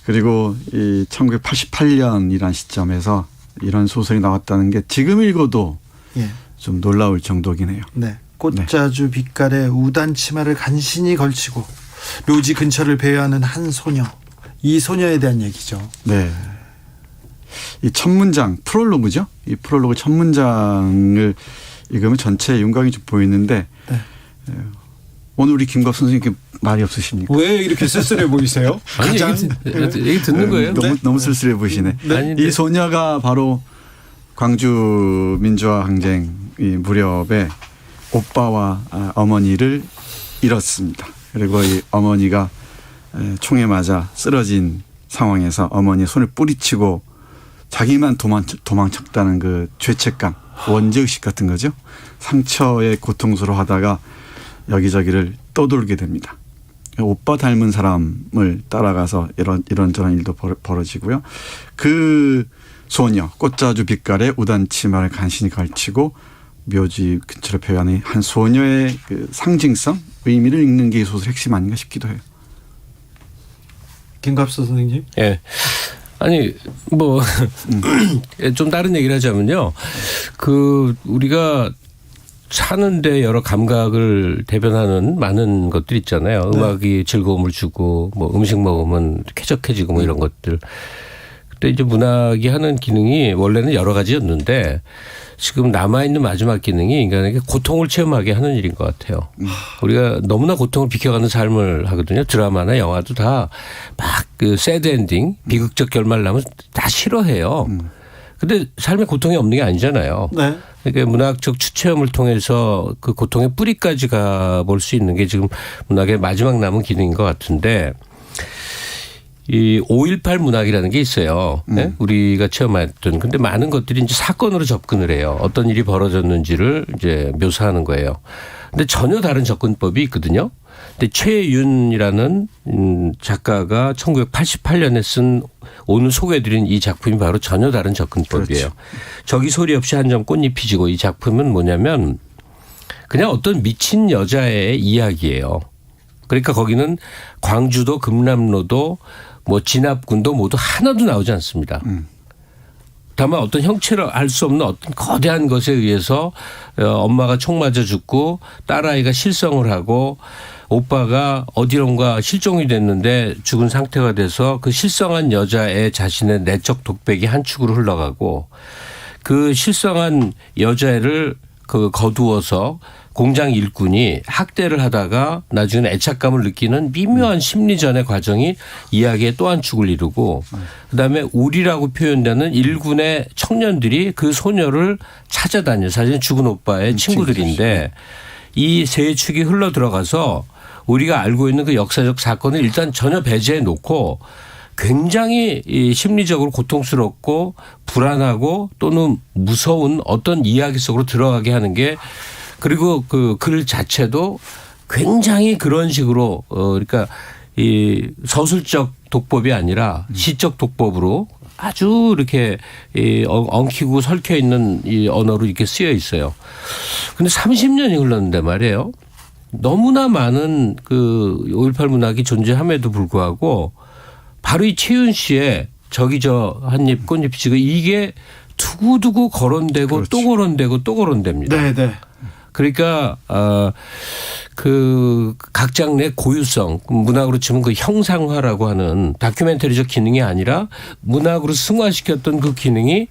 그리고 이 1988년이라는 시점에서 이런 소설이 나왔다는 게 지금 읽어도
예.
좀 놀라울 정도긴 해요.
네. 꽃자주 빛깔에 우단 치마를 간신히 걸치고 묘지 근처를 배회하는 한 소녀. 이 소녀에 대한 얘기죠.
네. 이 첫 문장 프롤로그죠. 이 프롤로그 첫 문장을 읽으면 전체 윤곽이 좀 보이는데 오늘 우리 김갑 선생님께 말이 없으십니까?
왜 이렇게 쓸쓸해 보이세요?
아니, 얘기 듣는 거예요.
너무 쓸쓸해 보이시네.
네.
이 소녀가 바로 광주 민주화 항쟁 무렵에 오빠와 어머니를 잃었습니다. 그리고 이 어머니가 총에 맞아 쓰러진 상황에서 어머니의 손을 뿌리치고 자기만 도망쳤다는 그 죄책감, 원죄의식 같은 거죠. 상처에 고통스러워하다가 여기저기를 떠돌게 됩니다. 오빠 닮은 사람을 따라가서 이런저런 일도 벌어지고요. 그 소녀, 꽃자주 빛깔에 우단 치마를 간신히 걸치고 묘지 근처를 배회하는 한 소녀의 그 상징성, 의미를 읽는 게 이 소설의 핵심 아닌가 싶기도 해요.
김갑수 선생님?
예. 아니 좀 다른 얘기를 하자면요. 우리가 사는데 여러 감각을 대변하는 많은 것들 있잖아요. 음악이 즐거움을 주고 뭐 음식 먹으면 쾌적해지고 뭐 이런 것들. 근데 이제 문학이 하는 기능이 원래는 여러 가지였는데 지금 남아있는 마지막 기능이 인간에게 고통을 체험하게 하는 일인 것 같아요. 우리가 너무나 고통을 비켜가는 삶을 하거든요. 드라마나 영화도 다 막 그 새드 엔딩, 비극적 결말 나면 다 싫어해요. 근데 삶에 고통이 없는 게 아니잖아요.
네.
그러니까 문학적 추체험을 통해서 그 고통의 뿌리까지 가볼 수 있는 게 지금 문학의 마지막 남은 기능인 것 같은데 이 5.18 문학이라는 게 있어요. 네? 우리가 체험했던. 근데 많은 것들이 이제 사건으로 접근을 해요. 어떤 일이 벌어졌는지를 이제 묘사하는 거예요. 근데 전혀 다른 접근법이 있거든요. 근데 최윤이라는 작가가 1988년에 쓴 오늘 소개해드린 이 작품이 바로 전혀 다른 접근법이에요. 그렇죠. 저기 소리 없이 한 점 꽃잎이 지고 이 작품은 뭐냐면 그냥 어떤 미친 여자의 이야기예요. 그러니까 거기는 광주도 금남로도 뭐 진압군도 모두 하나도 나오지 않습니다. 다만 어떤 형체를 알 수 없는 어떤 거대한 것에 의해서 엄마가 총 맞아 죽고 딸아이가 실성을 하고 오빠가 어디론가 실종이 됐는데 죽은 상태가 돼서 그 실성한 여자의 자신의 내적 독백이 한 축으로 흘러가고 그 실성한 여자애를 거두어서 공장 일꾼이 학대를 하다가 나중에 애착감을 느끼는 미묘한 심리전의 과정이 이야기의 또 한 축을 이루고 그다음에 우리라고 표현되는 일군의 청년들이 그 소녀를 찾아다녀요. 사실 죽은 오빠의 친구들인데 이 세 축이 흘러 들어가서 우리가 알고 있는 그 역사적 사건을 일단 전혀 배제해 놓고 굉장히 심리적으로 고통스럽고 불안하고 또는 무서운 어떤 이야기 속으로 들어가게 하는 게 그리고 그 글 자체도 굉장히 그런 식으로 그러니까 이 서술적 독법이 아니라 시적 독법으로 아주 이렇게 엉키고 설켜 있는 이 언어로 이렇게 쓰여 있어요. 근데 30년이 흘렀는데 말이에요. 너무나 많은 그 5.18 문학이 존재함에도 불구하고 바로 이 최윤 씨의 저기 저 한입 꽃잎 지금 이게 두고두고 거론되고 그렇지. 또 거론되고 또 거론됩니다.
네, 네.
그러니까 그 각 장르의 고유성 문학으로 치면 그 형상화라고 하는 다큐멘터리적 기능이 아니라 문학으로 승화시켰던 그 기능이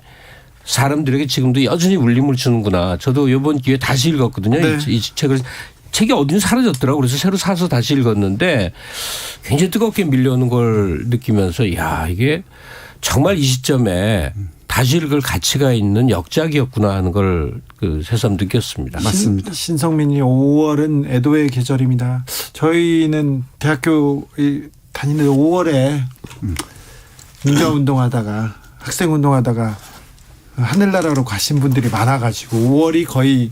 사람들에게 지금도 여전히 울림을 주는구나. 저도 이번 기회에 다시 읽었거든요.
네.
이 책을. 책이 어딘 사라졌더라고요. 그래서 새로 사서 다시 읽었는데 굉장히 뜨겁게 밀려오는 걸 느끼면서 야 이게 정말 이 시점에 다시 읽을 가치가 있는 역작이었구나 하는 걸 새삼 느꼈습니다.
맞습니다.
신성민이 5월은 애도의 계절입니다. 저희는 대학교 다니는 5월에 민주화운동하다가 학생운동하다가 하늘나라로 가신 분들이 많아가지고 5월이 거의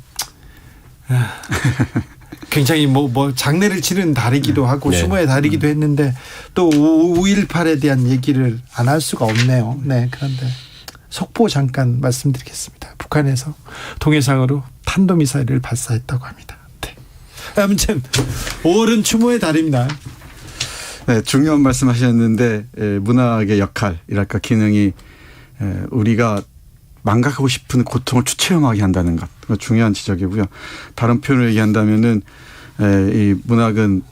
굉장히 뭐 장례를 치른 달이기도 하고
네.
추모의 달이기도 했는데 또 5.18에 대한 얘기를 안 할 수가 없네요. 네, 그런데 속보 잠깐 말씀드리겠습니다. 북한에서 동해상으로 탄도미사일을 발사했다고 합니다. 네. 아무튼 5월은 추모의 달입니다.
네, 중요한 말씀하셨는데 문학의 역할이랄까 기능이 우리가 망각하고 싶은 고통을 추체험하게 한다는 것, 중요한 지적이고요. 다른 표현을 얘기한다면은 이 문학은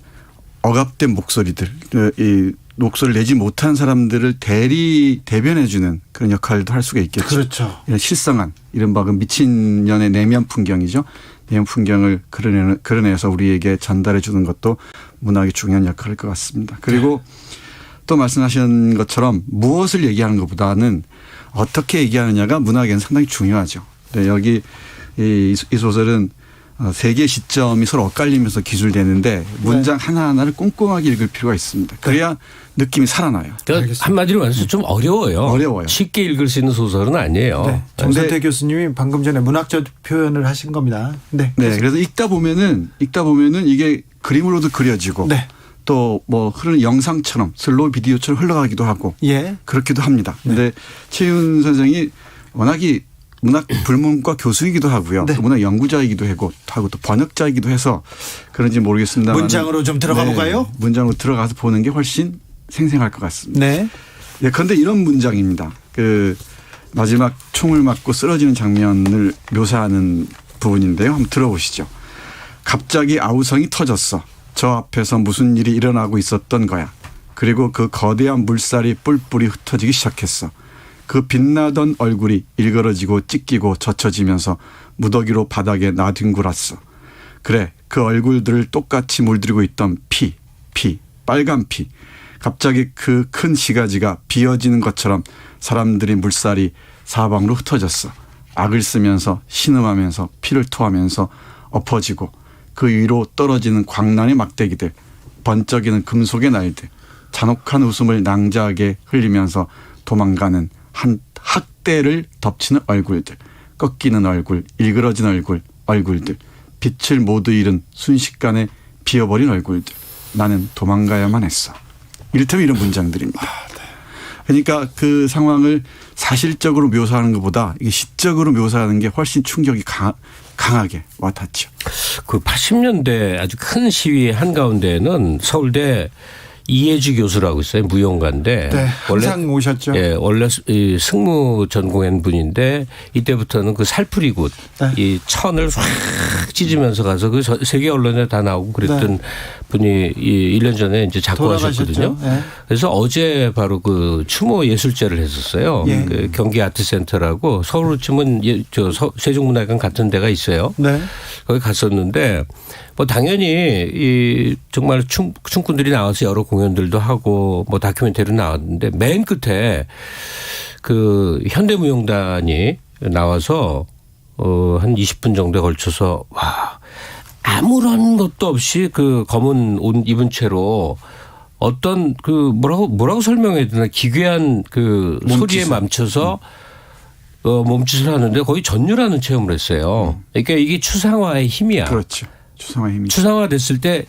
억압된 목소리들, 이 목소리를 내지 못한 사람들을 대변해주는 그런 역할도 할 수가 있겠죠.
그렇죠.
이런 실성한 이른바 그 미친년의 내면 풍경이죠. 내면 풍경을 그려내서 우리에게 전달해 주는 것도 문학의 중요한 역할일 것 같습니다. 그리고 또 말씀하신 것처럼 무엇을 얘기하는 것보다는 어떻게 얘기하느냐가 문학에는 상당히 중요하죠. 네, 여기 이 소설은 세 개의 시점이 서로 엇갈리면서 기술되는데 문장 하나하나를 꼼꼼하게 읽을 필요가 있습니다. 그래야 느낌이 살아나요.
그러니까 한마디로 말해서 좀 어려워요.
어려워요.
쉽게 읽을 수 있는 소설은 아니에요.
네. 정선태 교수님이 방금 전에 문학적 표현을 하신 겁니다. 네.
네. 그래서 읽다 보면은 이게 그림으로도 그려지고
네.
또 뭐 흐르는 영상처럼 슬로우 비디오처럼 흘러가기도 하고
예.
그렇기도 합니다. 그런데 최윤 선생이 워낙이 문학 불문과 교수이기도 하고요. 또 문학 연구자이기도 하고 또 번역자이기도 해서 그런지 모르겠습니다만
문장으로 좀 들어가 볼까요?
문장으로 들어가서 보는 게 훨씬 생생할 것 같습니다.
네.
예, 그런데 이런 문장입니다. 그 마지막 총을 맞고 쓰러지는 장면을 묘사하는 부분인데요. 한번 들어보시죠. 갑자기 아우성이 터졌어. 저 앞에서 무슨 일이 일어나고 있었던 거야. 그리고 그 거대한 물살이 뿔뿔이 흩어지기 시작했어. 그 빛나던 얼굴이 일그러지고 찢기고 젖혀지면서 무더기로 바닥에 나뒹굴었어. 그래, 그 얼굴들을 똑같이 물들이고 있던 피, 빨간 피. 갑자기 그 큰 시가지가 비어지는 것처럼 사람들의 물살이 사방으로 흩어졌어. 악을 쓰면서 신음하면서 피를 토하면서 엎어지고 그 위로 떨어지는 광란의 막대기들, 번쩍이는 금속의 날들, 잔혹한 웃음을 낭자하게 흘리면서 도망가는 한 학대를 덮치는 얼굴들, 꺾이는 얼굴, 일그러진 얼굴들, 빛을 모두 잃은 순식간에 비어버린 얼굴들. 나는 도망가야만 했어. 이를테면 이런 문장들입니다. 그러니까 그 상황을 사실적으로 묘사하는 것보다 이게 시적으로 묘사하는 게 훨씬 충격이 강하게 와닿죠.
그 80년대 아주 큰 시위의 한가운데는 서울대 이해주 교수라고 있어요. 무용가인데.
네, 항상 오셨죠.
예, 원래 이 승무 전공한 분인데 이때부터는 그 살풀이굿 이 천을 확 찢으면서 가서 그 세계 언론에 다 나오고 그랬던 분이 1년 전에 이제 작고하셨거든요.
네.
그래서 어제 바로 그 추모 예술제를 했었어요.
예.
그 경기 아트센터라고 서울로 치면 세종문화회관 같은 데가 있어요.
네.
거기 갔었는데 뭐 당연히 이 정말 춤꾼들이 나와서 여러 공연들도 하고 뭐 다큐멘터리로 나왔는데 맨 끝에 그 현대무용단이 나와서 한 20분 정도에 걸쳐서 와 아무런 것도 없이 그 검은 옷 입은 채로 어떤 그 뭐라고 설명해야 되나 기괴한 그 소리에 멈춰서 몸짓을 하는데 거의 전율하는 체험을 했어요. 그러니까 이게 추상화의 힘이야.
그렇죠. 추상화 힘이.
추상화 됐을 때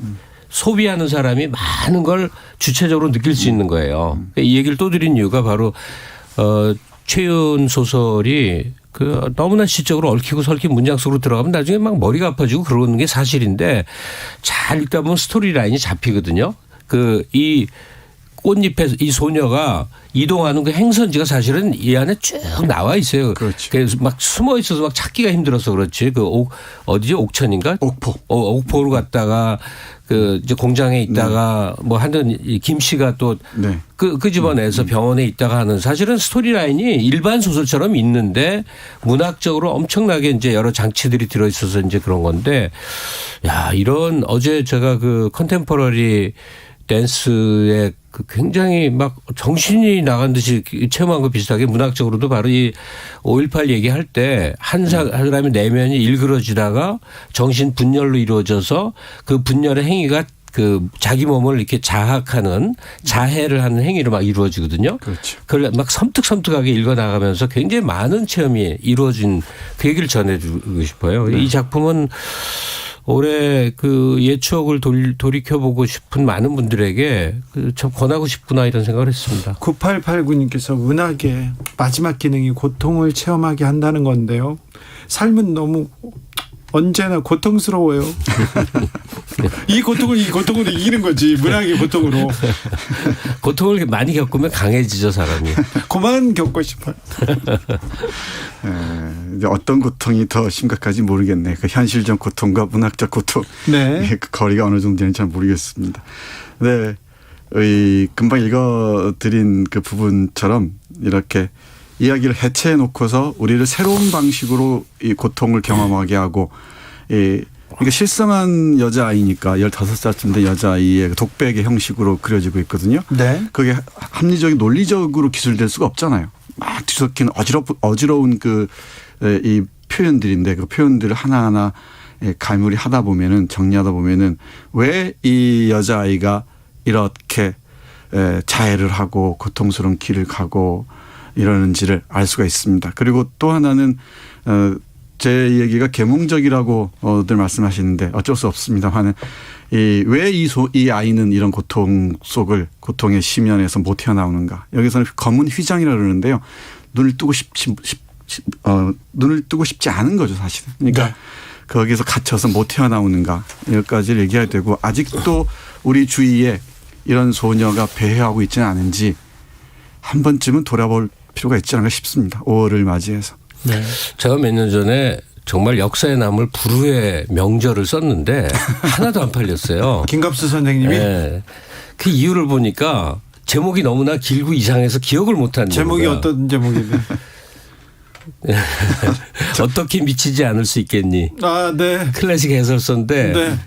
소비하는 사람이 많은 걸 주체적으로 느낄 수 있는 거예요. 이 얘기를 또 드린 이유가 바로 최윤 소설이 그 너무나 시적으로 얽히고 설킨 문장 속으로 들어가면 나중에 막 머리가 아파지고 그러는 게 사실인데 잘 읽다 보면 스토리 라인이 잡히거든요. 그 이 꽃잎에 이 소녀가 이동하는 그 행선지가 사실은 이 안에 쭉 나와 있어요.
그렇죠.
그래서 막 숨어 있어서 막 찾기가 힘들어서 그렇지. 그 어디지? 옥천인가?
옥포.
옥포로 갔다가 그 이제 공장에 있다가 뭐 하는 김 씨가 또 끄집어내서 병원에 있다가 하는 사실은 스토리라인이 일반 소설처럼 있는데 문학적으로 엄청나게 이제 여러 장치들이 들어있어서 이제 그런 건데 야, 이런 어제 제가 그 컨템포러리 댄스에 그 굉장히 막 정신이 나간 듯이 체험한 거 비슷하게 문학적으로도 바로 이 5.18 얘기할 때 한 사람의 내면이 일그러지다가 정신 분열로 이루어져서 그 분열의 행위가 그 자기 몸을 이렇게 자학하는 자해를 하는 행위로 막 이루어지거든요.
그렇죠.
그걸 막 섬뜩섬뜩하게 읽어나가면서 굉장히 많은 체험이 이루어진 그 얘기를 전해주고 싶어요. 이 작품은 올해 그 옛 추억을 돌이켜보고 싶은 많은 분들에게 참 권하고 싶구나 이런 생각을 했습니다.
9889님께서 문학의 마지막 기능이 고통을 체험하게 한다는 건데요. 삶은 너무 언제나 고통스러워요. 이 고통으로 이기는 거지. 문학의 고통으로.
고통을 많이 겪으면 강해지죠, 사람이.
그만 겪고 싶어요.
이제 어떤 고통이 더 심각한지 모르겠네. 그 현실적 고통과 문학적 고통.
네.
그 거리가 어느 정도 되는지 잘 모르겠습니다. 네. 금방 읽어드린 그 부분처럼 이렇게 이야기를 해체해 놓고서 우리를 새로운 방식으로 이 고통을 경험하게 하고, 이게 실성한 여자아이니까 15살쯤 된 여자아이의 독백의 형식으로 그려지고 있거든요.
네.
그게 합리적인 논리적으로 기술될 수가 없잖아요. 막 뒤섞인 어지러운 이 표현들인데 그 표현들을 하나하나 갈무리 하다 보면은 정리하다 보면은 왜 이 여자아이가 이렇게 자해를 하고 고통스러운 길을 가고 이러는지를 알 수가 있습니다. 그리고 또 하나는 제 얘기가 계몽적이라고들 말씀하시는데 어쩔 수 없습니다만은 왜 이 아이는 이런 고통의 심연에서 못 태어나오는가. 여기서는 검은 휘장이라고 그러는데요. 눈을 뜨고 싶지 않은 거죠, 사실은. 그러니까 거기서 갇혀서 못 태어나오는가. 여기까지를 얘기해야 되고 아직도 우리 주위에 이런 소녀가 배회하고 있지는 않은지 한 번쯤은 돌아볼 필요가 있지 않을까 싶습니다. 5월을 맞이해서.
네. 제가 몇 년 전에 정말 역사에 남을 불후의 명절을 썼는데 하나도 안 팔렸어요.
김갑수 선생님이?
네. 그 이유를 보니까 제목이 너무나 길고 이상해서 기억을 못하는
제목이
거야.
어떤 제목이에요?
어떻게 미치지 않을 수 있겠니?
아, 네.
클래식 해설서인데.
네.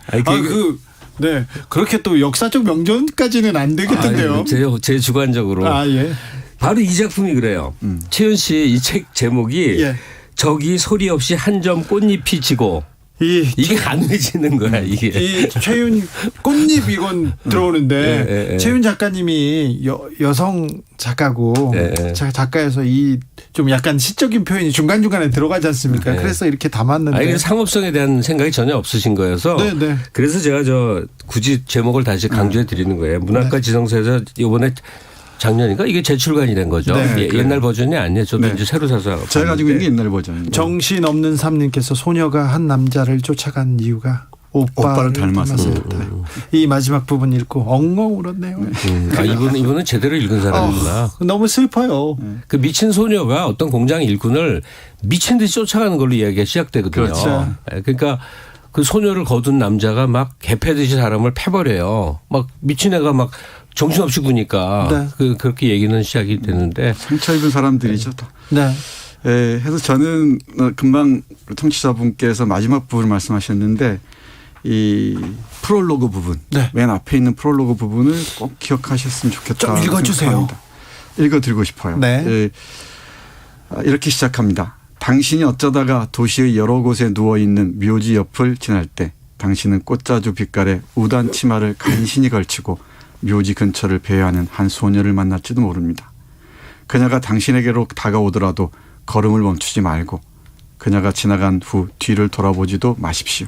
네. 그렇게 또 역사적 명전까지는 안 되겠던데요.
제 주관적으로.
아, 예.
바로 이 작품이 그래요. 최윤 씨 이 책 제목이 저기 소리 없이 한 점 꽃잎이 지고 이게 안 외지는 거야 이게.
이 최윤 꽃잎 이건 들어오는데 최윤 작가님이 여성 작가고 작가여서 이 좀 약간 시적인 표현이 중간중간에 들어가지 않습니까? 그래서 이렇게 담았는데.
상업성에 대한 생각이 전혀 없으신 거여서 그래서 제가 굳이 제목을 다시 강조해 드리는 거예요. 문학과 지성서에서 이번에 작년인가 이게 재출간이 된 거죠. 옛날 버전이 아니에요. 저도 이제 새로 사서.
제가 가지고 있는 게 옛날 버전입니다.
정신없는 삼님께서 소녀가 한 남자를 쫓아간 이유가 오빠를 닮았습니다. 이 마지막 부분 읽고 엉엉 울었네요.
이분은 제대로 읽은 사람이구나.
너무 슬퍼요.
그 미친 소녀가 어떤 공장 일꾼을 미친 듯이 쫓아가는 걸로 이야기가 시작되거든요.
그렇죠.
그러니까 그 소녀를 거둔 남자가 막 개패듯이 사람을 패버려요. 막 미친 애가 막 정신없이 구니까 그렇게 얘기는 시작이 되는데
상처 입은 사람들이죠.
네.
해서 저는 금방 청취자분께서 마지막 부분을 말씀하셨는데 이 프롤로그 부분, 맨 앞에 있는 프롤로그 부분을 꼭 기억하셨으면 좋겠다.
좀 읽어주세요.
읽어드리고 싶어요.
네.
이렇게 시작합니다. 당신이 어쩌다가 도시의 여러 곳에 누워있는 묘지 옆을 지날 때 당신은 꽃자주 빛깔의 우단 치마를 간신히 걸치고 묘지 근처를 배회하는 한 소녀를 만날지도 모릅니다. 그녀가 당신에게로 다가오더라도 걸음을 멈추지 말고 그녀가 지나간 후 뒤를 돌아보지도 마십시오.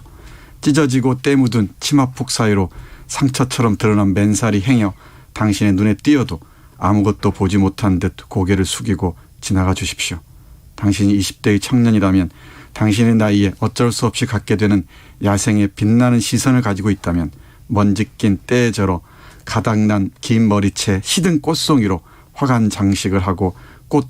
찢어지고 때 묻은 치마폭 사이로 상처처럼 드러난 맨살이 행여 당신의 눈에 띄어도 아무것도 보지 못한 듯 고개를 숙이고 지나가 주십시오. 당신이 20대의 청년이라면 당신의 나이에 어쩔 수 없이 갖게 되는 야생의 빛나는 시선을 가지고 있다면 먼지 낀 때에 절어 가닥난 긴 머리채 시든 꽃송이로 화관 장식을 하고 꼭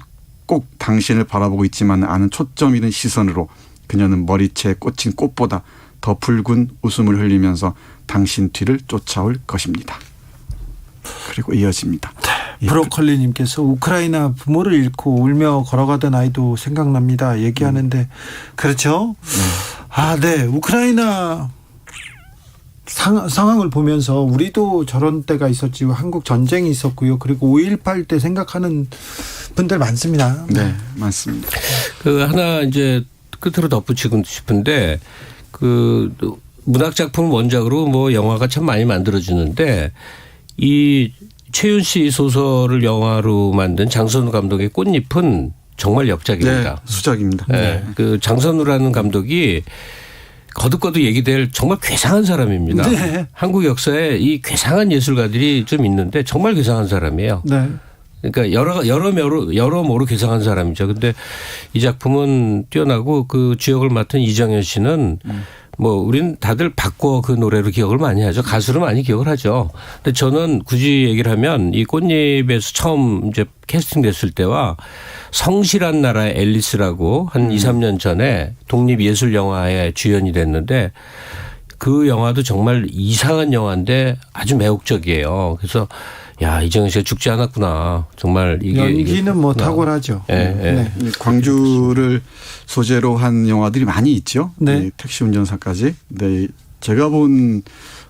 당신을 바라보고 있지만 않은 초점 잃은 시선으로 그녀는 머리채에 꽂힌 꽃보다 더 붉은 웃음을 흘리면서 당신 뒤를 쫓아올 것입니다. 그리고 이어집니다.
브로콜리님께서 우크라이나 부모를 잃고 울며 걸어가던 아이도 생각납니다. 얘기하는데 그렇죠? 네. 우크라이나 상황을 보면서 우리도 저런 때가 있었지. 한국 전쟁이 있었고요. 그리고 5.18 때 생각하는 분들 많습니다.
네, 많습니다.
하나 이제 끝으로 덧붙이고 싶은데 그 문학 작품 원작으로 영화가 참 많이 만들어지는데 이 최윤 씨 소설을 영화로 만든 장선우 감독의 꽃잎은 정말 역작입니다.
네, 수작입니다.
그 장선우라는 감독이 거듭거듭 얘기될 정말 괴상한 사람입니다.
네.
한국 역사에 이 괴상한 예술가들이 좀 있는데 정말 괴상한 사람이에요.
네.
그러니까 여러모로 괴상한 사람이죠. 근데 이 작품은 뛰어나고 그 주역을 맡은 이정현 씨는 뭐 우리는 다들 바꿔 그 노래로 기억을 많이 하죠. 가수로 많이 기억을 하죠. 근데 저는 굳이 얘기를 하면 이 꽃잎에서 처음 이제 캐스팅됐을 때와 성실한 나라의 앨리스라고 한 2, 3년 전에 독립예술영화의 주연이 됐는데 그 영화도 정말 이상한 영화인데 아주 매혹적이에요. 그래서 야, 이정현 씨가 죽지 않았구나. 정말 이게
연기는 뭐 탁월하죠.
예, 예.
네.
이 광주를 소재로 한 영화들이 많이 있죠.
네.
이 택시 운전사까지. 근데 제가 본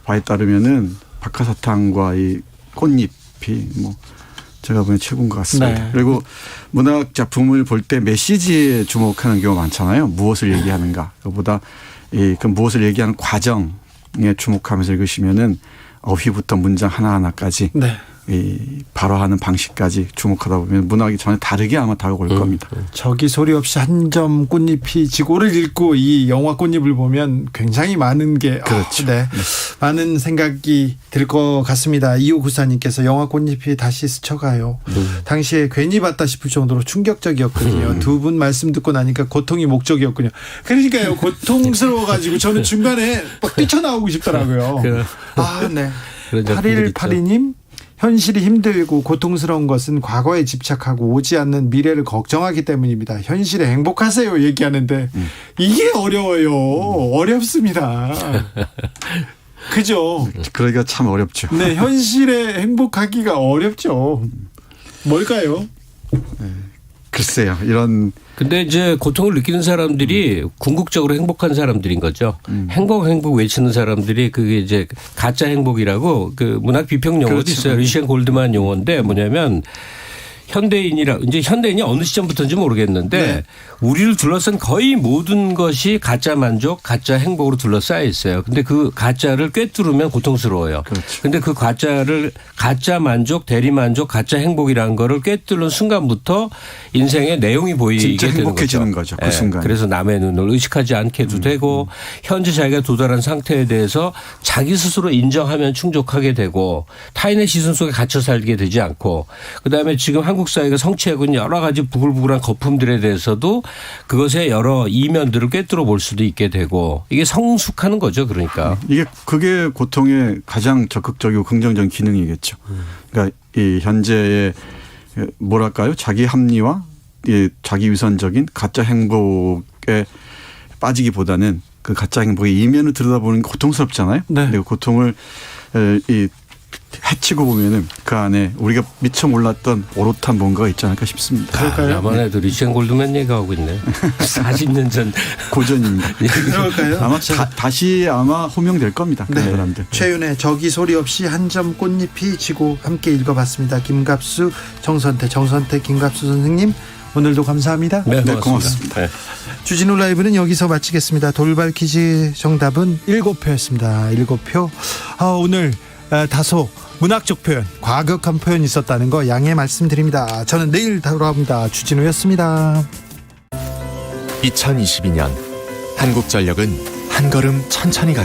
바에 따르면은 박하사탕과 이 꽃잎이 뭐 제가 보기엔 최고인 것 같습니다.
네.
그리고 문학 작품을 볼 때 메시지에 주목하는 경우가 많잖아요. 무엇을 얘기하는가. 그보다 그 무엇을 얘기하는 과정에 주목하면서 읽으시면은 어휘부터 문장 하나하나까지
네.
이 발화하는 방식까지 주목하다 보면 문학이 전혀 다르게 아마 다가올 겁니다.
저기 소리 없이 한 점 꽃잎이 지고를 읽고 이 영화 꽃잎을 보면 굉장히 많은 게
그렇죠.
네. 많은 생각이 들 것 같습니다. 2594님께서 영화 꽃잎이 다시 스쳐가요. 당시에 괜히 봤다 싶을 정도로 충격적이었거든요. 두 분 말씀 듣고 나니까 고통이 목적이었군요. 그러니까요. 고통스러워가지고 저는 중간에 막 뛰쳐나오고 싶더라고요. 아, 네. 8182님. 현실이 힘들고 고통스러운 것은 과거에 집착하고 오지 않는 미래를 걱정하기 때문입니다. 현실에 행복하세요 얘기하는데 이게 어려워요. 어렵습니다. 그죠?
그러기가 참 어렵죠.
네, 현실에 행복하기가 어렵죠. 뭘까요?
글쎄요. 이런.
근데 이제 고통을 느끼는 사람들이 궁극적으로 행복한 사람들인 거죠. 행복 외치는 사람들이 그게 이제 가짜 행복이라고 그 문학 비평 용어도
그렇죠.
있어요. 리시안 골드만 용어인데 뭐냐면 이제 현대인이 어느 시점부터인지 모르겠는데
네.
우리를 둘러싼 거의 모든 것이 가짜 만족, 가짜 행복으로 둘러싸여 있어요. 근데 그 가짜를 꿰뚫으면 고통스러워요. 근데 그 가짜 만족, 대리 만족, 가짜 행복이라는 거를 꿰뚫는 순간부터 인생의 내용이 보이게
진짜
되는
행복해지는 거죠. 그 순간.
그래서 남의 눈을 의식하지 않게도 되고 현재 자기가 도달한 상태에 대해서 자기 스스로 인정하면 충족하게 되고 타인의 시선 속에 갇혀 살게 되지 않고 그다음에 지금 한국 사회가 성취하고 있는 여러 가지 부글부글한 거품들에 대해서도 그것의 여러 이면들을 꿰뚫어 볼 수도 있게 되고 이게 성숙하는 거죠. 그러니까.
그게 고통의 가장 적극적이고 긍정적인 기능이겠죠. 그러니까 이 현재의 뭐랄까요? 자기 합리화, 이 자기 위선적인 가짜 행복에 빠지기보다는 그 가짜 행복의 이면을 들여다보는 게 고통스럽잖아요.
네.
근데 그 고통을 해치고 보면은 그 안에 우리가 미처 몰랐던 오롯한 뭔가가 있지 않을까 싶습니다.
그럴까요?
나만 해도 리시안 골드만 얘기하고 있네. 40년 전
고전입니다.
그럴까요?
아마 다시 아마 호명될 겁니다. 그 사람들.
최윤의 저기 소리 없이 한 점 꽃잎이 지고 함께 읽어봤습니다. 김갑수, 정선태, 김갑수 선생님 오늘도 감사합니다.
네, 고맙습니다. 네.
주진우 라이브는 여기서 마치겠습니다. 돌발 퀴즈 정답은 7표였습니다. 7표. 오늘 다소 문학적 표현, 과격한 표현이 있었다는 거 양해 말씀드립니다. 저는 내일 돌아옵니다. 주진우였습니다.
2022년 한국전력은 한 걸음 천천히 가기